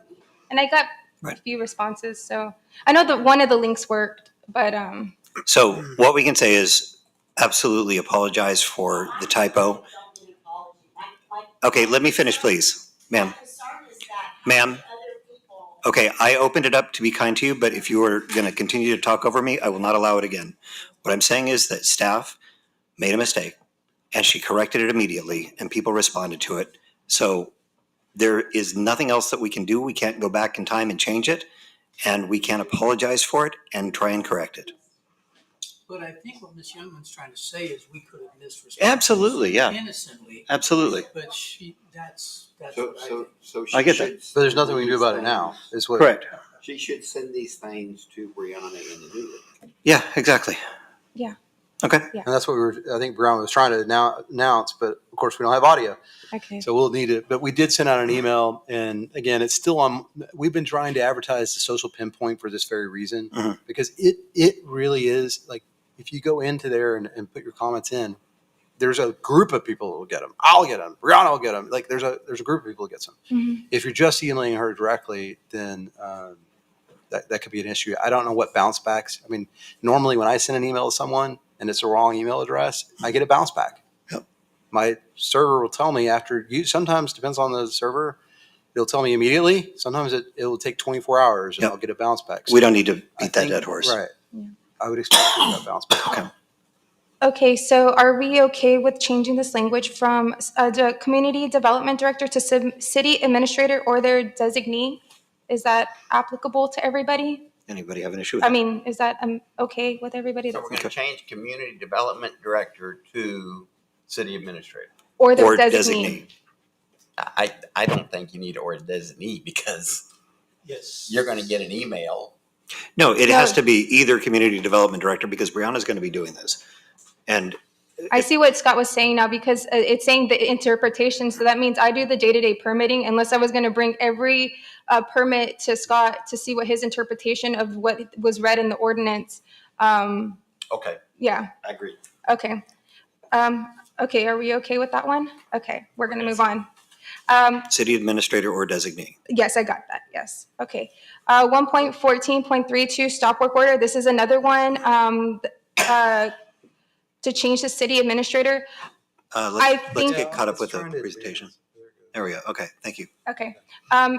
and I got Right. a few responses. So I know that one of the links worked, but So what we can say is absolutely apologize for the typo. Okay, let me finish, please. Ma'am. My concern is that Ma'am. other people. Okay, I opened it up to be kind to you, but if you are going to continue to talk over me, I will not allow it again. What I'm saying is that staff made a mistake and she corrected it immediately and people responded to it. So there is nothing else that we can do. We can't go back in time and change it, and we can't apologize for it and try and correct it. But I think what Ms. Youngman's trying to say is we could have misresponded. Absolutely, yeah. Innocently, Absolutely. but that's So, what I so, think. so she I get should that. But there's nothing we can do about it now, is what. Correct. She should send these things to Brianna in the new link. Yeah, exactly. Yeah. Okay. And that's what I think Brown was trying to announce, but of course we don't have audio. okay. So we'll need it, but we did send out an email, and again, it's still on. We've been trying to advertise the social pinpoint for this very reason, Mhm. because it really is like, if you go into there and put your comments in, there's a group of people that will get them. I'll get them. Brianna will get them. Like there's a group of people that gets them. Mhm. If you're just emailing her directly, then that could be an issue. I don't know what bounce backs. I mean, normally when I send an email to someone and it's a wrong email address, I get a bounce back. Yep. My server will tell me after you. Sometimes depends on the server. It'll tell me immediately. Sometimes it will take 24 hours and Yep. I'll get a bounce back. We don't need to I beat that think- dead horse. Right. Yeah. I would expect to get a bounce back. Okay. Okay, so are we okay with changing this language from the community development director to city administrator or their designee? Is that applicable to everybody? Anybody have an issue with I that? mean, is that okay with everybody? So we're gonna change community development director to city administrator. Or their Or designee? designee. I don't think you need or designee, because Yes. you're gonna get an email. No, it No. has to be either community development director because Brianna's going to be doing this. And I see what Scott was saying now, because it's saying the interpretation. So that means I do the day-to-day permitting, unless I was going to bring every permit to Scott to see what his interpretation of what was read in the ordinance. Okay, Yeah. I agree. Okay. Okay, are we okay with that one? Okay, we're gonna move on. City administrator or designee. Yes, I got that, yes. Okay. 1.14.32 stop work order. This is another one to change the city administrator. Let's think- get caught up with the Let's try and presentation. advance. There we go. Okay, thank you. Okay.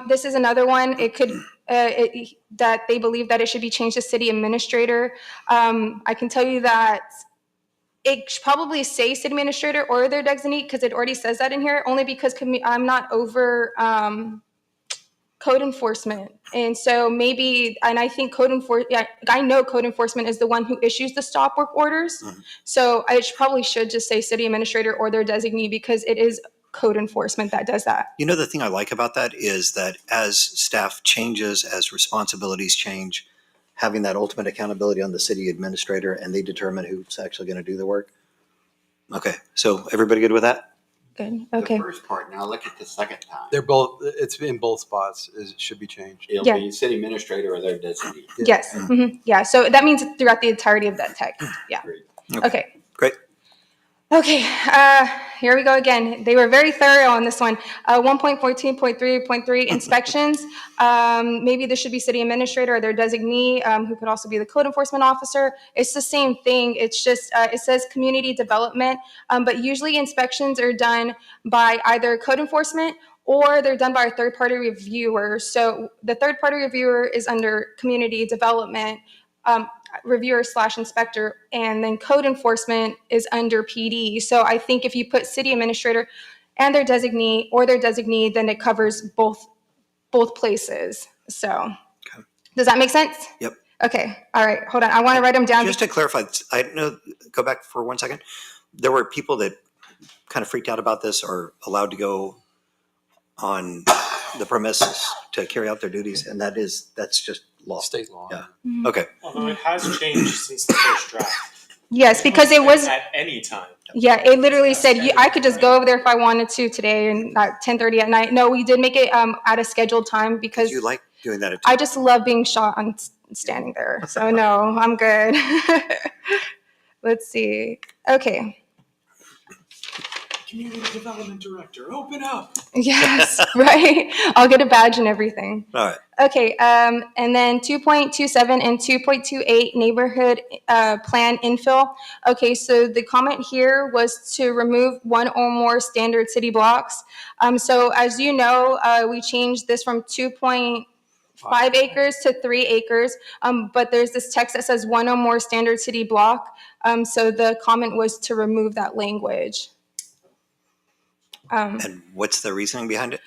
This is another one. It could, that they believe that it should be changed to city administrator. I can tell you that it should probably say city administrator or their designee because it already says that in here, only because I'm not over code enforcement. And so maybe, and I think I know code enforcement is the one who issues the stop work orders. So I probably should just say city administrator or their designee because it is code enforcement that does that. You know, the thing I like about that is that as staff changes, as responsibilities change, having that ultimate accountability on the city administrator and they determine who's actually going to do the work. Okay, so everybody good with that? Good, The okay. first part, now look at the second time. They're both, it's in both spots, it should be changed. It'll Yeah. be city administrator or their designee. Yes, yeah, so that means throughout the entirety of that text, yeah. Agreed. Okay. Great. Okay, here we go again. They were very thorough on this one. 1.14.3.3 inspections. Maybe this should be city administrator or their designee, who could also be the code enforcement officer. It's the same thing. It's just, it says community development, but usually inspections are done by either code enforcement or they're done by a third-party reviewer. So the third-party reviewer is under community development, reviewer / inspector, and then code enforcement is under PD. So I think if you put city administrator and their designee or their designee, then it covers both places. So does that make sense? Yep. Okay. All right. Hold on. I want to write them down. Just to clarify, I know, go back for 1 second. There were people that kind of freaked out about this or allowed to go on the premises to carry out their duties, and that's just law. State law. Yeah. Okay. Although it has changed since the first draft. Yes, because it was, At any time. yeah, it literally said I could just go over there if I wanted to today and at 10:30 at night. No, we did make it at a scheduled time because You like doing that? I just love being shot on standing there. So no, I'm good. Let's see. Okay. Community Development Director, open up. Yes, right. I'll get a badge and everything. All right. Okay, and then 2.27 and 2.28 neighborhood plan infill. Okay, so the comment here was to remove one or more standard city blocks. So as you know, we changed this from 2.5 acres to 3 acres, but there's this text that says one or more standard city block. So the comment was to remove that language. And what's the reasoning behind it?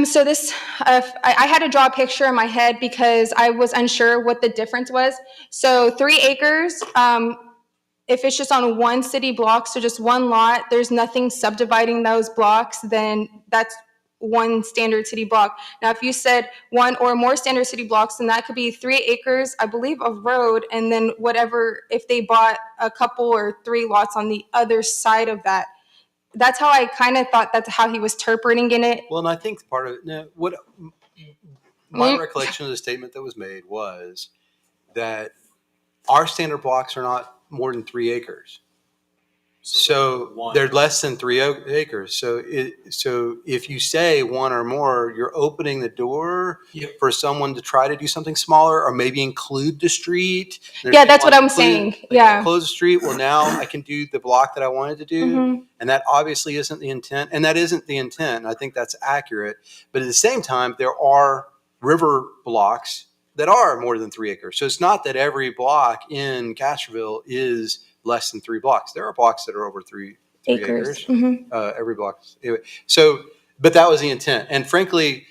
So this, I had to draw a picture in my head because I was unsure what the difference was. So 3 acres, if it's just on one city block, so just one lot, there's nothing subdividing those blocks, then that's one standard city block. Now, if you said one or more standard city blocks, then that could be 3 acres, I believe, of road, and then whatever, if they bought a couple or 3 lots on the other side of that. That's how I kind of thought that's how he was interpreting in it. Well, and I think part of it, my recollection of the statement that was made was that our standard blocks are not more than 3 acres. So they're less than 3 acres. So if you say one or more, you're opening the door for someone to try to do something smaller or maybe include the street. Yeah, that's what I'm saying. Yeah. Close the street. Well, now I can do the block that I wanted to do. Mhm. And that obviously isn't the intent. And that isn't the intent. And I think that's accurate. But at the same time, there are river blocks that are more than 3 acres. So it's not that every block in Castroville is less than 3 blocks. There are blocks that are over 3 acres. Mhm. Every block. Anyway, so, but that was the intent. And frankly,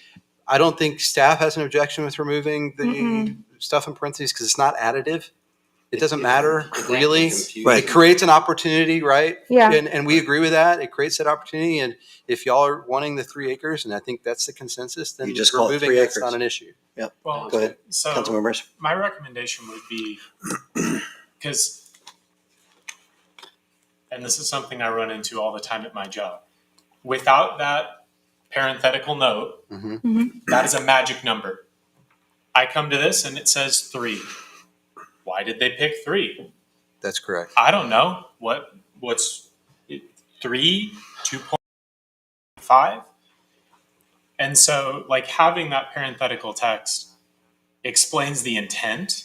I don't think staff has an objection with removing the stuff in parentheses because it's not additive. It doesn't matter, really. Right. It creates an opportunity, right? Yeah. And we agree with that. It creates that opportunity. And if y'all are wanting the 3 acres, and I think that's the consensus, then You just call it removing 3 it's acres. not an issue. Yep. Well, Go ahead, so council members. my recommendation would be, because, and this is something I run into all the time at my job, without that parenthetical note, that is a magic number. I come to this and it says 3. Why did they pick 3? That's correct. I don't know what's 3, 2.5. And so like having that parenthetical text explains the intent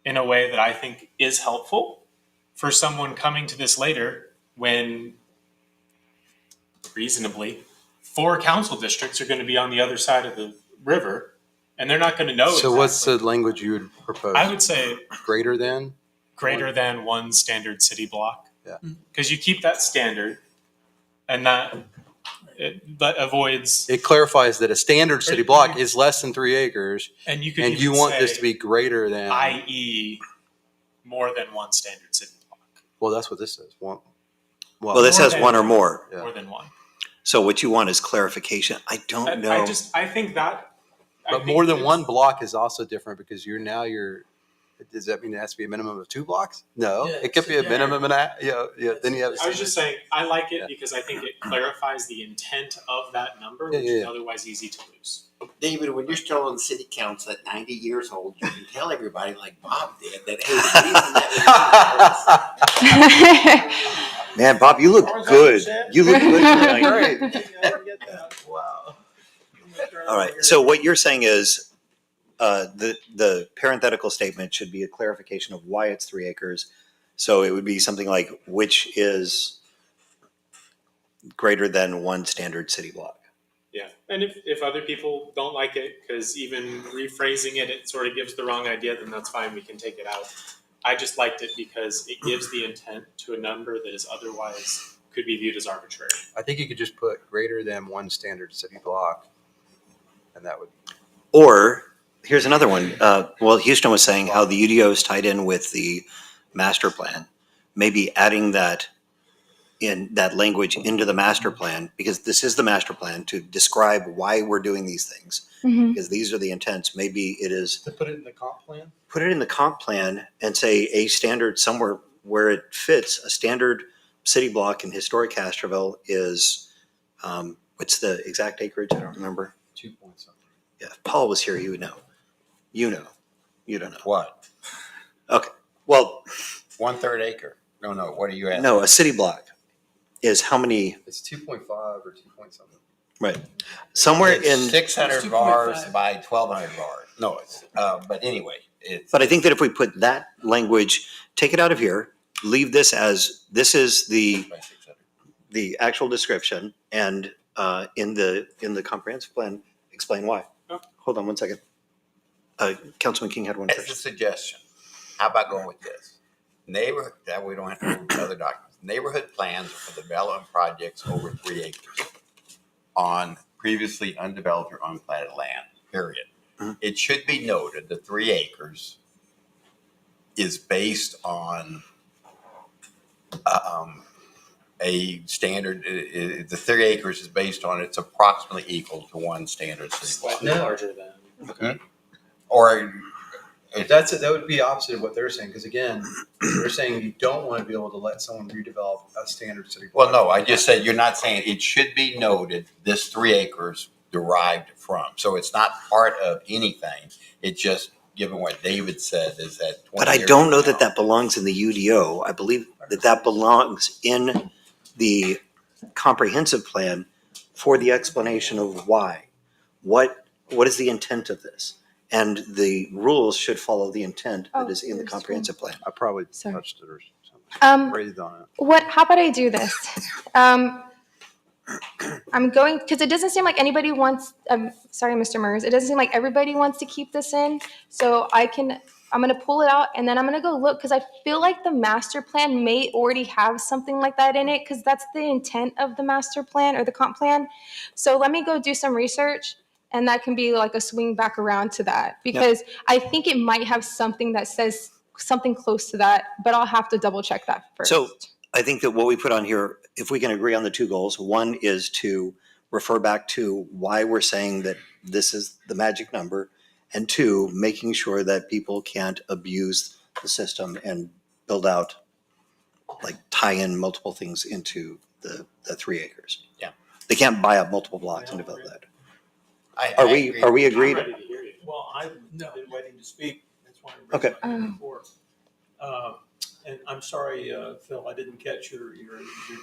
in a way that I think is helpful for someone coming to this later when reasonably 4 council districts are going to be on the other side of the river and they're not going to know So what's exactly. the language you would propose? I would say Greater than? greater than 1 standard city block. Yeah. Because you keep that standard and that avoids. It clarifies that a standard city block is less than 3 acres, And you could and even you want say, this to be greater than. i.e. more than 1 standard city block. Well, that's what this says. Well, Well, this More has than- one or more. Yeah. More than 1. So what you want is clarification. I don't know. I think that. but more than 1 block is also different because does that mean it has to be a minimum of 2 blocks? No, Yeah, it could be a yeah. minimum and then you have. I was just saying, I like it Yeah. because I think it clarifies the intent of that number, Yeah, which yeah, is yeah. otherwise easy to lose. David, when you're still on the city council at 90 years old, you can tell everybody like Bob did that, hey, the reason that Man, Bob, you look good. You look good tonight. Wow. All right. So what you're saying is the parenthetical statement should be a clarification of why it's 3 acres. So it would be something like, which is greater than 1 standard city block. Yeah, and if other people don't like it, because even rephrasing it sort of gives the wrong idea, then that's fine, we can take it out. I just liked it because it gives the intent to a number that is otherwise could be viewed as arbitrary. I think you could just put greater than 1 standard city block, and that would. Or here's another one. Well, Houston was saying how the UDO is tied in with the master plan. Maybe adding that language into the master plan, because this is the master plan to describe why we're doing these things. Mhm. Because these are the intents. Maybe it is To put it in the comp plan? put it in the comp plan and say a standard somewhere where it fits. A standard city block in historic Castroville is what's the exact acreage? I don't remember. 2 point something. Yeah, if Paul was here, he would know. You know. You don't know. What? Okay. Well, 1/3 acre. No, what are you asking? no, a city block is how many? It's 2.5 or 2 point something. Right. Somewhere It's in. 600 It's bars 2.5. by 1,200 bars. No, it's, but anyway, it's. But I think that if we put that language, take it out of here, leave this as this is the actual description, and in the comprehensive plan, explain why. Oh. Hold on one second. Councilman King had one As a first. suggestion, how about going with this? Neighborhood, that we don't have to move to other documents. Neighborhood plans for development projects over 3 acres on previously undeveloped or unplatted land, period. Mhm. It should be noted that 3 acres is based on a standard, the 3 acres is based on, it's approximately equal to 1 standard city block. Slightly larger than. Or That would be opposite of what they're saying, because again, they're saying you don't want to be able to let someone redevelop a standard city block. well, no, I just said, you're not saying, it should be noted, this 3 acres derived from. So it's not part of anything. It's just, given what David said, is that. 20 But I years don't know from that now- that belongs in the UDO. I believe that belongs in the comprehensive plan for the explanation of why. What is the intent of this? And the rules should follow the intent that Oh, is in the there's comprehensive plan. I probably Sorry. touched it or something. Raised on it. How about I do this? I'm going, because it doesn't seem like anybody wants, sorry, Mr. Mers, it doesn't seem like everybody wants to keep this in. So I'm going to pull it out and then I'm going to go look, because I feel like the master plan may already have something like that in it, because that's the intent of the master plan or the comp plan. So let me go do some research, and that can be like a swing back around to that, because I think it might have something that says something close to that, but I'll have to double check that first. So I think that what we put on here, if we can agree on the 2 goals, one is to refer back to why we're saying that this is the magic number, and 2, making sure that people can't abuse the system and build out, like tie in multiple things into the 3 acres. Yeah. They can't buy up multiple blocks and develop that. I Are agree. we agreed? I'm ready to hear you. Well, I've No. been waiting to speak. That's why I'm Okay. raising my hand before. And I'm sorry, Phil, I didn't catch your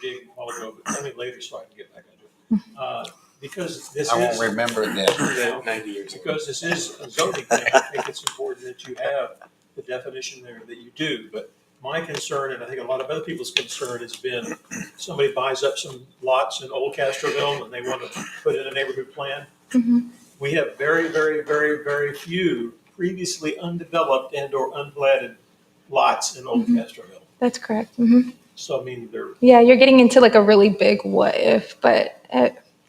dig a while ago, but tell me later so I can get back into it. Because this I won't is. remember that. 90 years. Because this is a zoning thing, I think it's important that you have the definition there that you do. But my concern, and I think a lot of other people's concern, has been somebody buys up some lots in Old Castroville and they want to put in a neighborhood plan. Mhm. We have very, very, very, very few previously undeveloped and or unplatted lots in Old Castroville. That's correct. Hmm. So I mean, they're, Yeah, you're getting into like a really big what if, but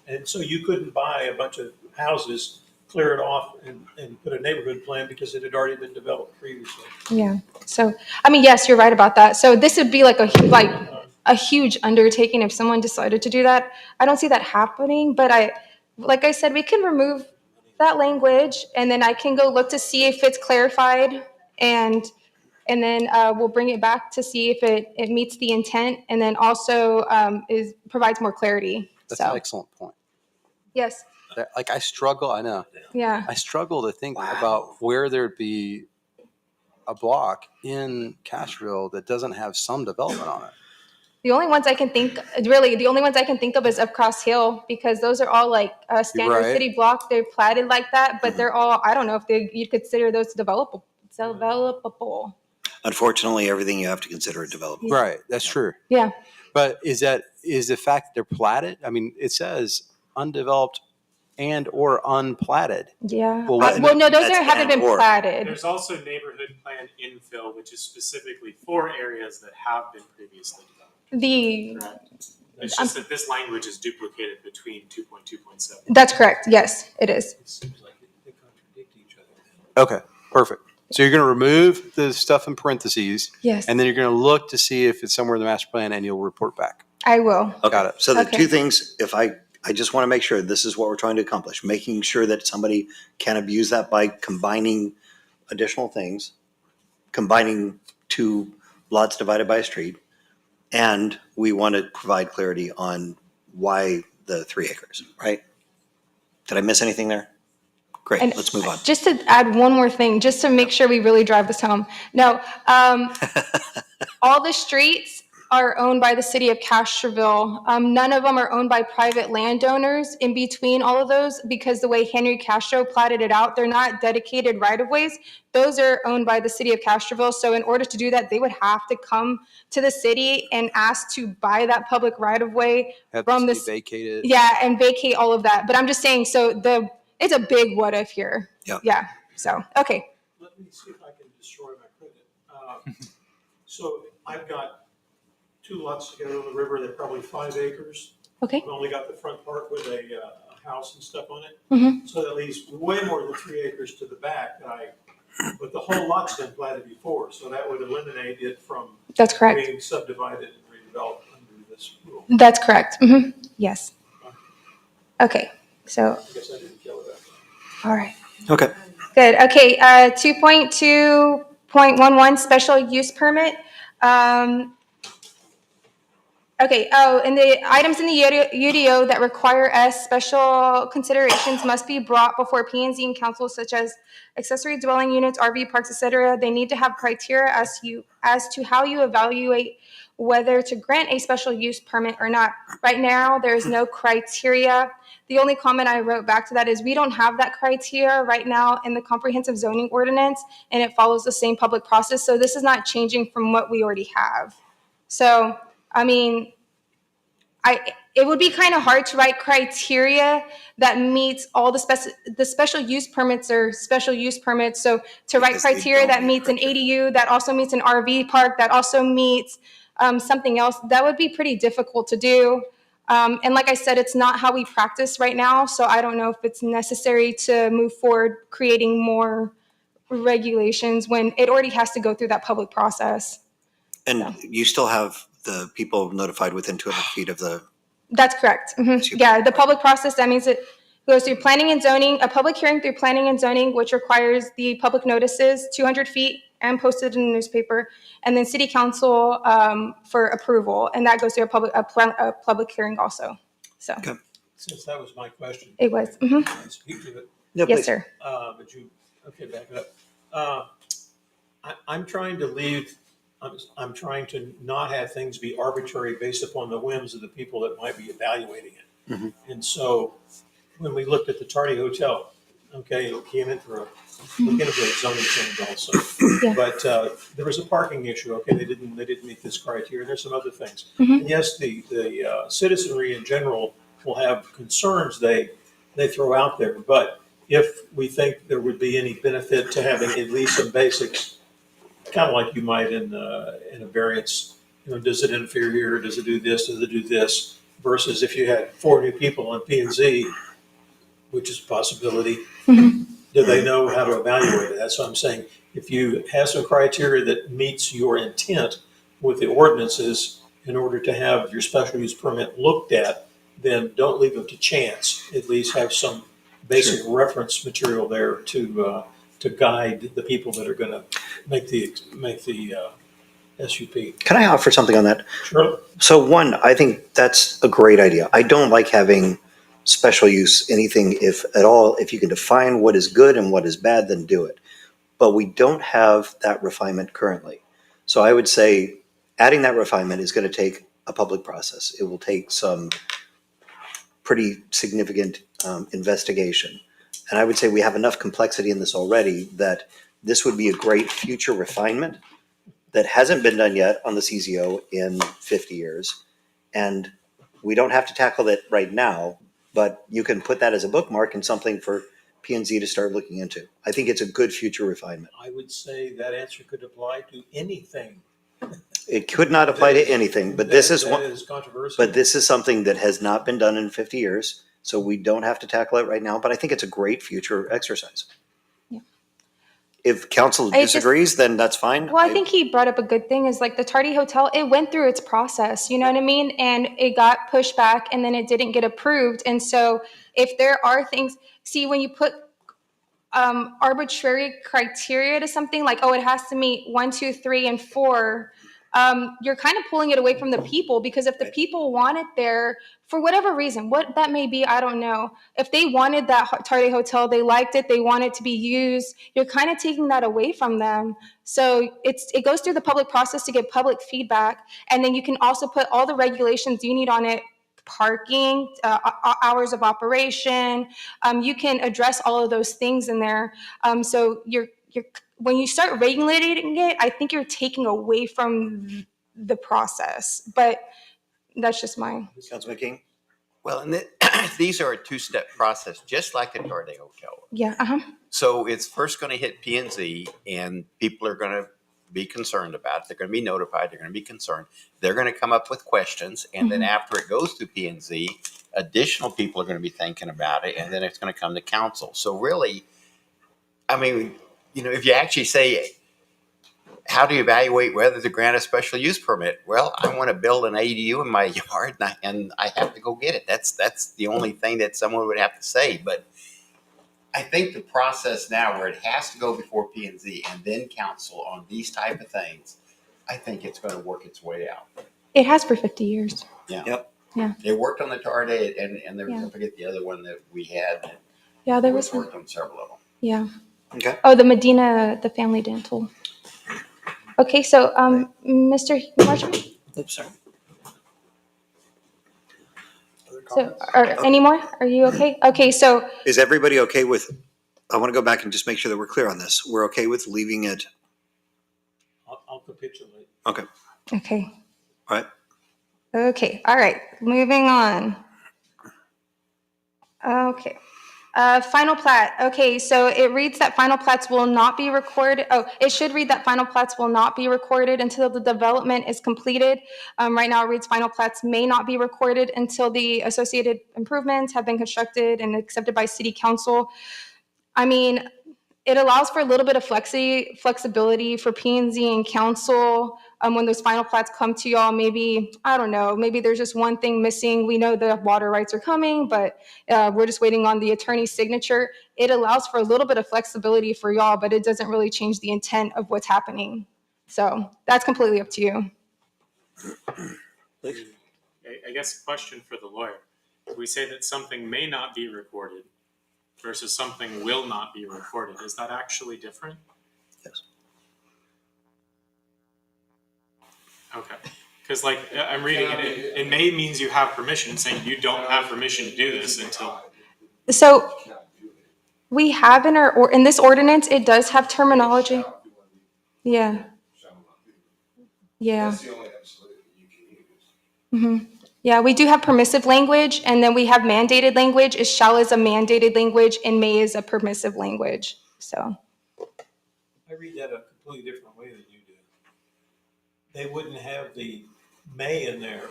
and so you couldn't buy a bunch of houses, clear it off and put a neighborhood plan because it had already been developed previously. yeah. So, I mean, yes, you're right about that. So this would be like a huge undertaking if someone decided to do that. I don't see that happening, but like I said, we can remove that language and then I can go look to see if it's clarified and then we'll bring it back to see if it meets the intent and then also provides more clarity. That's an So, excellent point. yes, Like I know. yeah. I struggle to think about where there'd be a block in Castroville that doesn't have some development on it. The only ones I can think of is up Cross Hill because those are all like standard Right. city blocks. They're platted like that, but they're all, I don't know if you'd consider those developable. Unfortunately, everything you have to consider a development. Right. That's true. Yeah. But is the fact that they're platted? I mean, it says undeveloped and or unplatted. Yeah. Well, Well, no, those that's haven't been and/or. platted. There's also neighborhood plan infill, which is specifically for areas that have been previously developed. Correct. It's just that this language is duplicated between 2.2.7. That's correct. Yes, it is. It seems like they contradict each other. Okay, perfect. So you're going to remove the stuff in parentheses, Yes, and then you're going to look to see if it's somewhere in the master plan, and you'll report back. I will. Okay, Got it. so the Okay. two things, if I just want to make sure this is what we're trying to accomplish, making sure that somebody can abuse that by combining additional things, combining two lots divided by a street, and we want to provide clarity on why the 3 acres, right? Did I miss anything there? Great, And let's move on. Just to add one more thing, just to make sure we really drive this home. No, all the streets are owned by the city of Castroville. None of them are owned by private landowners in between all of those because the way Henry Castro platted it out, they're not dedicated right-of-ways. Those are owned by the city of Castroville. So in order to do that, they would have to come to the city and ask to buy that public right-of-way Have from the the city vacated. yeah, and vacate all of that. But I'm just saying, so it's a big what if here. Yeah. Yeah. So, okay. Let me see if I can destroy my credit. So I've got 2 lots together on the river. They're probably 5 acres. Okay. I've only got the front part with a house and stuff on it. Mhm. So that leaves way more than 3 acres to the back but the whole lot's been platted before, so that would eliminate it from That's correct. being subdivided and redeveloped under this rule. That's correct. Yes. Okay. So, I guess I didn't kill it. all right. Okay, Good. Okay. 2.2.11 special use permit. Okay, and the items in the UDO that require S special considerations must be brought before P&Z and council, such as accessory dwelling units, RV parks, etc. They need to have criteria as to how you evaluate whether to grant a special use permit or not. Right now, there is no criteria. The only comment I wrote back to that is we don't have that criteria right now in the comprehensive zoning ordinance, and it follows the same public process. So this is not changing from what we already have. So, I mean, it would be kind of hard to write criteria that meets all the special use permits or special use permits. So to write Because they criteria don't that meet meets an ADU, that also meets an RV park, that also meets something else, that would be pretty difficult to do. And like I said, it's not how we practice right now. So I don't know if it's necessary to move forward creating more regulations when it already has to go through that public process. and you still have the people notified within 200 feet of the, That's correct. Yeah, the public process, that means it goes through planning and zoning, a public hearing through planning and zoning, which requires the public notices, 200 feet and posted in the newspaper, and then city council for approval, and that goes through a public hearing also. So Okay. Since that was my question. it was. Can I speak to it? Yeah, Yes, please. sir. Okay, back it up. I'm trying to leave I'm trying to not have things be arbitrary based upon the whims of the people that might be evaluating it. Mhm. And so when we looked at the Tardy Hotel, okay, it came in for we can avoid zoning change also. Yeah. But there was a parking issue, okay, they didn't meet this criteria, there's some other things. Mhm. And yes, the citizenry in general will have concerns they throw out there, but if we think there would be any benefit to having at least some basics, kind of like you might in a variance, does it interfere here, does it do this, does it do this, versus if you had 4 new people on P and Z, which is a possibility, do they know how to evaluate it? That's what I'm saying. If you have some criteria that meets your intent with the ordinances in order to have your special use permit looked at, then don't leave them to chance. At least have some basic reference material there to guide the people that are going to make the SUP. Can I offer something on that? Sure. So one, I think that's a great idea. I don't like having special use anything, if at all. If you can define what is good and what is bad, then do it. But we don't have that refinement currently. So I would say adding that refinement is going to take a public process. It will take some pretty significant investigation. And I would say we have enough complexity in this already that this would be a great future refinement that hasn't been done yet on the CZO in 50 years. And we don't have to tackle it right now, but you can put that as a bookmark and something for P&Z to start looking into. I think it's a good future refinement. I would say that answer could apply to anything. It could not apply to anything, but this is that one, is controversial. but this is something that has not been done in 50 years. So we don't have to tackle it right now, but I think it's a great future exercise. Yeah. If council I just- disagrees, then that's fine. Well, I think he brought up a good thing is like the Tardy Hotel, it went through its process, you know what I mean? And it got pushed back and then it didn't get approved. And so if there are things, see, when you put arbitrary criteria to something like, oh, it has to meet 1, 2, 3, and 4, you're kind of pulling it away from the people, because if the people want it there for whatever reason, what that may be, I don't know. If they wanted that Tardy Hotel, they liked it, they want it to be used, you're kind of taking that away from them. So it goes through the public process to get public feedback, and then you can also put all the regulations you need on it, parking, hours of operation. You can address all of those things in there. So you're when you start regulating it, I think you're taking away from the process. But that's just my. Councilman King? Well, and these are a two-step process, just like the Tarde Hotel. Yeah. Uh huh. So it's first going to hit P and Z, and people are going to be concerned about it. They're going to be notified. They're going to be concerned. They're going to come up with questions, and then after it goes through P and Z, additional people are going to be thinking about it, and then it's going to come to council. So really, I mean, if you actually say, how do you evaluate whether to grant a special use permit? Well, I want to build an ADU in my yard, and I have to go get it. That's the only thing that someone would have to say. But I think the process now, where it has to go before P and Z and then council on these type of things, I think it's going to work its way out. It has for 50 years. Yeah. Yep. Yeah. It worked on the Tarde, and there was, Yeah. I forget the other one that we had. Yeah, there It was. worked on several of them. Yeah. Okay. Oh, the Medina, the family dental. Okay, so Mr. Marshall. Oops, sorry. So, any more? Are you okay? Okay, so Is everybody okay with, I want to go back and just make sure that we're clear on this. We're okay with leaving it. I'll capitulate. Okay. okay. All right. Okay, all right, moving on. Okay. Final plat. Okay, so it reads that final plats will not be recorded. Oh, it should read that final plats will not be recorded until the development is completed. Right now it reads final plats may not be recorded until the associated improvements have been constructed and accepted by city council. I mean, it allows for a little bit of flexibility for P&Z and council when those final plats come to y'all. Maybe, I don't know, maybe there's just one thing missing. We know the water rights are coming, but we're just waiting on the attorney's signature. It allows for a little bit of flexibility for y'all, but it doesn't really change the intent of what's happening. So that's completely up to you. I guess question for the lawyer. If we say that something may not be recorded versus something will not be recorded, is that actually different? Yes. Okay. Because like I'm reading it, it may means you have permission, saying you don't have permission to do this until. So we have in our, or in this ordinance, it does have terminology. Yeah, yeah. That's the only absolute that you can use. hmm Yeah, we do have permissive language, and then we have mandated language. Is shall is a mandated language, and may is a permissive language. So, I read that a completely different way than you do. They wouldn't have the may in there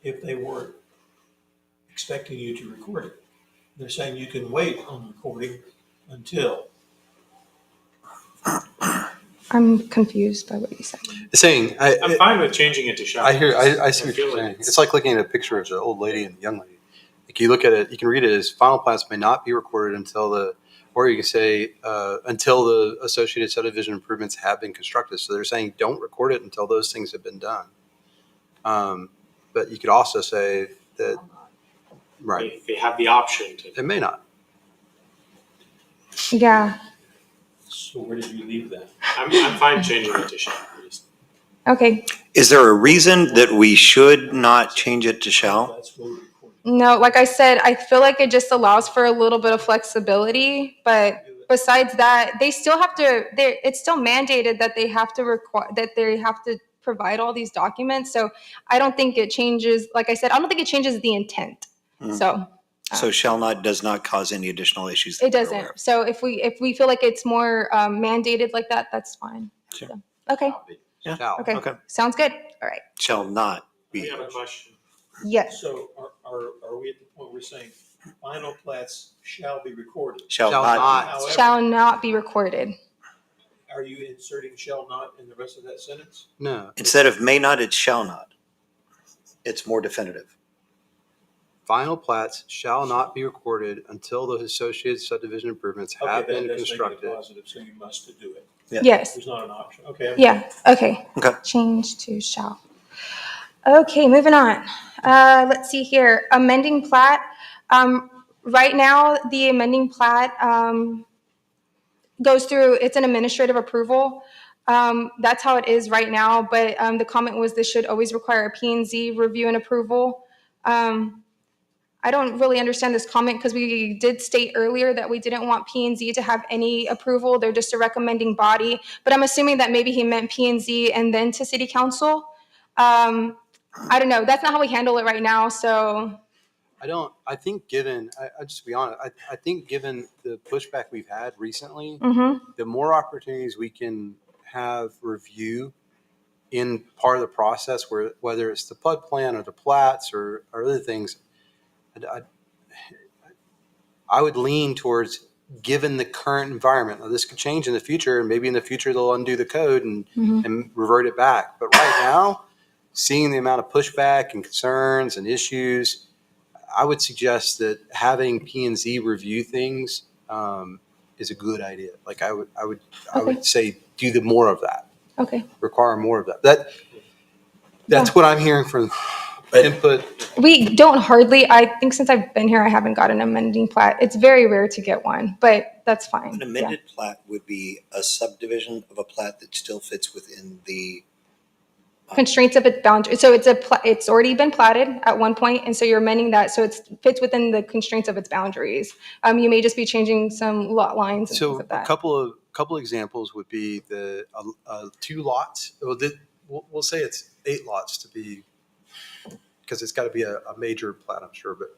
if they weren't expecting you to record it. They're saying you can wait on recording until. I'm confused by what you said. Saying, I'm fine with changing it to shall. I see what feel you're like saying. It's like looking at a picture of the old lady and the young lady. Like you look at it, you can read it as final plats may not be recorded until or you can say until the associated subdivision improvements have been constructed. So they're saying don't record it until those things have been done. But you could also say that, right, They have the option to. it may not. Yeah. So where did you leave that? I'm fine changing it to shall. Okay. Is there a reason that we should not change it to shall? That's what we recorded. No, like I said, I feel like it just allows for a little bit of flexibility, but besides that, they still have to. It's still mandated that they have to provide all these documents. So I don't think it changes. Like I said, I don't think it changes the intent. So. So shall not does not cause any additional issues. that It we're doesn't. aware of. So if we feel like it's more mandated like that, that's fine. Sure. So, okay. Yeah. Shall. Okay. Okay. Sounds good. All right. Shall not We be. have a question. Yes. So are we at the point where we're saying final plats shall be recorded? Shall Shall not. not. However, Shall not be recorded. are you inserting shall not in the rest of that sentence? No. Instead of may not, it's shall not. It's more definitive. Final plats shall not be recorded until the associated subdivision improvements have Okay, been that does make it constructed. a positive, so you must do it. Yeah. Yes. There's not an option. Okay. Yeah. Okay. Okay. Change to shall. Okay. Moving on. Let's see here. Amending plat. Right now, the amending plat goes through. It's an administrative approval. That's how it is right now. But the comment was this should always require a P&Z review and approval. I don't really understand this comment because we did state earlier that we didn't want P&Z to have any approval. They're just a recommending body. But I'm assuming that maybe he meant P&Z and then to city council. I don't know. That's not how we handle it right now. So I think given, I just be honest, I think given the pushback we've had recently, the more opportunities we can have review in part of the process, whether it's the PUD plan or the plats or other things, I would lean towards, given the current environment. Now, this could change in the future, and maybe in the future they'll undo the code and revert it back. But right now, seeing the amount of pushback and concerns and issues, I would suggest that having P&Z review things is a good idea. Like I would say do the more of that. okay. Require more of that. That's what I'm hearing from input. We don't hardly. I think since I've been here, I haven't got an amending plat. It's very rare to get one, but that's fine. An amended plat would be a subdivision of a plat that still fits within the Constraints of its boundary. So it's already been platted at one point, and so you're amending that so it fits within the constraints of its boundaries. You may just be changing some lot lines and things So like a that. couple examples would be the 2 lots. We'll say it's 8 lots to be, because it's got to be a major plat, I'm sure, but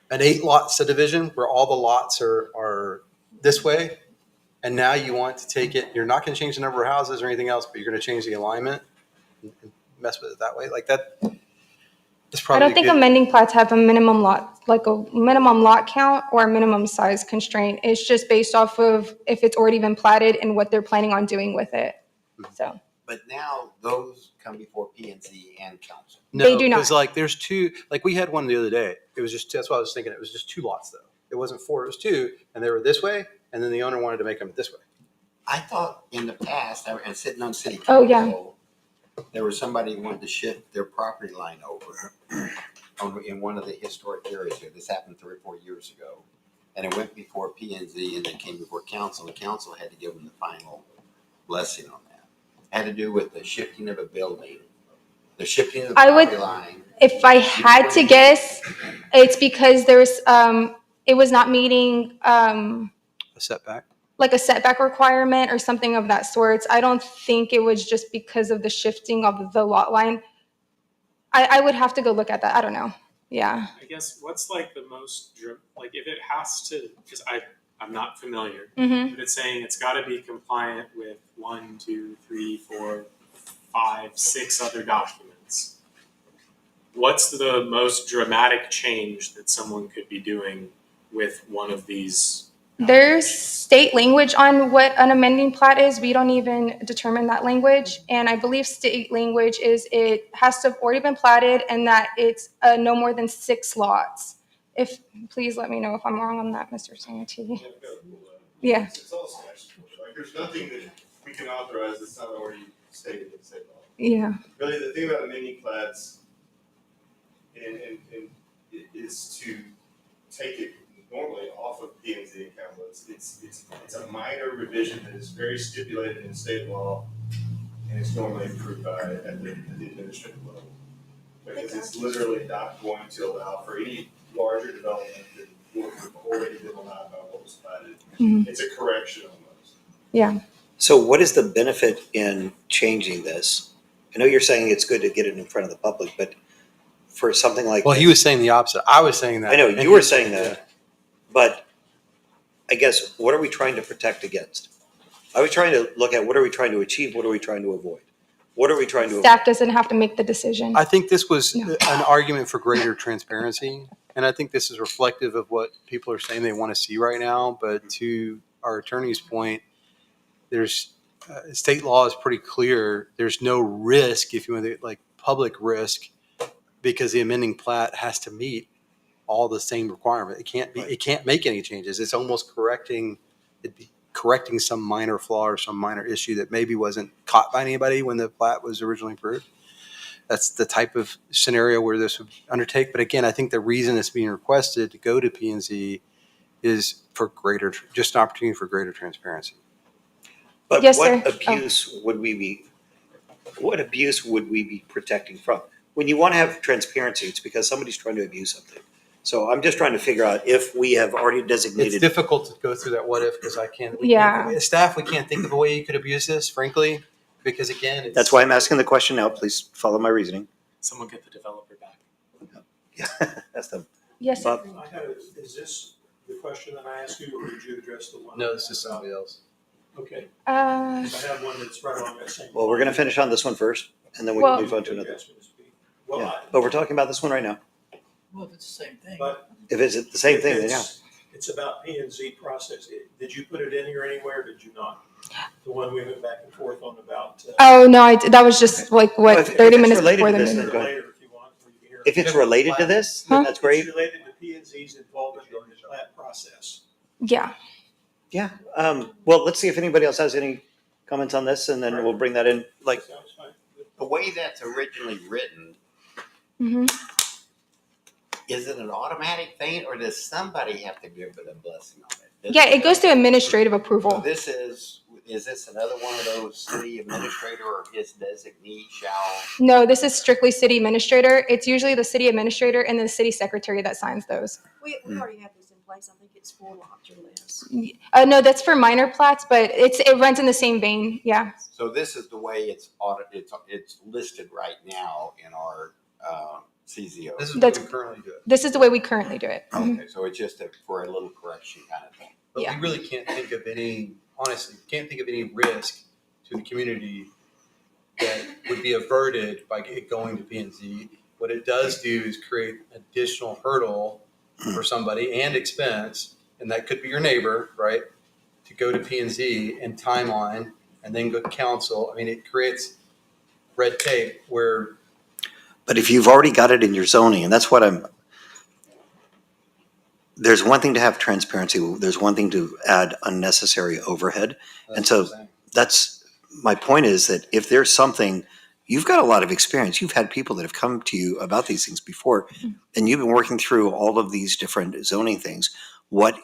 an 8-lot subdivision where all the lots are this way, and now you want to take it. You're not going to change the number of houses or anything else, but you're going to change the alignment and mess with it that way. Like that. I don't think amending plats have a minimum lot, like a minimum lot count or a minimum size constraint. It's just based off of if it's already been platted and what they're planning on doing with it. So But now those come before P and Z and council. No, They do not. because like there's 2. Like we had one the other day. It was just, that's what I was thinking. It was just 2 lots though. It wasn't 4. It was 2, and they were this way, and then the owner wanted to make them this way. I thought in the past, and sitting on city Oh, council, yeah. there was somebody who wanted to shift their property line over in one of the historic areas here. This happened 3 or 4 years ago. And it went before P and Z and then came before council. The council had to give them the final blessing on that. It had to do with the shifting of a building The shifting of the I would- property line. If I had to guess, it's because it was not meeting, A setback. like a setback requirement or something of that sort. I don't think it was just because of the shifting of the lot line. I would have to go look at that. I don't know. Yeah. I guess what's like the most, like if it has to, because I'm not familiar, Mm-hmm. but it's saying it's got to be compliant with 1, 2, 3, 4, 5, 6 other documents. What's the most dramatic change that someone could be doing with one of these? There's state language on what an amending plat is. We don't even determine that language. And I believe state language is it has to have already been platted and that it's no more than 6 lots. Please let me know if I'm wrong on that, Mr. Santee. Yeah. It's all statute. Like, there's nothing that we can authorize that's not already stated in state law. Yeah. Really, the thing about amending plats and is to take it normally off of P and Z and capital. It's a minor revision that is very stipulated in state law, and it's normally approved at the administrative level. Because it's literally not going to allow for any larger development that would have already been allowed by what was platted. Mhm. It's a correction almost. Yeah. So what is the benefit in changing this? I know you're saying it's good to get it in front of the public, but for something like. Well, he was saying the opposite. I was saying that. I know, And you were saying that, but I guess, what are we trying to protect against? Are we trying to look at what are we trying to achieve? What are we trying to avoid? What are we trying to avoid? Staff doesn't have to make the decision. I think this was No. an argument for greater transparency. And I think this is reflective of what people are saying they want to see right now. But to our attorney's point, there's state law is pretty clear. There's no risk, if you want to, like public risk, because the amending plat has to meet all the same requirement. It can't make any changes. It's almost correcting some minor flaw or some minor issue that maybe wasn't caught by anybody when the plat was originally approved. That's the type of scenario where this would undertake. But again, I think the reason it's being requested to go to P&Z is for just an opportunity for greater transparency. But Yes, what sir. abuse would we be protecting from? When you want to have transparency, it's because somebody's trying to abuse something. So I'm just trying to figure out if we have already It's designated. difficult to go through that what if because Yeah. Staff, we can't think of a way you could abuse this, frankly, because again, That's why I'm asking the question now. Please follow my reasoning. Someone get the developer back. Yeah, that's the. Yes, sir. Bob? Is this the question that I asked you, or did you address the one? No, this is somebody else. Okay, Uh, I have one that's right on that same. Well, we're going to finish on this one first, and then we Well- can move on to another. Well, Yeah, but we're talking about this one right now. Well, if it's the same thing. But If it's the same thing, then yeah. It's about P and Z process. Did you put it in here anywhere, or did you not? The one we went back and forth on about. oh, no, that was just like, Well, what, if 30 it's minutes related before to the this, meeting? then go ahead. Later if you want, or you can hear. If it's related to this, then that's great. It's related to P and Z's involvement in the plat process. Yeah. Yeah. Well, let's see if anybody else has any comments on this, and then we'll bring that in. Like, Sounds fine. The way that's originally written, Hmm. is it an automatic thing or does somebody have to give it a blessing on it? Yeah, it goes to administrative So approval. is this another one of those city administrator or his designee shall? No, this is strictly city administrator. It's usually the city administrator and the city secretary that signs those. We already have this in place. I think it's 4 lots or less. No, that's for minor plats, but it runs in the same vein. Yeah. So this is the way it's listed right now in our CZO. This is what That's- we currently do it. This is the way we currently do it. Mhm. Okay, so it's just for a little correction kind of thing. But Yeah. we really can't think of any, honestly, can't think of any risk to the community that would be averted by it going to P&Z. What it does do is create additional hurdle for somebody and expense, and that could be your neighbor, right? To go to P&Z and timeline and then go to council. I mean, it creates red tape where but if you've already got it in your zoning, and that's what there's one thing to have transparency. There's one thing to add unnecessary overhead. And so that's my point is that if there's something, you've got a lot of experience. You've had people that have come to you about these things before, and you've been working through all of these different zoning things. What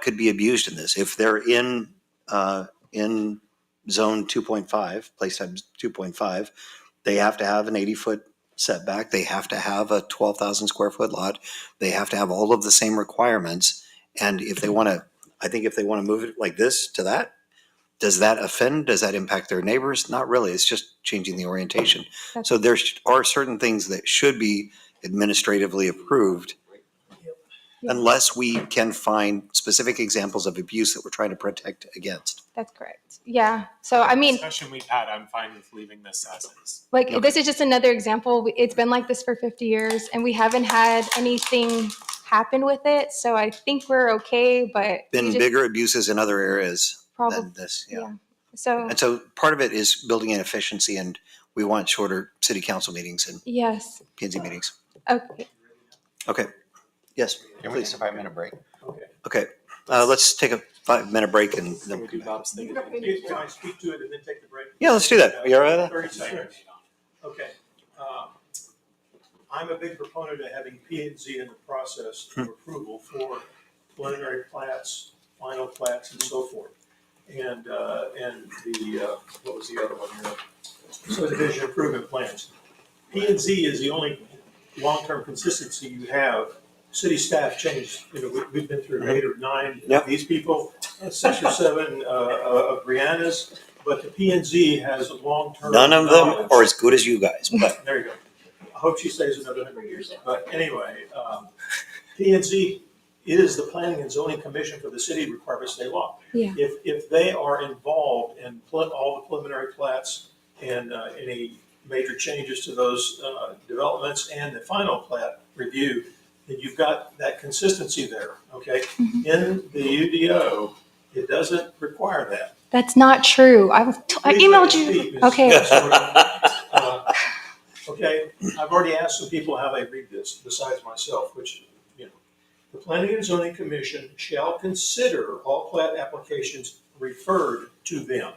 could be abused in this? If they're in zone 2.5, place type 2.5, They have to have an 80-foot setback. They have to have a 12,000 square foot lot. They have to have all of the same requirements. And if they want to, I think if they want to move it like this to that, does that offend? Does that impact their neighbors? Not really. It's just changing the orientation. So there are certain things that should be administratively approved unless we can find specific examples of abuse that we're trying to protect against. That's correct. Yeah. So, I mean, Discussion we've had, I'm fine with leaving this as is. like, Okay. this is just another example. It's been like this for 50 years and we haven't had anything happen with it. So I think we're okay, but we Been just bigger abuses in other areas probably, than this, yeah. yeah. So, And so part of it is building in efficiency, and we want shorter city council meetings and yes. P and Z meetings. Okay. Okay, yes, Can we please. take a 5-minute break? Okay, let's take a 5-minute break and then we'll come back. Bob's thinking. Can I speak to it and then take the break? Yeah, let's do that. Are you all right with that? 30 seconds. Okay. I'm a big proponent of having P and Z in the process of approval for preliminary plats, final plats, and so forth. And the, what was the other one here? Subdivision improvement plans. P and Z is the only long-term consistency you have. City staff changed, we've been through 8 or 9 Yep. of these people, 6 or 7 of Brianna's, but the P and Z has a long-term. None of them knowledge. are as good as you guys, but There you go. I hope she stays another 100 years. But anyway, P and Z is the Planning and Zoning Commission for the city required by state law. Yeah. If they are involved in all the preliminary plats and any major changes to those developments and the final plat review, then you've got that consistency there, okay? In the UDO, it doesn't require that. That's not true. I Please emailed let me you. speak, Ms. Okay. Castroville. Okay, I've already asked some people how they read this, besides myself, which, the Planning and Zoning Commission shall consider all plat applications referred to them.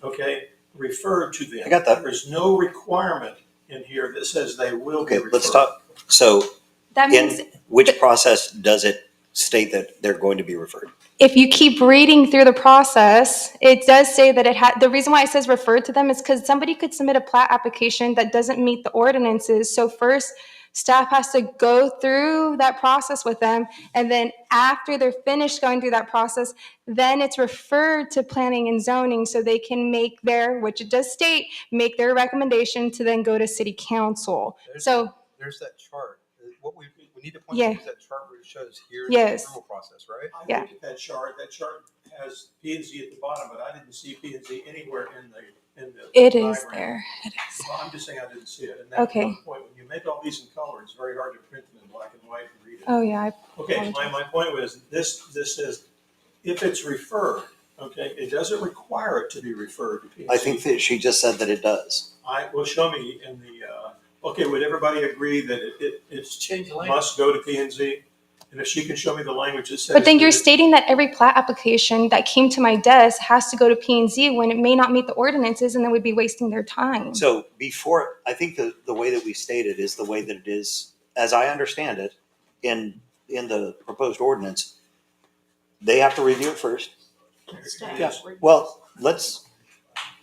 Okay, referred to them. I got that. There is no requirement in here that says they will be okay, referred. let's talk. So That means in which process does it state that they're going to be referred? if you keep reading through the process, it does say that the reason why it says referred to them is because somebody could submit a plat application that doesn't meet the ordinances. So first, staff has to go through that process with them. And then after they're finished going through that process, then it's referred to planning and zoning so they can make which it does state, make their recommendation to then go to city council. So There's that chart. What we need to point Yeah. to is that chart where it shows here's Yes. the approval process, right? I Yeah. looked at that chart. That chart has P and Z at the bottom, but I didn't see P and Z anywhere in the it is diagram. there. It is. Well, I'm just saying I didn't see it. And that's Okay. one point. When you make all these in color, it's very hard to print them in black and white and read it. Oh, yeah. Okay, my point was, this says, if it's referred, okay, it doesn't require it to be referred to P and Z. I think that she just said that it does. Will show me in the, okay, would everybody agree that it's Change the language. must go to P and Z? And if she can show me the language that says. But then you're that it- stating that every plat application that came to my desk has to go to P and Z when it may not meet the ordinances, and then we'd be wasting their time. So before, I think the way that we state it is the way that it is, as I understand it, in the proposed ordinance. They have to review it first. Yeah. Well,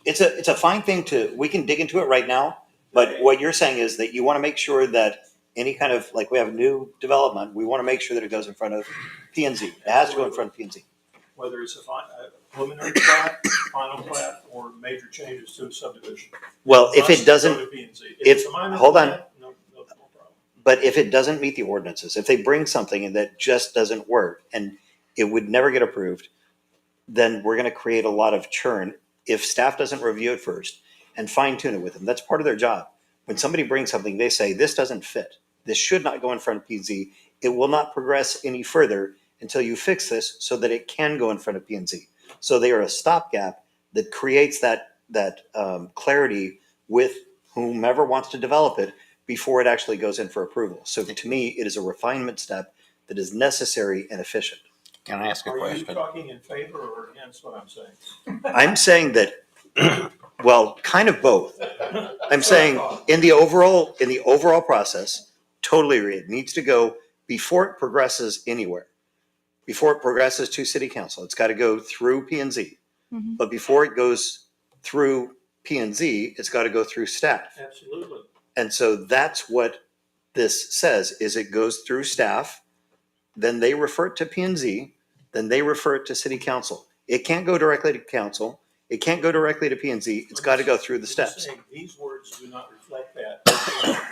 it's a fine thing we can dig into it right now, but what you're saying is that you want to make sure that any kind of, like we have a new development, we want to make sure that it goes in front of P and Z. It has to go in front of P and Z. Whether it's a preliminary plat, final plat, or major changes to a subdivision. Well, if Must it doesn't, go to P&Z. If if- it's a minor hold on. plat, no problem. but if it doesn't meet the ordinances, if they bring something that just doesn't work and it would never get approved, then we're going to create a lot of churn if staff doesn't review it first and fine tune it with them. That's part of their job. When somebody brings something, they say, this doesn't fit. This should not go in front of P&Z. It will not progress any further until you fix this so that it can go in front of P&Z. So they are a stopgap that creates that clarity with whomever wants to develop it before it actually goes in for approval. So to me, it is a refinement step that is necessary and efficient. Can I ask a Are you question? talking in favor or against what I'm saying? I'm saying that, well, kind of both. I'm saying in the overall process, totally agree. It needs to go before it progresses anywhere. Before it progresses to city council, it's got to go through P and Z. Mhm. But before it goes through P and Z, it's got to go through staff. Absolutely. And so that's what this says, is it goes through staff, then they refer it to P and Z, then they refer it to city council. It can't go directly to council. It can't go directly to P and Z. It's got to go through the I'm just steps. saying, these words do not reflect that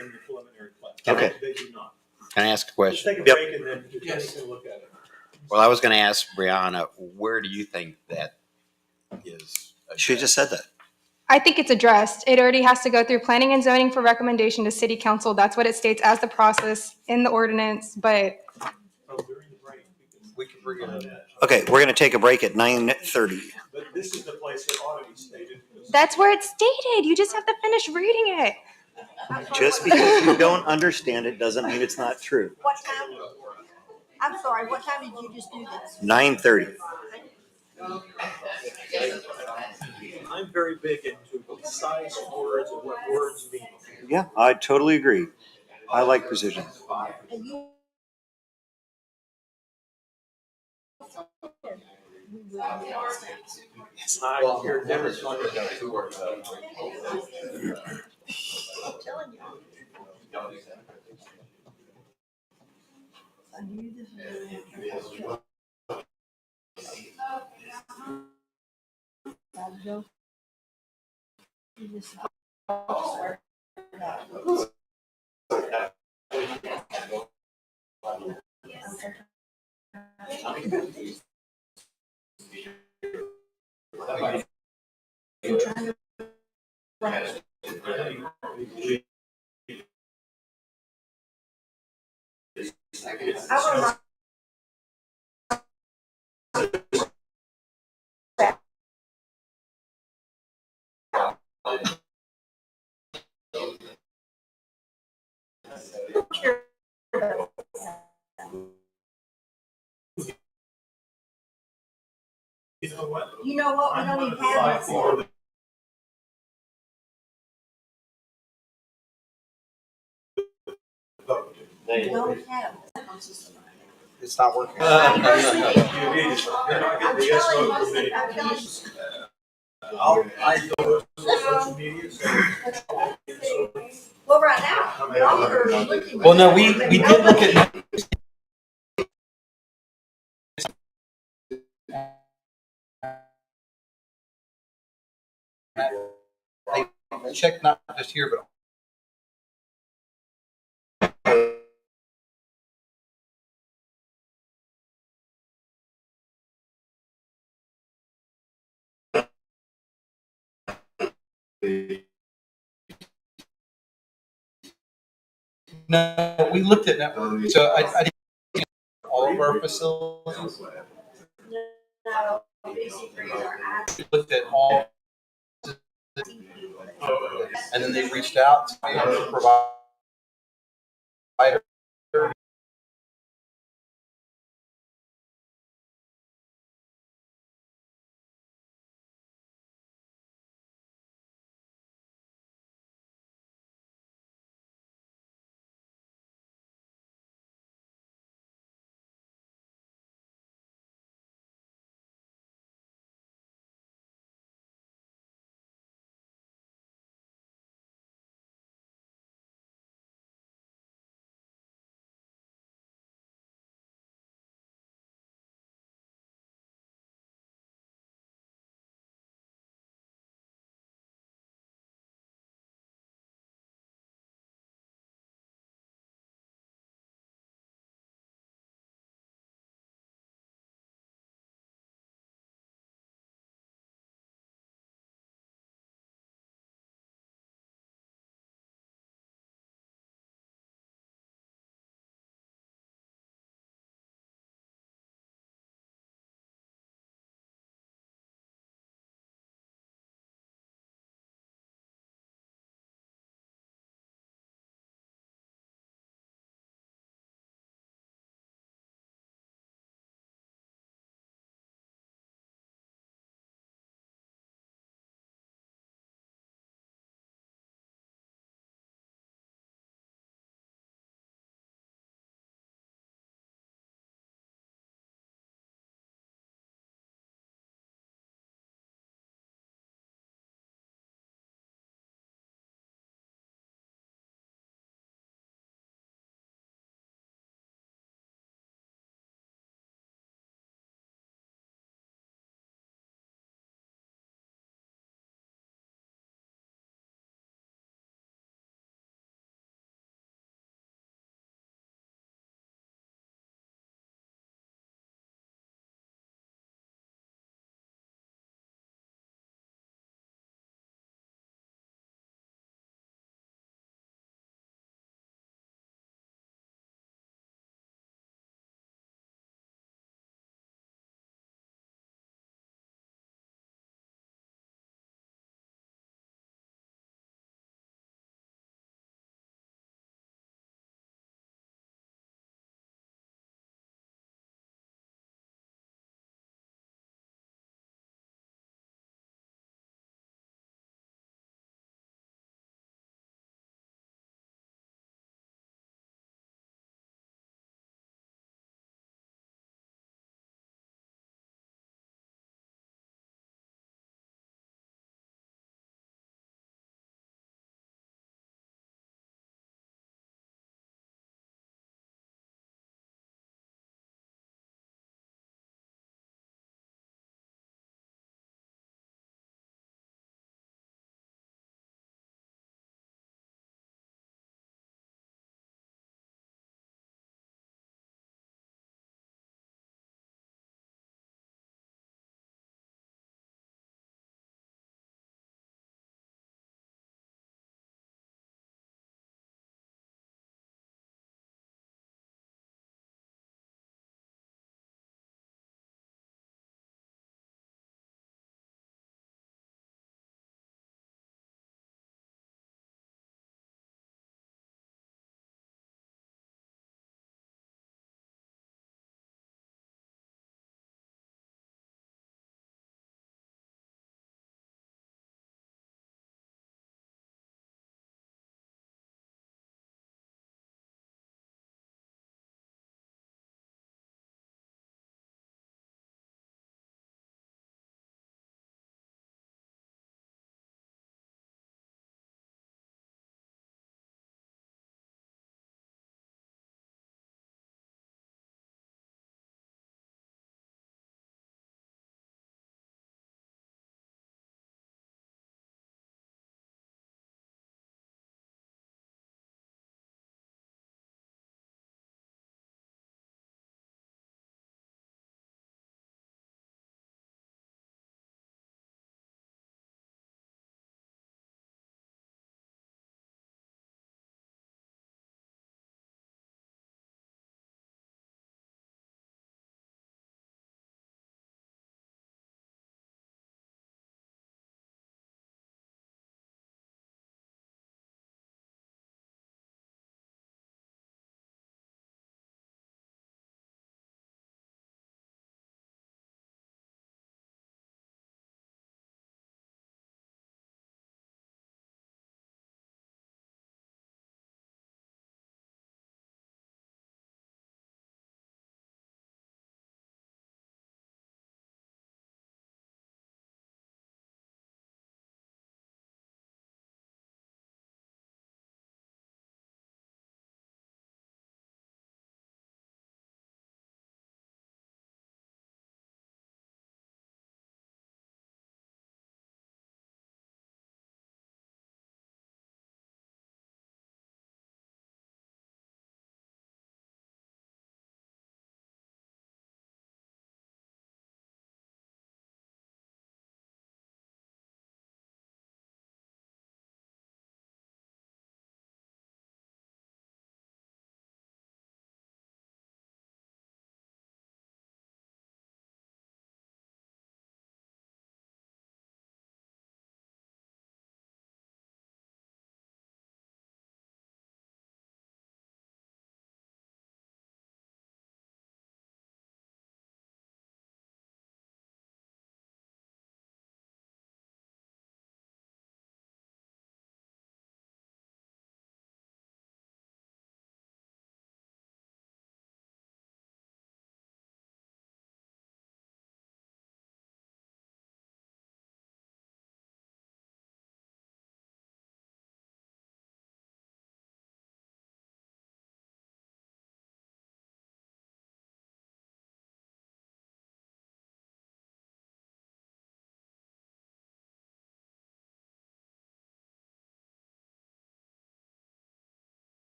in the preliminary plat. Okay. They do not. Can I ask a Just question? take a Yep. break and then you can look at it. Well, I was going to ask Brianna, where do you think that is? She just said that. I think it's addressed. It already has to go through planning and zoning for recommendation to city council. That's what it states as the process in the ordinance, but Oh, during the break, we can bring it up. Okay, we're going to take a break at 9:30. But this is the place that ought to be stated. that's where it's stated. You just have to finish reading it. Just because you don't understand it doesn't mean it's not true. What time? I'm sorry, what time did you just do this? 9:30. I'm very big into precise words and what words mean. Yeah, I totally agree. I like precision. And you. You're never talking about 2 words. I'm telling you. I knew this was gonna happen. I'd go through this. I would You know what? You know what? We don't even have it. We don't have it. It's not working. You're not getting the yes vote for many. I'm telling you. I go to social media, so. Well, right now, y'all are looking. Well, no, we did look at. They checked not just here, but no, we looked at network. So I didn't all of our facilities. No, basically, our We looked at all, and then they reached out to the provider.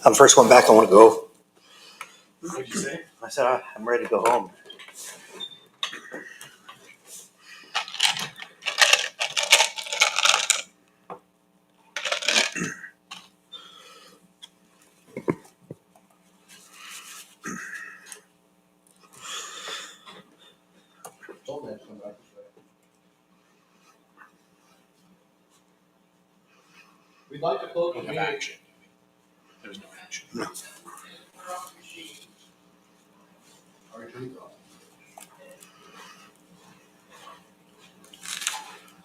I'm first one back. I want to go. What'd you say? I said, I'm ready to go home. We'd like to close We don't have action. There's no action.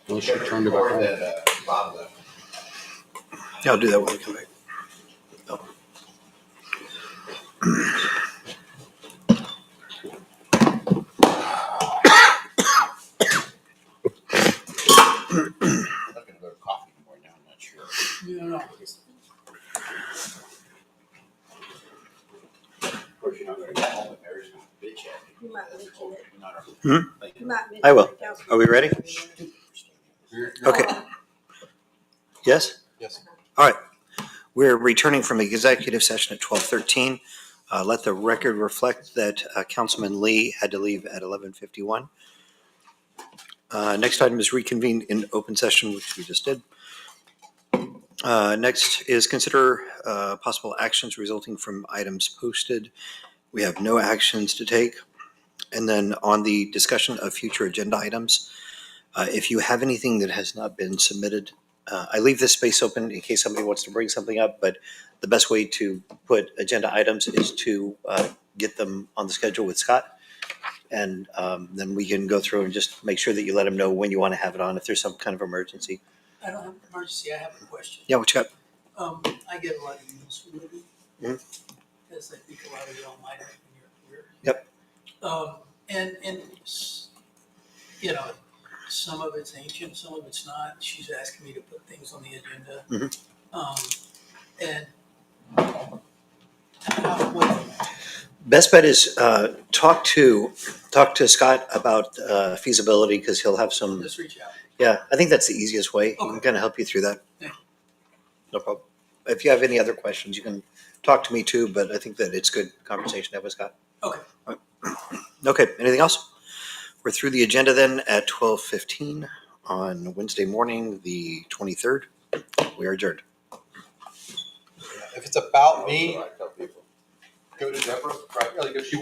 Unless you turned it back on. Yeah, I'll do that when we come back. I'm gonna go to coffee more now, I'm not sure. Of course, you're not gonna get home if Mary's gonna bitch at you. You might mention it. Hmm? You might mention I will. it. Council- Are we ready? Okay. Yes? Yes. All right. We're returning from executive session at 12:13. Let the record reflect that Councilman Lee had to leave at 11:51. Next item is reconvene in open session, which we just did. Next is consider possible actions resulting from items posted. We have no actions to take. And then on the discussion of future agenda items, if you have anything that has not been submitted, I leave this space open in case somebody wants to bring something up, but the best way to put agenda items is to get them on the schedule with Scott. And then we can go through and just make sure that you let him know when you want to have it on, if there's some kind of emergency. I don't have an emergency, I have a question. Yeah, what you got? I get a lot of emails from Libby. Mhm. Because I think a lot of y'all might have in your career. Yep. You know, some of it's ancient, some of it's not. She's asking me to put things on the agenda. Mhm. And what, Best bet is talk to Scott about feasibility, because he'll have some. just reach out. Yeah, I think that's the easiest way. He can Okay. kind of help you through that. Yeah. No problem. If you have any other questions, you can talk to me too, but I think that it's good conversation to have with Scott. Okay. Okay, anything else? We're through the agenda then at 12:15 on Wednesday morning, the 23rd. We are adjourned. If it's about me, go to Deborah, right? Like if she